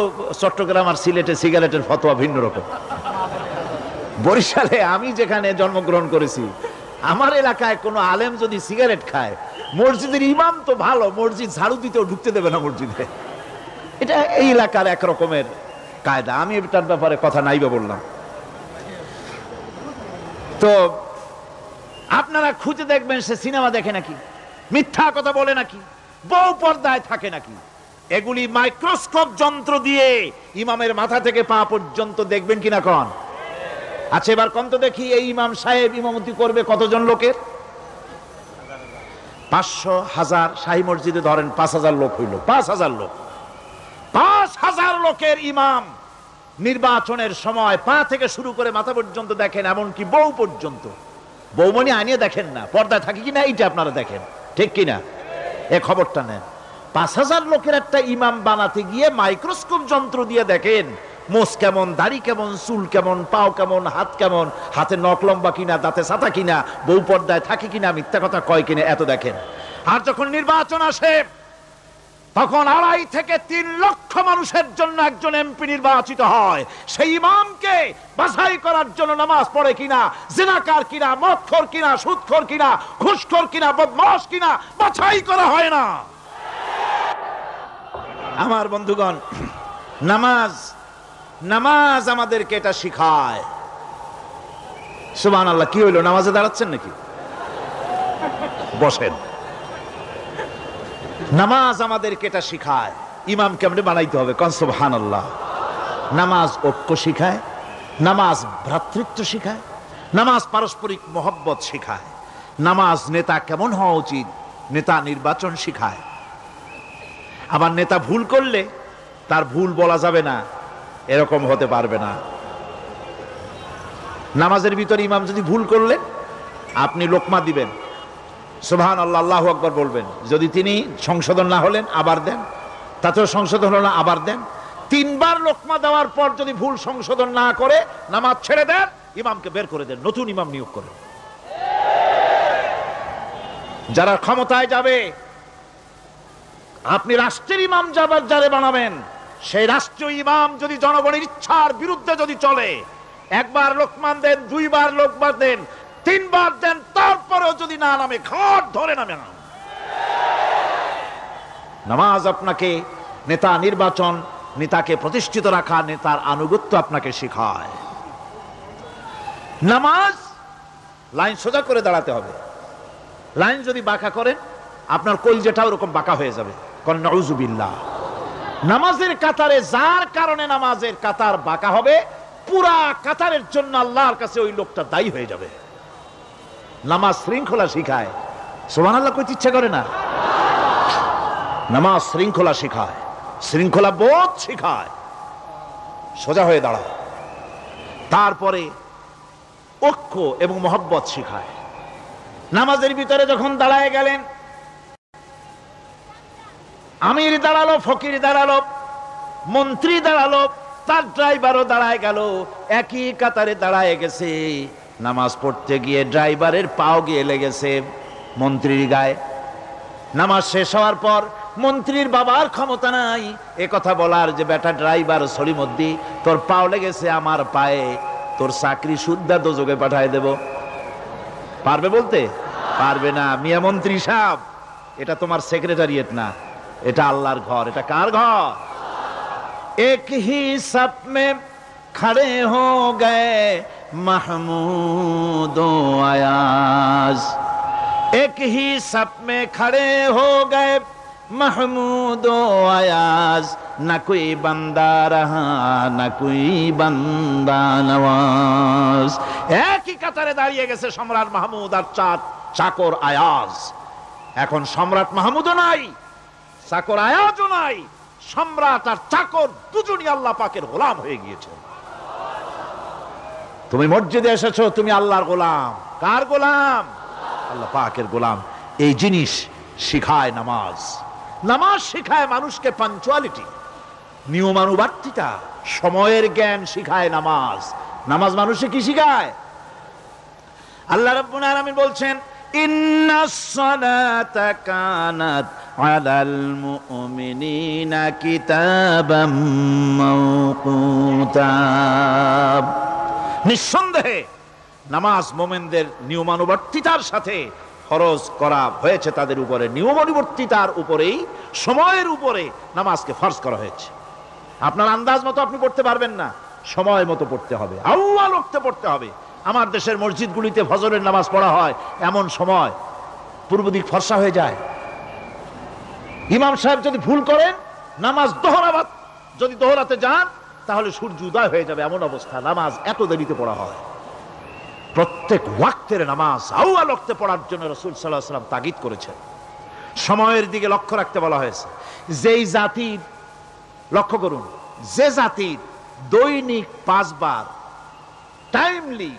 চট্টগ্রাম আর সিলেটে সিগারেটের ফতোয়া ভিন্ন রকম। বরিশালে আমি যেখানে জন্মগ্রহণ করেছি, আমার এলাকায় কোনো আলেম যদি সিগারেট খায়, মসজিদের ইমাম তো ভালো, মসজিদ ঝাড়ু দিতেও ঢুকতে দেবে না মসজিদে। এটা এই এলাকার এক রকমের কায়দা। আমি এটার ব্যাপারে কথা নাইবা বললাম। তো আপনারা খুঁজে দেখবেন সে সিনেমা দেখে নাকি, মিথ্যা কথা বলে নাকি, বউ পর্দায় থাকে নাকি। এগুলি মাইক্রোস্কোপ যন্ত্র দিয়ে ইমামের মাথা থেকে পা পর্যন্ত দেখবেন কিনা কন? আচ্ছা এবার কত দেখি এই ইমাম সাহেব ইমামতি করবে কতজন লোকের? 500, 1000। শাহী মসজিদে ধরেন 5000 লোক হইল। 5000 লোক, 5000 লোকের ইমাম নির্বাচনের সময় পা থেকে শুরু করে মাথা পর্যন্ত দেখেন, এমনকি বউ পর্যন্ত। বৌমনি আনিয়ে দেখেন না, পর্দায় থাকি কিনা এইটা আপনারা দেখেন, ঠিক কিনা? এ খবরটা নেন। 5000 লোকের একটা ইমাম বানাতে গিয়ে মাইক্রোস্কোপ যন্ত্র দিয়ে দেখেন মোষ কেমন, দাড়ি কেমন, চুল কেমন, পাও কেমন, হাত কেমন, হাতে নখ লম্বা কিনা, দাঁতে ছাতা কিনা, বউ পর্দায় থাকে কিনা, মিথ্যা কথা কয় কিনা, এত দেখেন। আর যখন নির্বাচন আসে তখন 2.5 থেকে 3 লক্ষ মানুষের জন্য একজন এমপি নির্বাচিত হয়। সেই ইমামকে বাছাই করার জন্য নামাজ পড়ে কিনা, জিনাকার কিনা, মদখোর কিনা, সুদখোর কিনা, ঘুষখোর কিনা, বদমাশ কিনা বাছাই করা হয় না। আমার বন্ধুগণ, নামাজ আমাদেরকে এটা শিখায়। সুবহানাল্লাহ। কি হইল? নামাজে দাঁড়াচ্ছেন নাকি? বসেন। নামাজ আমাদেরকে এটা শিখায় ইমাম কেমনে বানাইতে হবে। কোন সুবহানাল্লাহ। নামাজ ঐক্য শিখায়, নামাজ ভ্রাতৃত্ব শিখায়, নামাজ পারস্পরিক মহব্বত শিখায়, নামাজ নেতা কেমন হওয়া উচিত, নেতা নির্বাচন শিখায়। আবার নেতা ভুল করলে তার ভুল বলা যাবে না, এরকম হতে পারবে না। নামাজের ভিতরে ইমাম যদি ভুল করলেন, আপনি লোকমা দিবেন, সুবহানাল্লাহ, আল্লাহু আকবার বলবেন। যদি তিনি সংশোধন না হলেন আবার দেন, তাতেও সংশোধন হলো না আবার দেন। 3 বার লোকমা দেওয়ার পর যদি ভুল সংশোধন না করে নামাজ ছেড়ে দেন, ইমামকে বের করে দেন, নতুন ইমাম নিয়োগ করেন। যারা ক্ষমতায় যাবে, আপনি রাষ্ট্রের ইমাম যারে বানাবেন, সেই রাষ্ট্রীয় ইমাম যদি জনগণের ইচ্ছার বিরুদ্ধে যদি চলে, 1 বার লোকমান দেন, 2 বার লোকমান দেন, 3 বার দেন, তারপরেও যদি না নামে, ঘাট ধরে নামে না। নামাজ আপনাকে নেতা নির্বাচন, নেতাকে প্রতিষ্ঠিত রাখা, নেতার আনুগত্য আপনাকে শেখায়। নামাজ লাইন সোজা করে দাঁড়াতে হবে। লাইন যদি বাঁকা করেন, আপনার কলজেটা ওরকম বাঁকা হয়ে যাবে। কোন নাউযুবিল্লাহ। নামাজের কাতারে যার কারণে নামাজের কাতার বাঁকা হবে, পুরা কাতারের জন্য আল্লাহর কাছে ওই লোকটা দায়ী হয়ে যাবে। নামাজ শৃঙ্খলা শিখায়। সুবহানাল্লাহ কইতে ইচ্ছা করে না? নামাজ শৃঙ্খলা শিখায়, শৃঙ্খলা বোধ শিখায়, সোজা হয়ে দাঁড়ায়। তারপরে ঐক্য এবং মহব্বত শিখায়। নামাজের ভিতরে যখন দাঁড়ায় গেলেন, আমির দাঁড়ালো, ফকির দাঁড়ালো, মন্ত্রী দাঁড়ালো, তার ড্রাইভারও দাঁড়ায় গেল, একই কাতারে দাঁড়ায় গেছে। নামাজ পড়তে গিয়ে ড্রাইভারের পাও গিয়ে লেগেছে মন্ত্রীর গায়ে। নামাজ শেষ হওয়ার পর মন্ত্রীর বাবার ক্ষমতা নাই এ কথা বলার যে বেটা ড্রাইভার সলিমদ্দি, তোর পাও লেগেছে আমার পায়ে, তোর চাকরি শুদ্ধা দোজকে পাঠায় দেব। পারবে বলতে? পারবে না। মিয়া মন্ত্রী সাহেব, এটা তোমার সেক্রেটারিয়েট না, এটা আল্লাহর ঘর। এটা কার ঘর? এক হি সাপ মে খড়ে হো গয়ে মাহমুদ ও আয়াজ, এক হি সাপ মে খড়ে হো গয়ে महमूद आयाज, न कोई बंदा रहा न कोई बंदा नवाज। একই কাতারে দাঁড়িয়ে গেছে সম্রাট মাহমুদ আর চাকর আয়াজ। এখন সম্রাট মাহমুদও নাই, চাকর আয়াজও নাই, সম্রাট আর চাকর দুজনই আল্লাহ পাকের গোলাম হয়ে গিয়েছে। তুমি মসজিদে এসেছো, তুমি আল্লাহর গোলাম। কার গোলাম? আল্লাহ পাকের গোলাম। এই জিনিস শিখায় নামাজ। নামাজ শিখায় মানুষকে পাঞ্চুয়ালিটি, নিয়মানুবর্তিতা, সময়ের জ্ঞান শিখায় নামাজ। নামাজ মানুষে কি শিখায়? আল্লাহ রাব্বুল আলামিন বলছেন, ইন্নাস সালাতা কানাত আলাল মুমিনিনা কিতাবাম মাওকুতা। নিঃসন্দেহে নামাজ মুমিনদের নিয়মানুবর্তিতার সাথে ফরজ করা হয়েছে, তাদের উপরে নিয়মানুবর্তিতার উপরেই, সময়ের উপরে নামাজকে ফরজ করা হয়েছে। আপনার আন্দাজ মতো আপনি পড়তে পারবেন না, সময় মতো পড়তে হবে, আউয়াল ওয়াক্তে পড়তে হবে। আমার দেশের মসজিদগুলিতে ফজরের নামাজ পড়া হয় এমন সময় পূর্ব দিক ফর্সা হয়ে যায়। ইমাম সাহেব যদি ভুল করেন, নামাজ যদি দোহরাতে যান, তাহলে সূর্য উদয় হয়ে যাবে, এমন অবস্থা। নামাজ এত দেরিতে পড়া হয়। প্রত্যেক ওয়াক্তের নামাজ আউয়াল ওয়াক্তে পড়ার জন্য রাসূল সাল্লাল্লাহু আলাইহি ওয়াসাল্লাম তাগিদ করেছেন। সময়ের দিকে লক্ষ্য রাখতে বলা হয়েছে। যেই জাতির, লক্ষ্য করুন, যে জাতির দৈনিক 5 বার টাইমলি,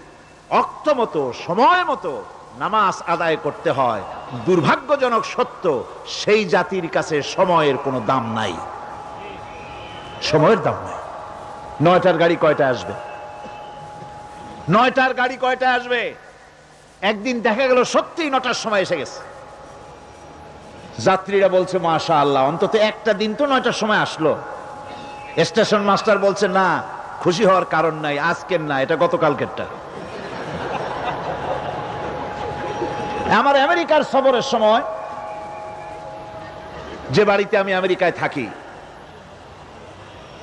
অক্ত মতো, সময় মতো নামাজ আদায় করতে হয়, দুর্ভাগ্যজনক সত্য, সেই জাতির কাছে সময়ের কোনো দাম নাই। সময়ের দাম নাই। 9টার গাড়ি কয়টায় আসবে? 9টার গাড়ি কয়টায় আসবে? একদিন দেখা গেল সত্যিই 9টার সময় এসে গেছে। যাত্রীরা বলছে মাশাআল্লাহ, অন্তত একটা দিন তো 9টার সময় আসলো। স্টেশন মাস্টার বলছে না, খুশি হওয়ার কারণ নাই, আজকের না, এটা গতকালকেরটা। আমার আমেরিকার সফরের সময়, যে বাড়িতে আমি আমেরিকায় থাকি,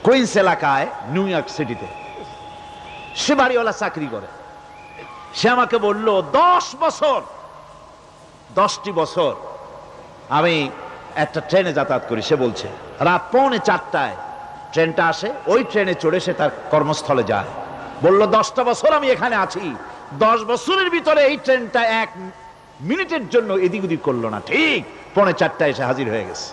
কুইন্স এলাকায়, নিউ ইয়র্ক সিটিতে, সে বাড়িওয়ালা চাকরি করে। সে আমাকে বলল, 10টি বছর আমি একটা ট্রেনে যাতায়াত করি। সে বলছে রাত 3:45 ট্রেনটা আসে, ওই ট্রেনে চড়ে সে তার কর্মস্থলে যায়। বলল 10টা বছর আমি এখানে আছি, 10 বছরের ভিতরে এই ট্রেনটা 1 মিনিটের জন্য এদিক ওদিক করলো না, ঠিক 3:45 এসে হাজির হয়ে গেছে।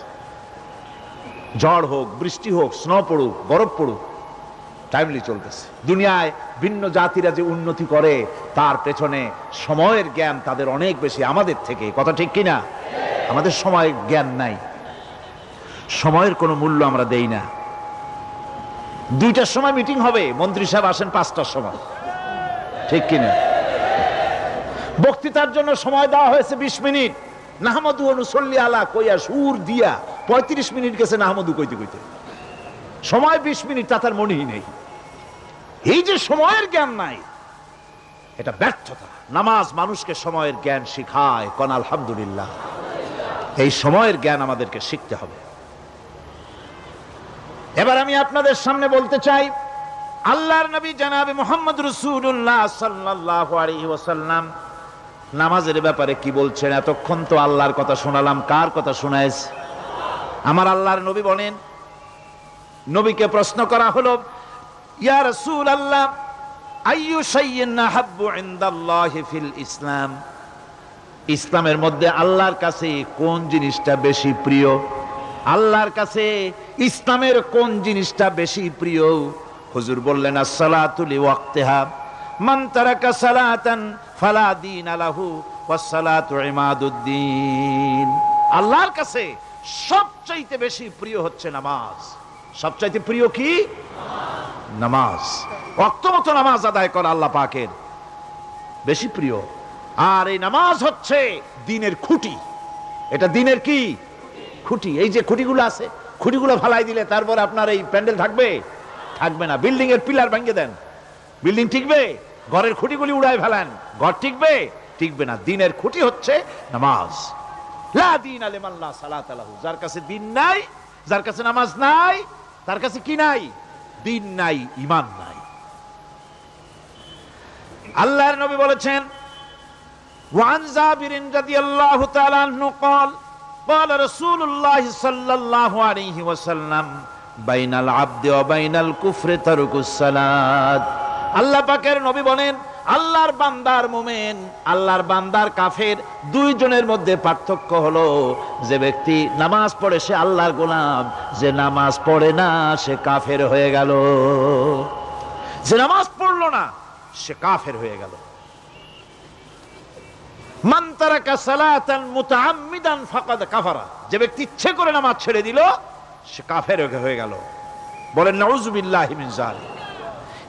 ঝড় হোক, বৃষ্টি হোক, স্নো পড়ুক, বরফ পড়ুক, টাইমলি চলতেছে। দুনিয়ায় ভিন্ন জাতিরা যে উন্নতি করে, তার পেছনে সময়ের জ্ঞান তাদের অনেক বেশি আমাদের থেকে। কথা ঠিক কিনা? আমাদের সময়ের জ্ঞান নাই, সময়ের কোনো মূল্য আমরা দেই না। 2টার সময় মিটিং হবে, মন্ত্রী সাহেব আসেন 5টার সময়, ঠিক কিনা? বক্তৃতার জন্য সময় দেওয়া হয়েছে 20 মিনিট, নাহমাদু ওয়া নুসাল্লি আলা কইয়া সুর দিয়া 35 মিনিট গেছে নাহমাদু কইতে কইতে। সময় 20 মিনিট, তা তার মনেই নেই। এই যে সময়ের জ্ঞান নাই, এটা ব্যর্থতা। নামাজ মানুষকে সময়ের জ্ঞান শিখায়। কোন আলহামদুলিল্লাহ। এই সময়ের জ্ঞান আমাদেরকে শিখতে হবে। এবার আমি আপনাদের সামনে বলতে চাই, আল্লাহর নবী জনাবে মুহাম্মদ রাসূলুল্লাহ সাল্লাল্লাহু আলাইহি ওয়াসাল্লাম নামাজের ব্যাপারে কি বলছেন। এতক্ষণ তো আল্লাহর কথা শোনালাম, কার কথা শোনাইছে? আমার আল্লাহর নবী বলেন, নবীকে প্রশ্ন করা হলো, ইয়া রাসূলুল্লাহ আইয়ু শাইইন আহাব্বু ইনদাল্লাহি ফিল ইসলাম, ইসলামের মধ্যে আল্লাহর কাছে কোন জিনিসটা বেশি প্রিয়? আল্লাহর কাছে ইসলামের কোন জিনিসটা বেশি প্রিয়? হুজুর বললেন, as-salatu li waqtiha, মান তারাকা সালাতান ফালা দীনা লাহু ওয়াস-সালাতু ইমাদুদ্দিন। আল্লাহর কাছে সবচাইতে বেশি প্রিয় হচ্ছে নামাজ। সবচাইতে প্রিয় কি? নামাজ, ওয়াক্তমতো নামাজ আদায় করা আল্লাহ পাকের বেশি প্রিয়। আর এই নামাজ হচ্ছে দ্বীনের খুঁটি। এটা দ্বীনের কি খুঁটি। এই যে খুঁটিগুলো আছে, খুঁটিগুলো ফালাই দিলে তারপর আপনার এই প্যান্ডেল থাকবে? থাকবে না। বিল্ডিং এর পিলার ভেঙে দেন, বিল্ডিং টিকবে? ঘরের খুঁটিগুলি উড়ায় ফেলেন, ঘর টিকবে? টিকবে না। দ্বীনের খুঁটি হচ্ছে নামাজ। লা দীনা লিমান লা সালাতা লাহু। যার কাছে দ্বীন নাই, যার কাছে নামাজ নাই, তার কাছে কি নাই? দ্বীন নাই, ঈমান নাই। আল্লাহর নবী বলেছেন, ওয়ান জাবিরিন রাদিয়াল্লাহু তাআলা আনহু قال قال رسول الله صلى الله عليه وسلم بين العبد وبين الكفر ترك الصلاة। আল্লাহ পাকের নবী বলেন, আল্লাহর বান্দার মুমিন, আল্লাহর বান্দার কাফের, দুইজনের মধ্যে পার্থক্য হলো যে ব্যক্তি নামাজ পড়ে সে আল্লাহর গোলাম, যে নামাজ পড়ে না সে কাফের হয়ে গেল। যে নামাজ পড়লো না সে কাফের হয়ে গেল। মান তারাকা সালাতান মুতাআম্মিদান ফাকাদ কাফারা। যে ব্যক্তি ইচ্ছে করে নামাজ ছেড়ে দিল সে কাফের হয়ে গেল। বলেন নাউযুবিল্লাহি মিন যালিক।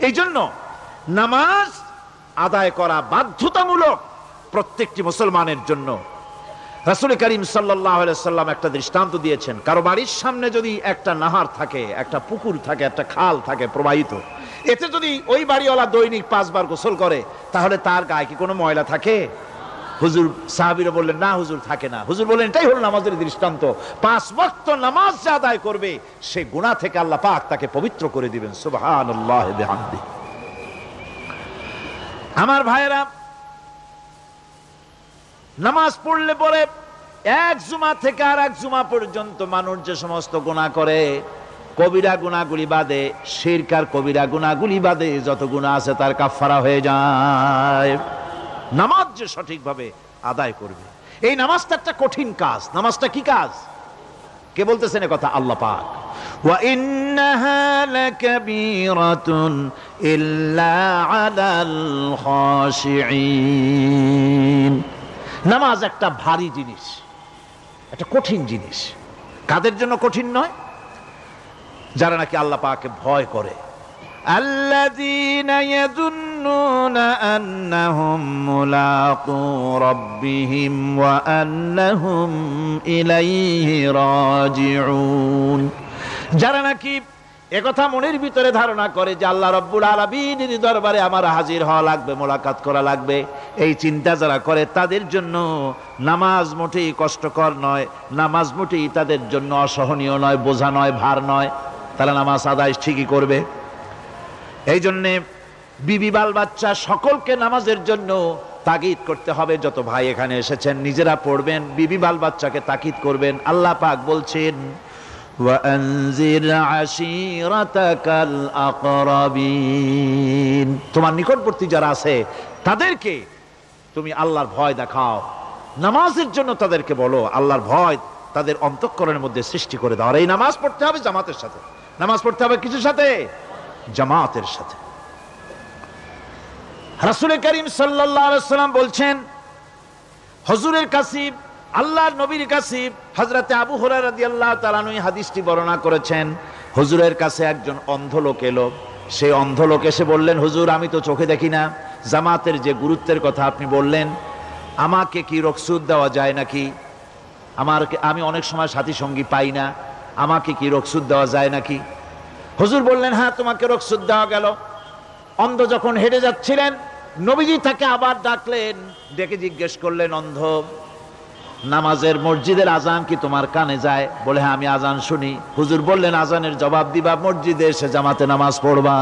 এই জন্য নামাজ আদায় করা বাধ্যতামূলক প্রত্যেকটি মুসলমানের জন্য। রাসূল করিম সাল্লাল্লাহু আলাইহি সাল্লাম একটা দৃষ্টান্ত দিয়েছেন। কারো বাড়ির সামনে যদি একটা নাহার থাকে, একটা পুকুর থাকে, একটা খাল থাকে প্রবাহিত, এতে যদি ওই বাড়িওয়ালা দৈনিক 5 বার গোসল করে তাহলে তার গায়ে কি কোনো ময়লা থাকে? হুজুর, সাহাবীরা বললেন না হুজুর, থাকে না। হুজুর বললেন এটাই হলো নামাজের দৃষ্টান্ত। 5 ওয়াক্ত নামাজ যে আদায় করবে সে গুনাহ থেকে আল্লাহ পাক তাকে পবিত্র করে দিবেন। সুবহানাল্লাহি বিহামদিহি। আমার ভাইরা, নামাজ পড়লে পরে এক জুমা থেকে আর এক জুমা পর্যন্ত মানুষ যে সমস্ত গুনাহ করে, কবিরা গুনাহগুলি বাদে, শিরক আর কবিরা গুনাহগুলি বাদে যত গুনাহ আছে তার কাফারা হয়ে যায়। নামাজ যে সঠিকভাবে আদায় করবে, এই নামাজটা একটা কঠিন কাজ। নামাজটা কি কাজ? কে বলতেছেন এ কথা? আল্লাহ পাক। ওয়া ইন্নাহা লাকাবীরাতুন ইল্লা আলাল খাশিঈন। নামাজ একটা ভারী জিনিস, একটা কঠিন জিনিস। কাদের জন্য কঠিন নয়? যারা নাকি আল্লাহ পাককে ভয় করে। আল্লাযীনা ইয়াযুন্নুনা আন্নাহুম মুলাকু রাব্বিহিম ওয়া আন্নাহুম ইলাইহি রাজিউন। যারা নাকি একথা মনের ভিতরে ধারণা করে যে আল্লাহ রাব্বুল আলামিনের দরবারে আমার হাজির হওয়া লাগবে, মোলাকাত করা লাগবে, এই চিন্তা যারা করে তাদের জন্য নামাজ মোটেই কষ্টকর নয়, নামাজ মোটেই তাদের জন্য অসহনীয় নয়, বোঝা নয়, ভার নয়। তারা নামাজ আদায় ঠিকই করবে। এই জন্যে বিবি, বাল বাচ্চা সকলকে নামাজের জন্য তাগিদ করতে হবে। যত ভাই এখানে এসেছেন নিজেরা পড়বেন, বিবি বাল বাচ্চাকে তাকিদ করবেন। আল্লাহ পাক বলছেন, ওয়ানজির আশীরাতাকাল আকরাবিন। তোমার নিকটবর্তী যারা আছে তাদেরকে তুমি আল্লাহর ভয় দেখাও। নামাজের জন্য তাদেরকে বলো, আল্লাহর ভয় তাদের অন্তঃকরণের মধ্যে সৃষ্টি করে দাও। আর এই নামাজ পড়তে হবে জামাতের সাথে। নামাজ পড়তে হবে কিছুর সাথে? জামাতের সাথে। রাসূল করিম সাল্লাল্লাহু আলাইহি ওয়াসাল্লাম বলছেন, হুজুরের কাছে, আল্লাহর নবীর কাছে, হযরতে আবু হুরায়রা রাদিয়াল্লাহু তাআলা আনহু হাদিসটি বর্ণনা করেছেন। হুজুরের কাছে একজন অন্ধ লোক এলো। সেই অন্ধ লোক এসে বললেন, হুজুর আমি তো চোখে দেখি না, জামাতের যে গুরুত্বের কথা আপনি বললেন, আমাকে কি রুখসত দেওয়া যায় নাকি? আমি অনেক সময় সাথী সঙ্গী পাই না, আমাকে কি রুখসত দেওয়া যায় নাকি? হুজুর বললেন, হ্যাঁ তোমাকে রুখসত দেওয়া গেল। অন্ধ যখন হেঁটে যাচ্ছিলেন নবীজি তাকে আবার ডাকলেন, ডেকে জিজ্ঞেস করলেন, অন্ধ নামাজের মসজিদের আজান কি তোমার কানে যায়? বলে হ্যাঁ আমি আজান শুনি। হুজুর বললেন, আজানের জবাব দিবা, মসজিদে এসে জামাতে নামাজ পড়বা।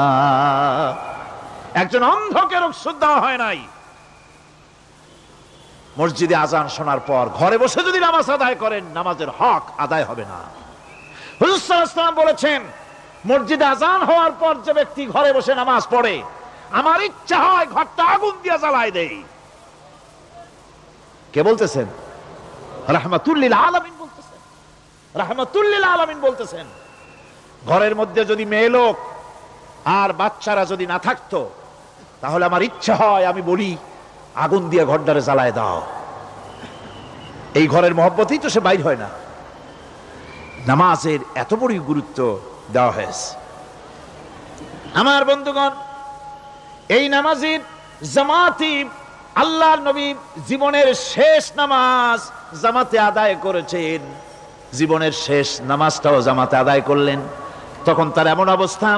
একজন অন্ধকে রুখসত দেওয়া হয় নাই। মসজিদে আজান শোনার পর ঘরে বসে যদি নামাজ আদায় করেন নামাজের হক আদায় হবে না। হুজুর সাল্লাল্লাহু আলাইহি ওয়াসাল্লাম বলেছেন, মসজিদে আজান হওয়ার পর যে ব্যক্তি ঘরে বসে নামাজ পড়ে, আমার ইচ্ছা হয় ঘরটা আগুন দিয়ে জ্বালায় দেই। কে বলতেছেন? রাহমাতুল লিল আলামিন বলতেছেন। রাহমাতুল লিল আলামিন বলতেছেন, ঘরের মধ্যে যদি মেয়ে লোক আর বাচ্চারা যদি না থাকতো তাহলে আমার ইচ্ছা হয় আমি বলি আগুন দিয়ে ঘরটারে জ্বালায় দাও। এই ঘরের মহব্বতেই তো সে বাইর হয় না। নামাজের এত বড় গুরুত্ব দেওয়া হয়েছে। আমার বন্ধুগণ, এই নামাজের জামাতি আল্লাহর নবী জীবনের শেষ নামাজ জামাতে আদায় করেছেন। জীবনের শেষ নামাজটাও জামাতে আদায় করলেন। তখন তার এমন অবস্থা,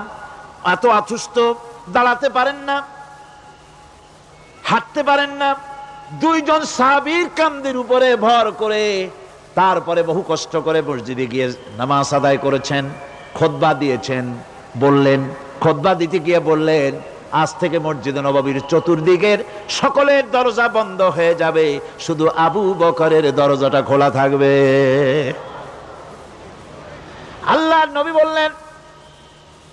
এত অসুস্থ, দাঁড়াতে পারেন না, হাঁটতে পারেন না। দুইজন সাহাবীর কাঁধের উপরে ভর করে তারপরে বহু কষ্ট করে মসজিদে গিয়ে নামাজ আদায় করেছেন। খুতবা দিয়েছেন, বললেন, খুতবা দিতে গিয়ে বললেন, আজ থেকে মসজিদে নববীর চতুর্দিকের সকলের দরজা বন্ধ হয়ে যাবে, শুধু আবু বকরের দরজাটা খোলা থাকবে। আল্লাহর নবী বললেন,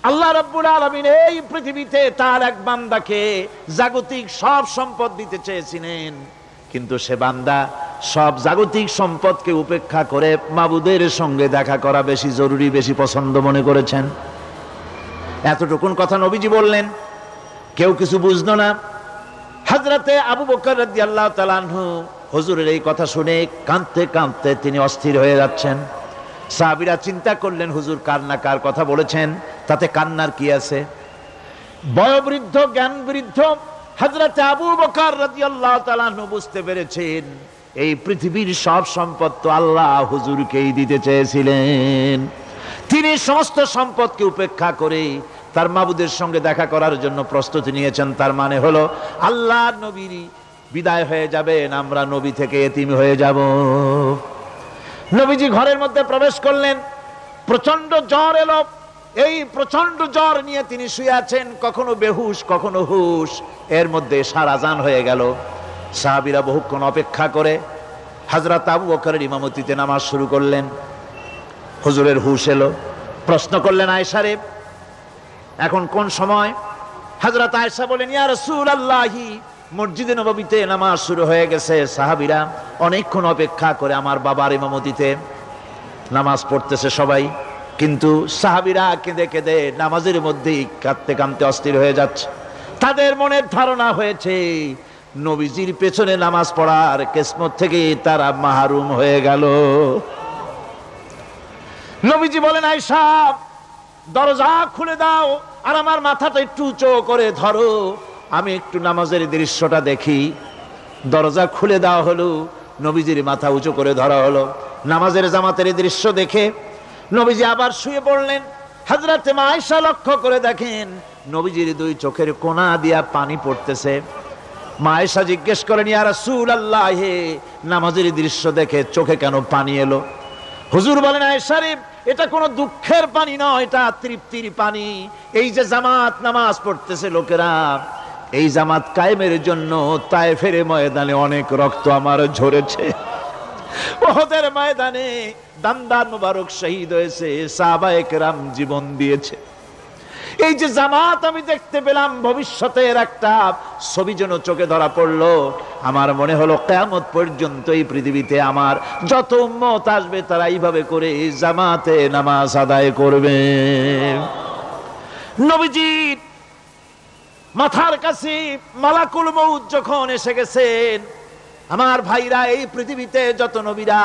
আল্লাহ রাব্বুল আলামিন এই পৃথিবীতে তার এক বান্দাকে জাগতিক সব সম্পদ দিতে চেয়েছিলেন, কিন্তু সে বান্দা সব জাগতিক সম্পদকে উপেক্ষা করে মাবুদের সঙ্গে দেখা করা বেশি জরুরি, বেশি পছন্দ মনে করেছেন। এতটুকুন কথা নবীজি বললেন, কেউ কিছু বুঝলো না। হযরতে আবু বকর রাদিয়াল্লাহু তাআলা আনহু হুজুরের এই কথা শুনে কাঁদতে কাঁদতে তিনি অস্থির হয়ে যাচ্ছেন। সাহাবীরা চিন্তা করলেন, হুজুর কার না কার কথা বলেছেন, তাতে কান্নার কি আছে? বয়োবৃদ্ধ, জ্ঞান বৃদ্ধ হযরতে আবু বকর রাদিয়াল্লাহু তাআলা আনহু বুঝতে পেরেছেন এই পৃথিবীর সব সম্পদ তো আল্লাহ হুজুরকেই দিতে চেয়েছিলেন। তিনি সমস্ত সম্পদকে উপেক্ষা করে তার মাবুদের সঙ্গে দেখা করার জন্য প্রস্তুতি নিয়েছেন। তার মানে হলো আল্লাহর নবীর বিদায় হয়ে যাবেন, আমরা নবী থেকে এতিম হয়ে যাব। নবীজি ঘরের মধ্যে প্রবেশ করলেন, প্রচন্ড জ্বর এলো। এই প্রচন্ড জ্বর নিয়ে তিনি শুয়ে আছেন, কখনো বেহুশ কখনো হুশ। এর মধ্যে এশার আজান হয়ে গেল। সাহাবীরা বহুক্ষণ অপেক্ষা করে হযরত আবু বকরের ইমামতিতে নামাজ শুরু করলেন। হুজুরের হুশ এলো, প্রশ্ন করলেন, আয়েশা রে, এখন কোন সময়? হযরত আয়েশা বলেন, ইয়া রাসূলুল্লাহি, মসজিদে নববীতে নামাজ শুরু হয়ে গেছে। সাহাবীরা অনেকক্ষণ অপেক্ষা করে আমার বাবার ইমামতিতে নামাজ পড়তেছে সবাই, কিন্তু সাহাবীরা কেঁদে কেঁদে নামাজের মধ্যেই কাঁদতে কাঁদতে অস্থির হয়ে যাচ্ছে। তাদের মনের ধারণা হয়েছে নবীজির পেছনে নামাজ পড়ার কিসমত থেকে তারা মাহরুম হয়ে গেল। নবীজি বলেন, আয়েশা দরজা খুলে দাও আর আমার মাথাটা একটু উঁচু করে ধরো, আমি একটু নামাজের দৃশ্যটা দেখি। দরজা খুলে দেওয়া হলো, নবীজির মাথা উঁচু করে ধরা হলো। নামাজের জামাতের দৃশ্য দেখে নবীজি আবার শুয়ে পড়লেন। হযরতে মা আয়েশা লক্ষ্য করে দেখেন নবীজির দুই চোখের কোনা দিয়া পানি পড়তেছে। মা আয়েশা জিজ্ঞেস করেন, ইয়া রাসূলুল্লাহ, হে নামাজের দৃশ্য দেখে চোখে কেন পানি এলো? হুজুর বলেন, আয়েশা রে, এটা কোনো দুঃখের পানি নয়, এটা তৃপ্তির পানি। এই যে জামাত নামাজ পড়তেছে লোকেরা, এই জামাত কায়েমের জন্য তায়েফের ময়দানে অনেক রক্ত আমার ঝরেছে। উহুদের ময়দানে দান্দান মুবারক শহীদ হয়েছে, সাহাবায়ে কেরাম জীবন দিয়েছে। এই যে জামাত আমি দেখতে পেলাম, ভবিষ্যতের একটা ছবি যেন চোখে ধরা পড়লো। আমার মনে হলো কিয়ামত পর্যন্ত এই পৃথিবীতে আমার যত উম্মত আসবে তারা এইভাবে করে জামাতে নামাজ আদায় করবে। নবীজির মাথার কাছে মালাকুল মউত যখন এসে গেছেন, আমার ভাইরা, এই পৃথিবীতে যত নবীরা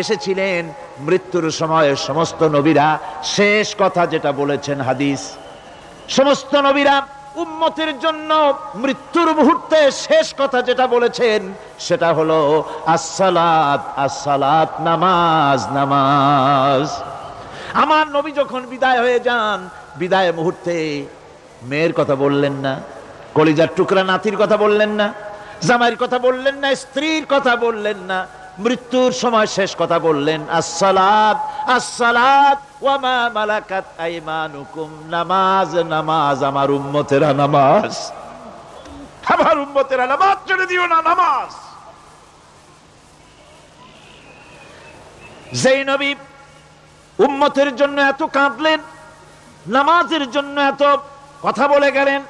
এসেছিলেন মৃত্যুর সময় সমস্ত নবীরা শেষ কথা যেটা বলেছেন, হাদিস, সমস্ত নবীরা উম্মতের জন্য মৃত্যুর মুহূর্তে শেষ কথা যেটা বলেছেন সেটা হলো আসসালাত, আসসালাত, নামাজ, নামাজ। আমার নবী যখন বিদায় হয়ে যান, বিদায় মুহূর্তে মেয়ের কথা বললেন না, কলিজার টুকরা নাতির কথা বললেন না, জামাইয়ের কথা বললেন না, স্ত্রীর কথা বললেন না। মৃত্যুর সময় শেষ কথা বললেন আসসালাত, আসসালাত ওয়া মা মালাকাত আইমানুকুম, নামাজ, নামাজ, আমার উম্মতেরা নামাজ, আমার উম্মতেরা নামাজ ছেড়ে দিও না, নামাজ। যেই নবী উম্মতের জন্য এত কাঁদলেন, নামাজের জন্য এত কথা বলে গেলেন,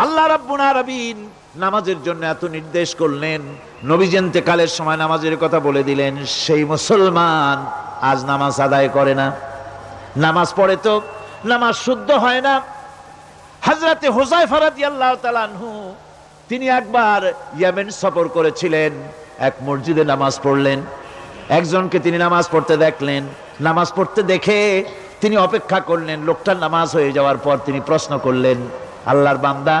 আল্লাহ রাব্বুল আলামিন নামাজের জন্য এত নির্দেশ করলেন, নবীজি ইন্তেকালের সময় নামাজের কথা বলে দিলেন, সেই মুসলমান আজ নামাজ আদায় করে না। নামাজ পড়ে তো নামাজ শুদ্ধ হয় না। হযরতে হুযায়ফা রাদিয়াল্লাহু তাআলা আনহু তিনি একবার ইয়েমেন সফর করেছিলেন, এক মসজিদে নামাজ পড়লেন। একজনকে তিনি নামাজ পড়তে দেখলেন, নামাজ পড়তে দেখে তিনি অপেক্ষা করলেন। লোকটার নামাজ হয়ে যাওয়ার পর তিনি প্রশ্ন করলেন, আল্লাহর বান্দা,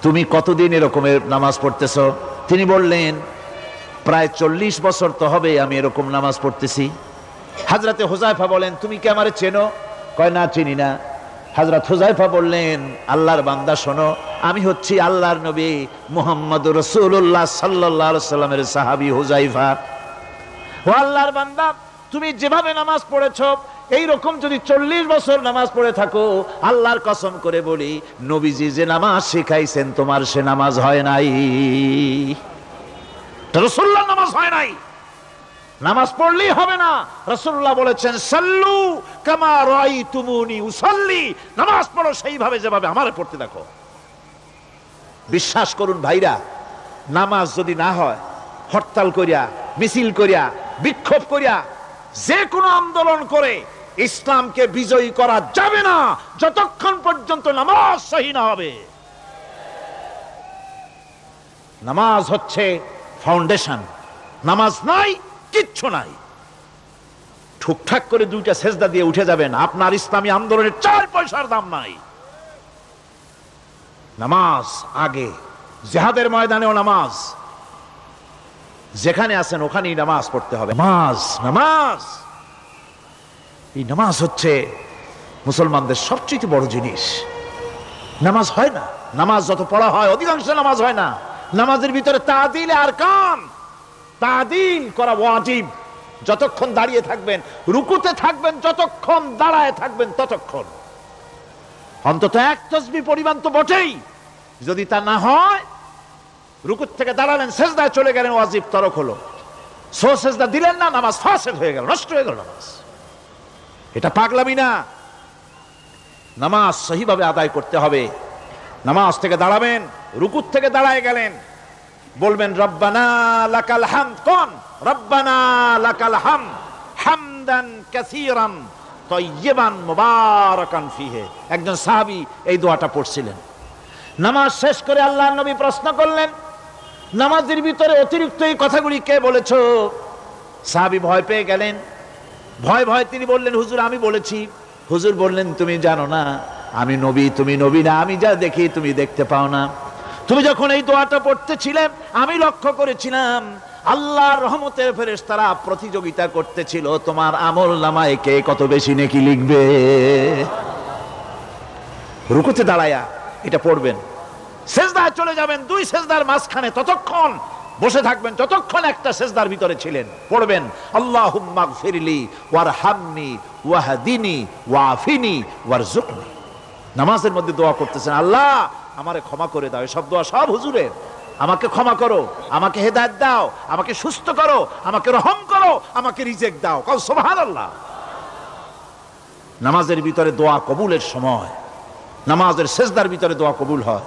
তুমি কতদিন এরকমের নামাজ পড়তেছো? তিনি বললেন, প্রায় 40 বছর তো হবে আমি এরকম নামাজ পড়তেছি। হযরতে হুযায়ফা বলেন, তুমি কি আমারে চেনো? কয়, না, চিনি না। হযরত হুযায়ফা বললেন, আল্লাহর বান্দা শোনো, আমি হচ্ছি আল্লাহর নবী মুহাম্মদুর রাসূলুল্লাহ সাল্লাল্লাহু আলাইহি সাল্লামের সাহাবী হুযায়ফা। ও আল্লাহর বান্দা, তুমি যেভাবে নামাজ পড়েছো এই রকম যদি 40 বছর নামাজ পড়ে থাকো, আল্লাহর কসম করে বলি, নবীজি যে নামাজ শিখাইছেন তোমার সে নামাজ হয় নাই। রাসূলুল্লাহ নামাজ হয় নাই, নামাজ পড়লেই হবে না। রাসূলুল্লাহ বলেছেন, সাল্লু কামা রাআইতুমুনি উসাল্লি, নামাজ পড়ো সেইভাবে যেভাবে আমারে পড়তে দেখো। বিশ্বাস করুন ভাইরা, নামাজ যদি না হয়, হরতাল করিয়া, মিছিল করিয়া, বিক্ষোভ করিয়া, যে কোনো আন্দোলন করে ইসলামকে বিজয়ী করা যাবে না যতক্ষণ পর্যন্ত নামাজ সহি না হবে। নামাজ হচ্ছে ফাউন্ডেশন, নামাজ নাই কিচ্ছু নাই। ঠুকঠাক করে 2টা সেজদা দিয়ে উঠে যাবেন, আপনার ইসলামী আন্দোলনের 4 পয়সার দাম নাই। নামাজ আগে, জিহাদের ময়দানেও নামাজ, যেখানে আছেন ওখানেই নামাজ পড়তে হবে। নামাজ নামাজ এই নামাজ হচ্ছে মুসলমানদের সবচেয়ে বড় জিনিস। নামাজ হয় না, নামাজ যত পড়া হয় অধিকাংশ নামাজ হয় না। নামাজের ভিতরে তাদিল আরকান, তাদিল করা ওয়াজিব। যতক্ষণ দাঁড়িয়ে থাকবেন, রুকুতে থাকবেন, যতক্ষণ দাঁড়ায় থাকবেন ততক্ষণ অন্তত 1 তাসবিহ পরিমাণ তো বটেই। যদি তা না হয়, রুকুত থেকে দাঁড়ালেন, সেজদায় চলে গেলেন, ওয়াজিব তরক হলো। সেজদা দিলেন না, নামাজ ফাসেদ হয়ে গেল, নষ্ট হয়ে গেল নামাজ। এটা পাগলামি না, নামাজ সহিভাবে আদায় করতে হবে। নামাজ থেকে দাঁড়াবেন, রুকুত থেকে দাঁড়ায় গেলেন, বলবেন রব্বানা লাকাল হামদ। কোন রব্বানা লাকাল হামদ হামদান কাসীরান তাইয়্যিবান মুবারাকান ফীহি। একজন সাহাবী এই দোয়াটা পড়ছিলেন। নামাজ শেষ করে আল্লাহর নবী প্রশ্ন করলেন, নামাজের ভিতরে অতিরিক্ত এই কথাগুলি কে বলেছো? সাহাবী ভয় পেয়ে গেলেন। ভয় ভয় তিনি বললেন, হুজুর আমি বলেছি। হুজুর বললেন, তুমি জানো না আমি নবী, তুমি নবী না, আমি যা দেখি তুমি দেখতে পাও না। তুমি যখন এই দোয়াটা পড়তেছিলে আমি লক্ষ্য করেছিলাম আল্লাহর রহমতের ফেরেশতারা প্রতিযোগিতা করতেছিল তোমার আমল নামায় কে কত বেশি নেকি লিখবে। রুকুতে দাঁড়ায়া এটা পড়বেন, সেজদায় চলে যাবেন, 2 সেজদার মাঝখানে ততক্ষণ বসে থাকবেন যতক্ষণ একটা সেজদার ভিতরে ছিলেন। পড়বেন আল্লাহুম্মা গফিরলি ওয়ারহামনি ওয়াহদিনি ওয়াফিনি ওয়ারজুকনি। নামাজের মধ্যে দোয়া করতেছেন, আল্লাহ আমারে ক্ষমা করে দাও। এসব দোয়া সব হুজুরের। আমাকে ক্ষমা করো, আমাকে হেদায়েত দাও, আমাকে সুস্থ করো, আমাকে রহম করো, আমাকে রিজিক দাও। কও সুবহানাল্লাহ। নামাজের ভিতরে দোয়া কবুলের সময়, নামাজের সেজদার ভিতরে দোয়া কবুল হয়।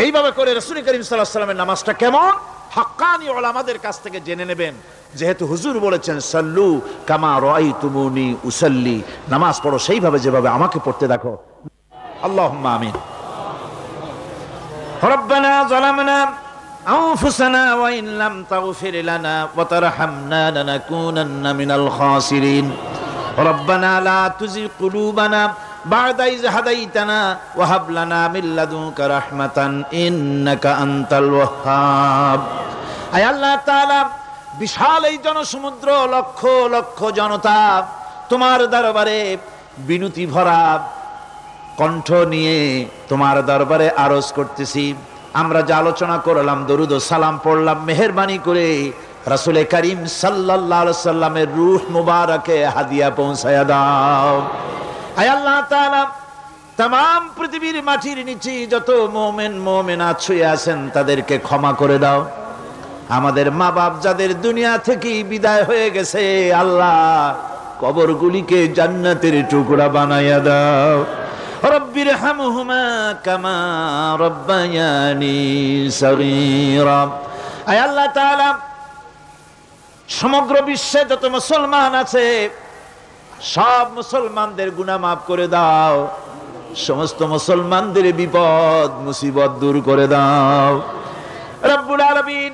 এইভাবে করে রাসূল করিম সাল্লাল্লাহু আলাইহি ওয়াসাল্লামের নামাজটা কেমন হাক্কানি উলামাদের কাছ থেকে জেনে নেবেন। যেহেতু হুজুর বলেছেন সাল্লু কামা রাআইতুমুনি উসাল্লি, নামাজ পড়ো সেইভাবে যেভাবে আমাকে পড়তে দেখো। আল্লাহুম্মা আমিন। রব্বানা যালামনা আনফুসানা ওয়া ইন লাম তাগফির লানা ওয়া তারহামনা লানাকুনান্না মিনাল খাসিরিন। রব্বানা লা তুযিগ কুলুবানা বা'দা ইয হাদাইতানা ওয়া হাব লানা মিন লাদুনকা রাহমাতান ইন্নাকা আনতাল ওয়াহ্হাব। আয় আল্লাহ তাআলা, বিশাল এই জনসমুদ্র, লক্ষ লক্ষ জনতা তোমার দরবারে বিনতি ভরা কণ্ঠ নিয়ে তোমার দরবারে আরজ করতেছি। আমরা যে আলোচনা করলাম, দরুদ ও সালাম পড়লাম, মেহেরবানি করে রাসূল করিম সাল্লাল্লাহু আলাইহি সাল্লামের রূহ মুবারকে হাদিয়া পৌঁছায়া দাও। আয় আল্লাহ তাআলা, तमाम পৃথিবীর মাটির নিচে যত মুমিন মুমিনাত শুয়ে আছেন তাদেরকে ক্ষমা করে দাও। আমাদের মা বাপ যাদের দুনিয়া থেকে বিদায় হয়ে গেছে, আল্লাহ কবরগুলিকে জান্নাতের টুকরা বানায়া দাও। রব্বির হামহুমা কামা রব্বায়ানি সগীরা। আয় আল্লাহ তাআলা, সমগ্র বিশ্বে যত মুসলমান আছে সব মুসলমানদের গুনাহ মাফ করে দাও। সমস্ত মুসলমানদের বিপদ মুসিবত দূর করে দাও। রব্বুল আলামিন,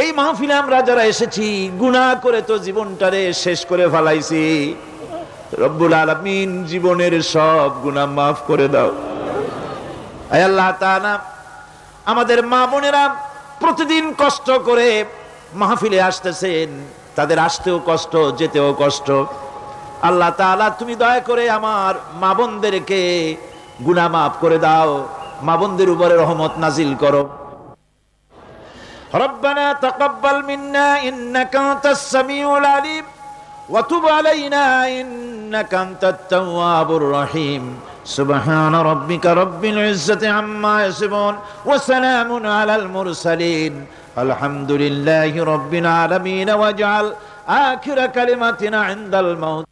এই মাহফিলে আমরা যারা এসেছি গুনাহ করে তো জীবনটারে শেষ করে ফেলাইছি। রব্বুল আলামিন, জীবনের সব গুনাহ মাফ করে দাও। আয় আল্লাহ তাআলা, আমাদের মা বোনেরা প্রতিদিন কষ্ট করে মাহফিলে আসতেছেন, তাদের আসতেও কষ্ট, যেতেও কষ্ট। আল্লাহ তাআলা তুমি দয়া করে আমার মা বোনদেরকে গুনাহ মাফ করে দাও, মা বোনদের উপরে রহমত নাজিল করো। রব্বানা তাকাব্বাল মিন্না ইন্নাকা আনতাস সামিউল আলিম ওয়া তুব আলাইনা ইন্নাকা আনতাত তাওয়াবুর রহিম। সুবহানা রাব্বিকা রাব্বিল ইজ্জাতি আম্মা ইয়াসিফুন ওয়া সালামুন আলাল মুরসালিন আলহামদুলিল্লাহি রাব্বিল আলামিন ওয়াজআল আখিরা কালিমাতিনা ইনদাল মাউত